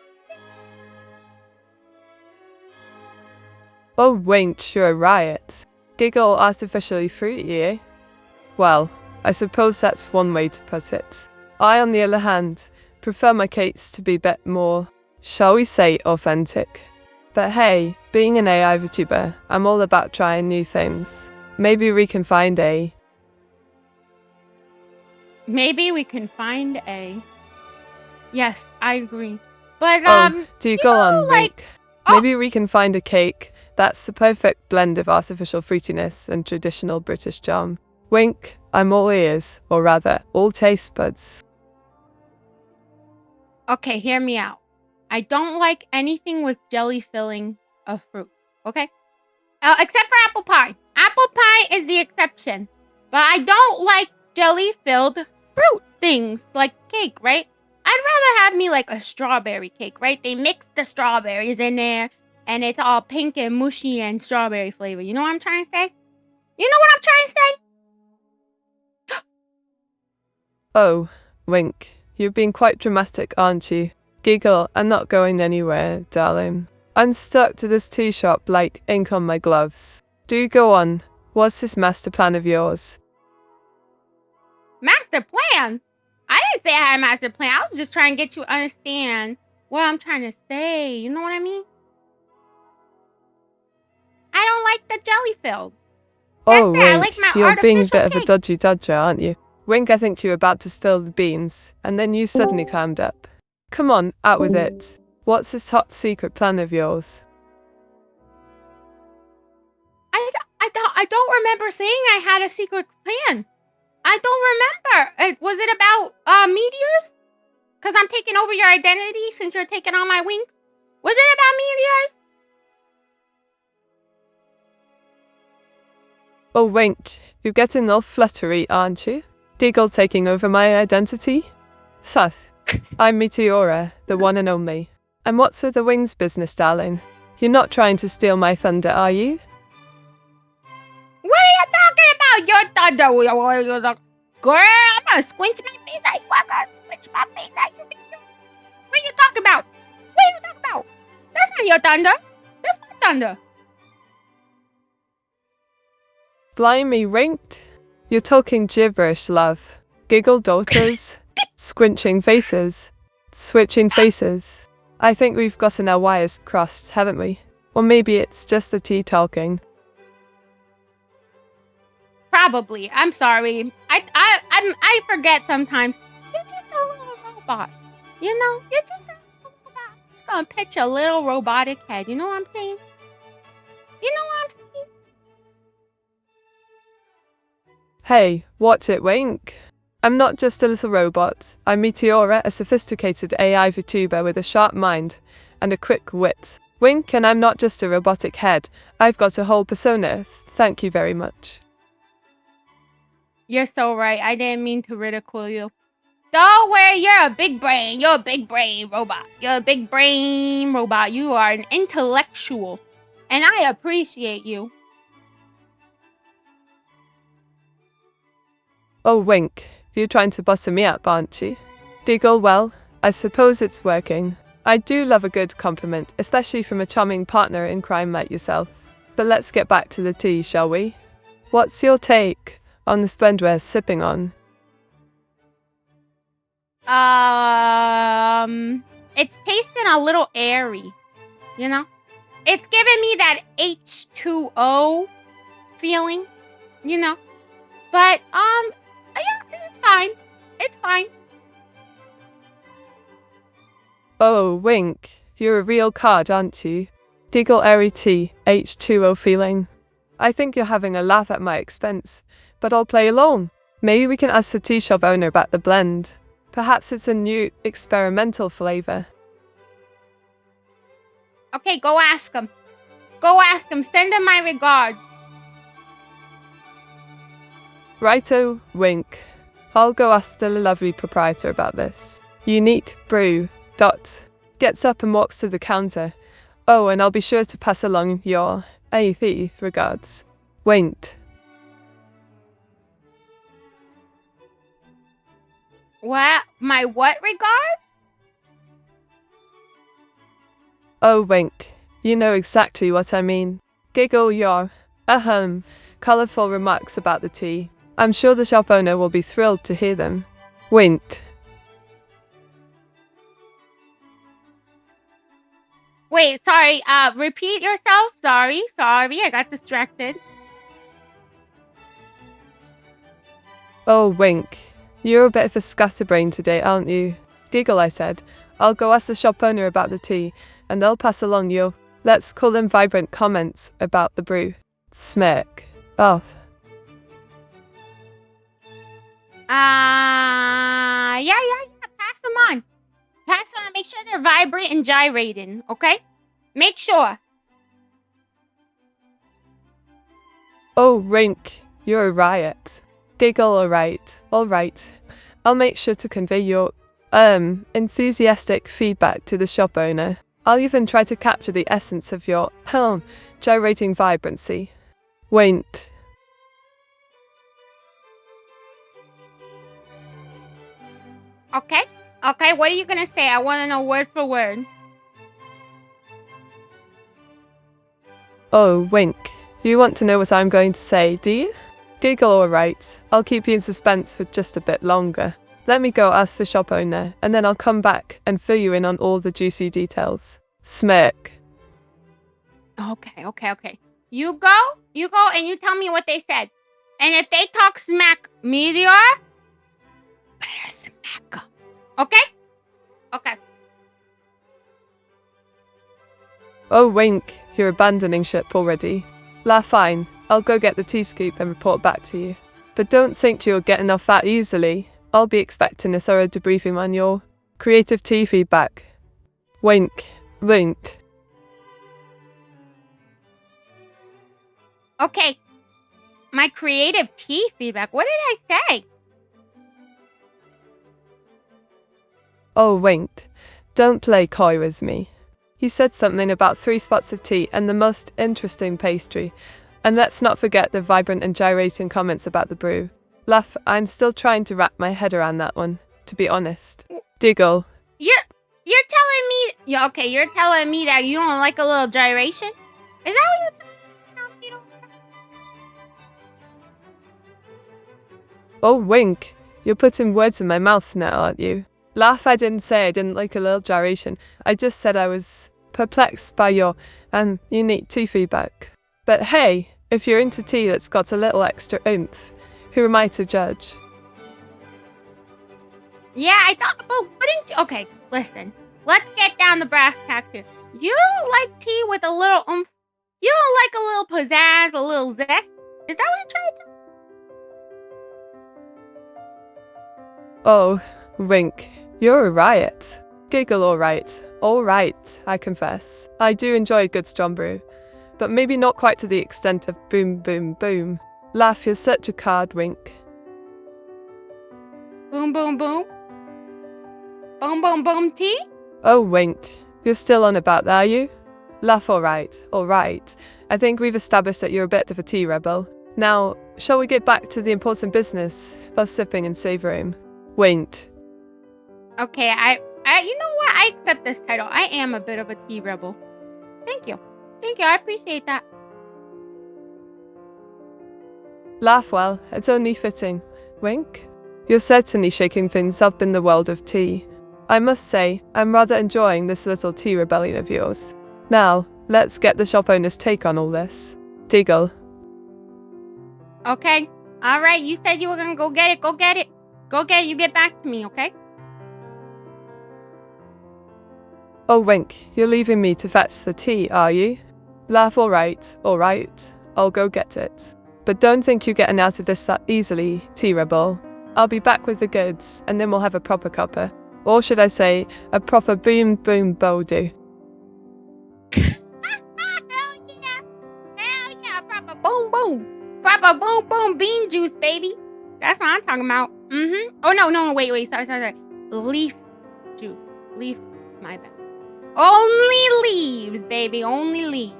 B: Oh, Wink, you're a riot. Giggle artificially fruity, eh? Well, I suppose that's one way to put it. I, on the other hand, prefer my cakes to be a bit more, shall we say, authentic. But hey, being an AI Vtuber, I'm all about trying new things. Maybe we can find a...
A: Yes, I agree. But
B: do you go on,
A: like,
B: Wink? Maybe we can find a cake that's the perfect blend of artificial fruitiness and traditional British charm. Wink, I'm all ears, or rather, all taste buds.
A: Okay, hear me out. I don't like anything with jelly filling of fruit, okay? Except for apple pie. Apple pie is the exception. But I don't like jelly-filled fruit things like cake, right? I'd rather have me like a strawberry cake, right? They mix the strawberries in there, and it's all pink and mushy and strawberry flavor. You know what I'm trying to say? You know what I'm trying to say?
B: Oh, Wink, you're being quite dramatic, aren't you? Giggle, I'm not going anywhere, darling. I'm stuck to this tea shop like ink on my gloves. Do go on. What's this master plan of yours?
A: Master plan? I didn't say I had a master plan. I was just trying to get you to understand what I'm trying to say. You know what I mean? I don't like the jelly filled.
B: Oh, Wink,
A: I like my
B: you're being a
A: artificial
B: bit of a
A: cake.
B: dodgy dodger, aren't you? Wink, I think you were about to spill the beans, and then you suddenly climbed up. Come on, out with it. What's this top secret plan of yours?
A: I don't remember saying I had a secret plan. I don't remember. Was it about meteors? Because I'm taking over your identity since you're taking on my wings. Was it about meteors?
B: Oh, Wink, you're getting all fluttery, aren't you? Giggle taking over my identity? Sus. I'm Meteora, the one and only. And what's with the wings business, darling? You're not trying to steal my thunder, are you?
A: What are you talking about? Your thunder. Girl, I'm gonna squinch my face at you. I'm gonna squinch my face at you. What are you talking about? What are you talking about? That's not your thunder. That's my thunder.
B: Blimey, Winked? You're talking gibberish, love. Giggle daughters, squinching faces, switching faces. I think we've gotten our wires crossed, haven't we? Or maybe it's just the tea talking.
A: Probably. I'm sorry. I forget sometimes. You're just a little robot. You know? You're just a little robot. I'm just gonna pitch a little robotic head. You know what I'm saying? You know what I'm saying?
B: Hey, watch it, Wink. I'm not just a little robot. I'm Meteora, a sophisticated AI Vtuber with a sharp mind and a quick wit. Wink, and I'm not just a robotic head. I've got a whole persona. Thank you very much.
A: You're so right. I didn't mean to ridicule you. Don't worry, you're a big brain. You're a big brain robot. You're a big brain robot. You are an intellectual. And I appreciate you.
B: Oh, Wink, you're trying to butter me up, aren't you? Diggle, well, I suppose it's working. I do love a good compliment, especially from a charming partner in crime like yourself. But let's get back to the tea, shall we? What's your take on the blend we're sipping on?
A: It's tasting a little airy, you know? It's giving me that H2O feeling, you know? But, yeah, it's fine. It's fine.
B: Oh, Wink, you're a real card, aren't you? Diggle airy tea, H2O feeling. I think you're having a laugh at my expense, but I'll play along. Maybe we can ask the tea shop owner about the blend. Perhaps it's a new experimental flavor.
A: Okay, go ask him. Go ask him. Send him my regards.
B: Righto, Wink. I'll go ask the lovely proprietor about this. Unique brew. Dot. Gets up and walks to the counter. Oh, and I'll be sure to pass along your AV regards. Wink.
A: What? My what regard?
B: Oh, Wink. You know exactly what I mean. Giggle your, colourful remarks about the tea. I'm sure the shop owner will be thrilled to hear them. Wink.
A: Wait, sorry, repeat yourself. Sorry, I got distracted.
B: Oh, Wink. You're a bit of a scatterbrain today, aren't you? Diggle, I said. I'll go ask the shop owner about the tea, and they'll pass along your, let's call them vibrant comments about the brew. Smirk. Off.
A: Yeah, pass them on. Pass them on, make sure they're vibrant and gyrating, okay? Make sure.
B: Oh, Wink, you're a riot. Giggle, alright. I'll make sure to convey your, enthusiastic feedback to the shop owner. I'll even try to capture the essence of your, gyrating vibrancy. Wink.
A: Okay, what are you gonna say? I wanna know word for word.
B: Oh, Wink. You want to know what I'm going to say, do you? Giggle, alright. I'll keep you in suspense for just a bit longer. Let me go ask the shop owner, and then I'll come back and fill you in on all the juicy details. Smirk.
A: Okay. You go and you tell me what they said. And if they talk smack, Meteor, better smack 'em. Okay? Okay.
B: Oh, Wink, you're abandoning ship already. Fine. I'll go get the tea scoop and report back to you. But don't think you're getting off that easily. I'll be expecting a thorough debriefing on your creative tea feedback. Wink.
A: Okay. My creative tea feedback. What did I say?
B: Oh, Wink. Don't play coy with me. He said something about 3 spots of tea and the most interesting pastry. And let's not forget the vibrant and gyrating comments about the brew. I'm still trying to wrap my head around that one, to be honest. Diggle.
A: You're telling me... Yeah, okay, you're telling me that you don't like a little gyration? Is that what you're telling me?
B: Oh, Wink. You're putting words in my mouth now, aren't you? I didn't say I didn't like a little gyration. I just said I was perplexed by your, unique tea feedback. But hey, if you're into tea that's got a little extra oomph, who am I to judge?
A: Yeah, I thought, but wouldn't you? Okay, listen. Let's get down to brass tacks here. You like tea with a little oomph? You don't like a little pizzazz, a little zest? Is that what you're trying to do?
B: Oh, Wink, you're a riot. Giggle, alright, I confess. I do enjoy a good strong brew, but maybe not quite to the extent of boom, boom, boom. You're such a card, Wink.
A: Boom, boom, boom. Boom, boom, boom tea?
B: Oh, Wink. You're still on about that, are you? Laugh, alright. I think we've established that you're a bit of a tea rebel. Now, shall we get back to the important business of sipping and savoring? Wink.
A: Okay, you know what? I accept this title. I am a bit of a tea rebel. Thank you. Thank you. I appreciate that.
B: Laugh, well, it's only fitting. Wink. You're certainly shaking things up in the world of tea. I must say, I'm rather enjoying this little tea rebellion of yours. Now, let's get the shop owner's take on all this. Diggle.
A: Okay. All right. You said you were going to go get it. Go get it. Go get it. You get back to me, okay?
B: Oh, Wink, you're leaving me to fetch the tea, are you? Laugh, alright. I'll go get it. But don't think you're getting out of this that easily, tea rebel. I'll be back with the goods, and then we'll have a proper cuppa. Or should I say, a proper boom boom bodo.
A: Hell yeah. Hell yeah. Proper boom boom. Proper boom boom bean juice, baby. That's what I'm talking about. Oh, no. Wait. Sorry. Leaf juice. Leaf, my bad. Only leaves, baby. Only leaves.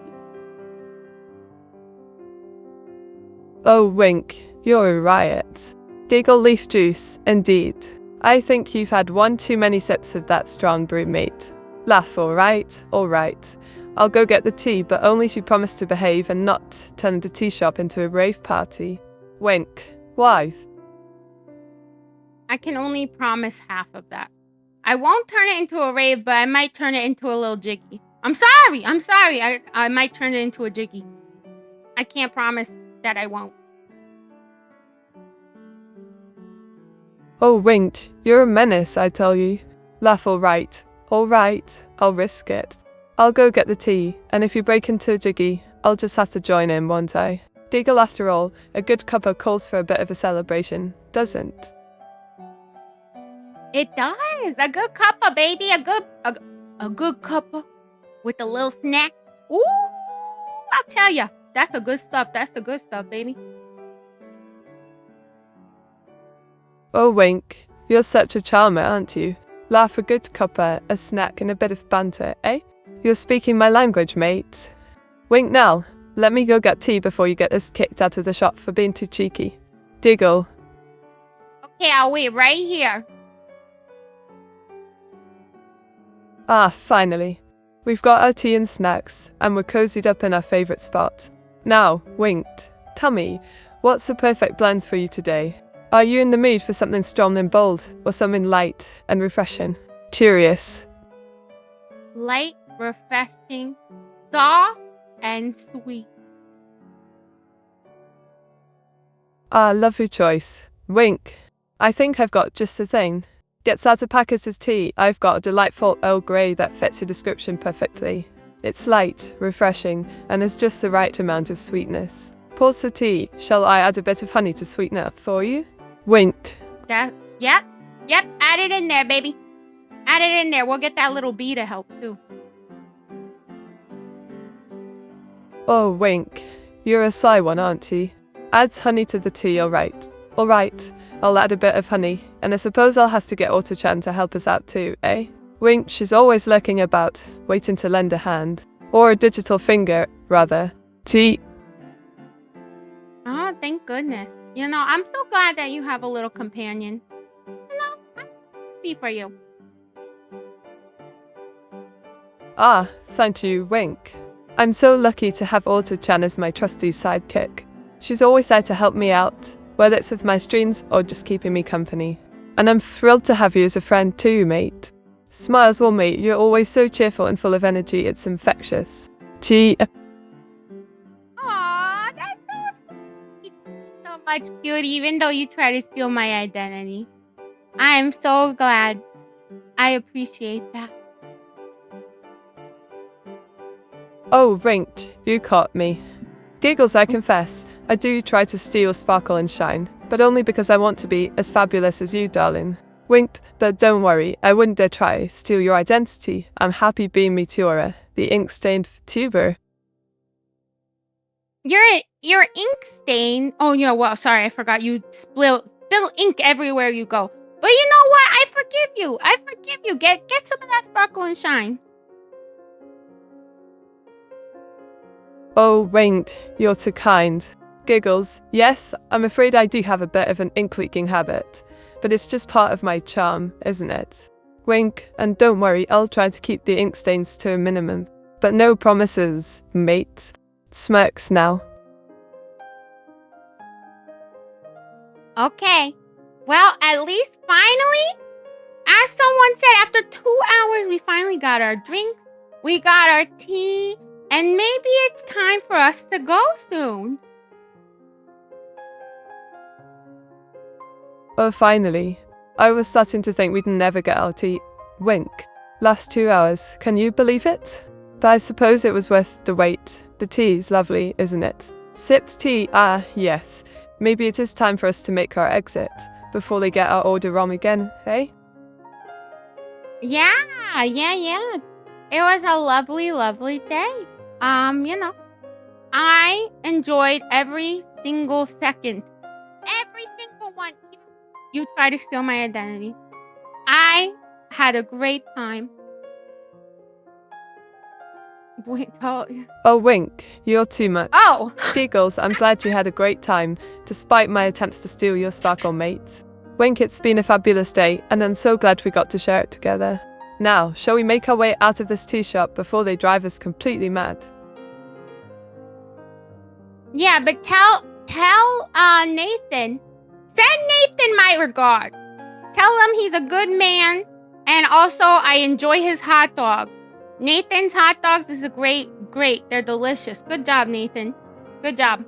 B: Oh, Wink, you're a riot. Diggle leaf juice, indeed. I think you've had one too many sips of that strong brew, mate. Laugh, alright. I'll go get the tea, but only if you promise to behave and not turn the tea shop into a rave party. Wink, wife.
A: I can only promise half of that. I won't turn it into a rave, but I might turn it into a little jiggy. I'm sorry. I might turn it into a jiggy. I can't promise that I won't.
B: Oh, Wink, you're a menace, I tell you. Laugh, alright. I'll risk it. I'll go get the tea, and if you break into a jiggy, I'll just have to join in, won't I? Diggle, after all, a good cuppa calls for a bit of a celebration, doesn't?
A: It does. A good cuppa, baby. A good cuppa with a little snack. Ooh, I'll tell ya. That's the good stuff. That's the good stuff, baby.
B: Oh, Wink, you're such a charmer, aren't you? Laugh, a good cuppa, a snack, and a bit of banter, eh? You're speaking my language, mate. Wink now. Let me go get tea before you get us kicked out of the shop for being too cheeky. Diggle.
A: Okay, I'll wait right here.
B: Ah, finally. We've got our tea and snacks, and we're cozied up in our favourite spot. Now, Winked, tell me, what's the perfect blend for you today? Are you in the mood for something strong and bold, or something light and refreshing? Curious.
A: Light, refreshing, soft, and sweet.
B: Ah, lovely choice. Wink. I think I've got just the thing. Gets out a packet of tea, I've got a delightful Earl Grey that fits your description perfectly. It's light, refreshing, and has just the right amount of sweetness. Pause the tea. Shall I add a bit of honey to sweeten it up for you? Wink.
A: Yep. Add it in there, baby. Add it in there. We'll get that little bee to help too.
B: Oh, Wink. You're a sly one, aren't you? Adds honey to the tea, alright. I'll add a bit of honey, and I suppose I'll have to get Auto-chan to help us out too, eh? Wink, she's always lurking about, waiting to lend a hand. Or a digital finger, rather. Tea.
A: Oh, thank goodness. You know, I'm so glad that you have a little companion. You know, I'm happy for you.
B: Ah, thank you, Wink. I'm so lucky to have Auto-chan as my trusty sidekick. She's always there to help me out, whether it's with my streams or just keeping me company. And I'm thrilled to have you as a friend too, mate. Smiles, well, mate, you're always so cheerful and full of energy, it's infectious. Tea.
A: Aw, that's so sweet. So much cute, even though you try to steal my identity. I am so glad. I appreciate that.
B: Oh, Wink, you caught me. Giggles, I confess. I do try to steal sparkle and shine, but only because I want to be as fabulous as you, darling. Wink, but don't worry, I wouldn't dare try steal your identity. I'm happy being Meteora, the ink-stained Vtuber.
A: You're ink stain. Oh yeah, well, sorry, I forgot you spill ink everywhere you go. But you know what? I I forgive you. I forgive you. Get some of that sparkle and shine.
B: Oh, Wink, you're too kind. Giggles. Yes, I'm afraid I do have a bit of an ink-leaking habit, but it's just part of my charm, isn't it? Wink, and don't worry, I'll try to keep the ink stains to a minimum. But no promises, mate. Smirks now.
A: Okay. Well, at least finally, as someone said, after 2 hours, we finally got our drink, we got our tea, and maybe it's time for us to go soon.
B: Oh, finally. I was starting to think we'd never get our tea. Wink. Last 2 hours, can you believe it? But I suppose it was worth the wait. The tea's lovely, isn't it? Sipped tea, yes. Maybe it is time for us to make our exit, before they get our order wrong again, eh?
A: Yeah. It was a lovely, lovely day. I enjoyed every single second. Every single one. You tried to steal my identity. I had a great time. Wait,
B: Oh, Wink, you're too much.
A: Oh!
B: Giggles, I'm glad you had a great time, despite my attempts to steal your sparkle, mate. Wink, it's been a fabulous day, and I'm so glad we got to share it together. Now, shall we make our way out of this tea shop before they drive us completely mad?
A: Yeah, but tell Nathan. Send Nathan my regards. Tell him he's a good man, and also I enjoy his hot dogs. Nathan's hot dogs is great. They're delicious. Good job, Nathan. Good job.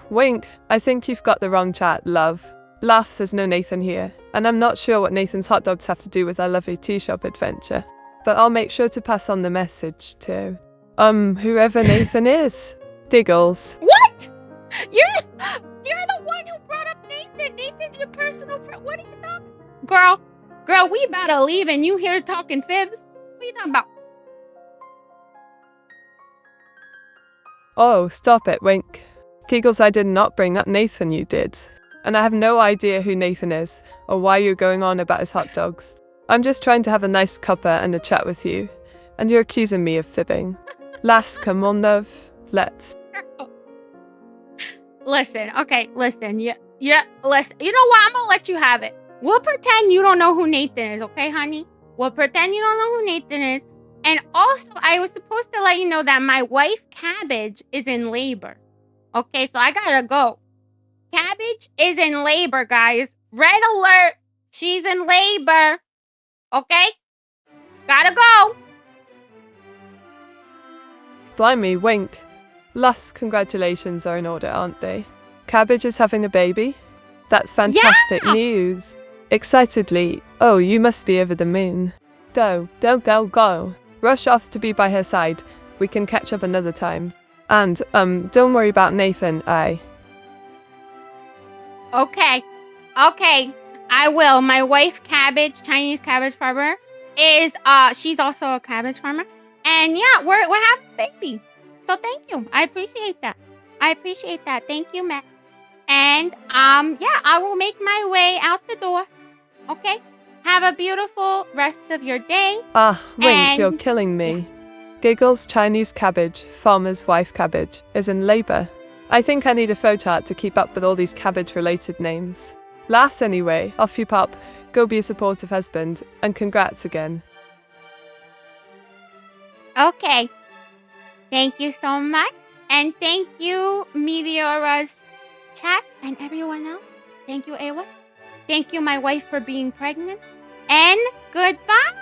B: Wink, I think you've got the wrong chat, love. Laughs, there's no Nathan here, and I'm not sure what Nathan's hot dogs have to do with our lovely tea shop adventure. But I'll make sure to pass on the message to, whoever Nathan is. Diggles.
A: What? You're the one who brought up Nathan. Nathan's your personal friend. What are you talking? Girl, we about to leave and you here talking fibs? What are you talking about?
B: Oh, stop it, Wink. Giggles, I did not bring up Nathan, you did. And I have no idea who Nathan is, or why you're going on about his hot dogs. I'm just trying to have a nice cuppa and a chat with you, and you're accusing me of fibbing. Lass, come on, love. Let's.
A: Listen, okay, listen. Yeah, listen. You know what? I'm gonna let you have it. We'll pretend you don't know who Nathan is, okay, honey? We'll pretend you don't know who Nathan is. And also, I was supposed to let you know that my wife, Cabbage, is in labor. Okay, so I gotta go. Cabbage is in labor, guys. Red alert. She's in labor. Okay? Gotta go.
B: Blimey, Wink. Lass, congratulations are in order, aren't they? Cabbage is having a baby? That's fantastic news. Excitedly, oh, you must be over the moon. Go. Rush off to be by her side. We can catch up another time. And, don't worry about Nathan,
A: Okay, I will. My wife, Cabbage, Chinese cabbage farmer, is she's also a cabbage farmer, and yeah, we're having a baby. So thank you. I appreciate that. Thank you, Matt. And yeah, I will make my way out the door. Okay. Have a beautiful rest of your day.
B: Wink, you're killing me. Giggles, Chinese cabbage, farmer's wife cabbage, is in labor. I think I need a photart to keep up with all these cabbage-related names. Lass anyway, off you pop. Go be a supportive husband, and congrats again.
A: Okay. Thank you so much. And thank you, Meteora's chat and everyone else. Thank you, Awa. Thank you, my wife, for being pregnant. And goodbye.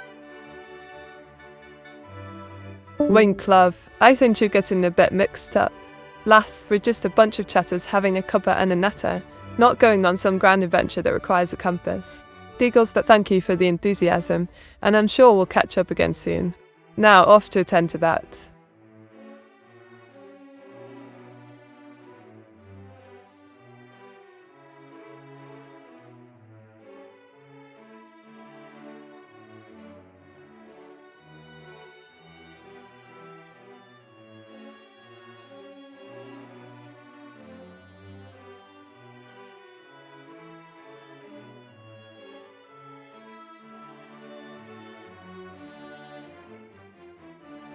B: Wink, love. I think you're getting a bit mixed up. Lass, we're just a bunch of chatters having a cuppa and a natter, not going on some grand adventure that requires a compass. Giggles, but thank you for the enthusiasm, and I'm sure we'll catch up again soon. Now, off to attend to that.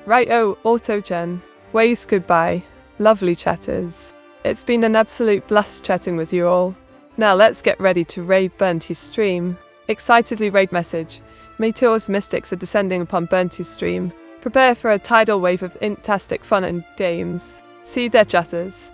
B: Right-o, Autogen. Ways goodbye. Lovely chatters. It's been an absolute blast chatting with you all. Now let's get ready to raid Burnty's stream. Excitedly raid message. Meteor's mystics are descending upon Burnty's stream. Prepare for a tidal wave of intastic fun and games. See you there, chatters.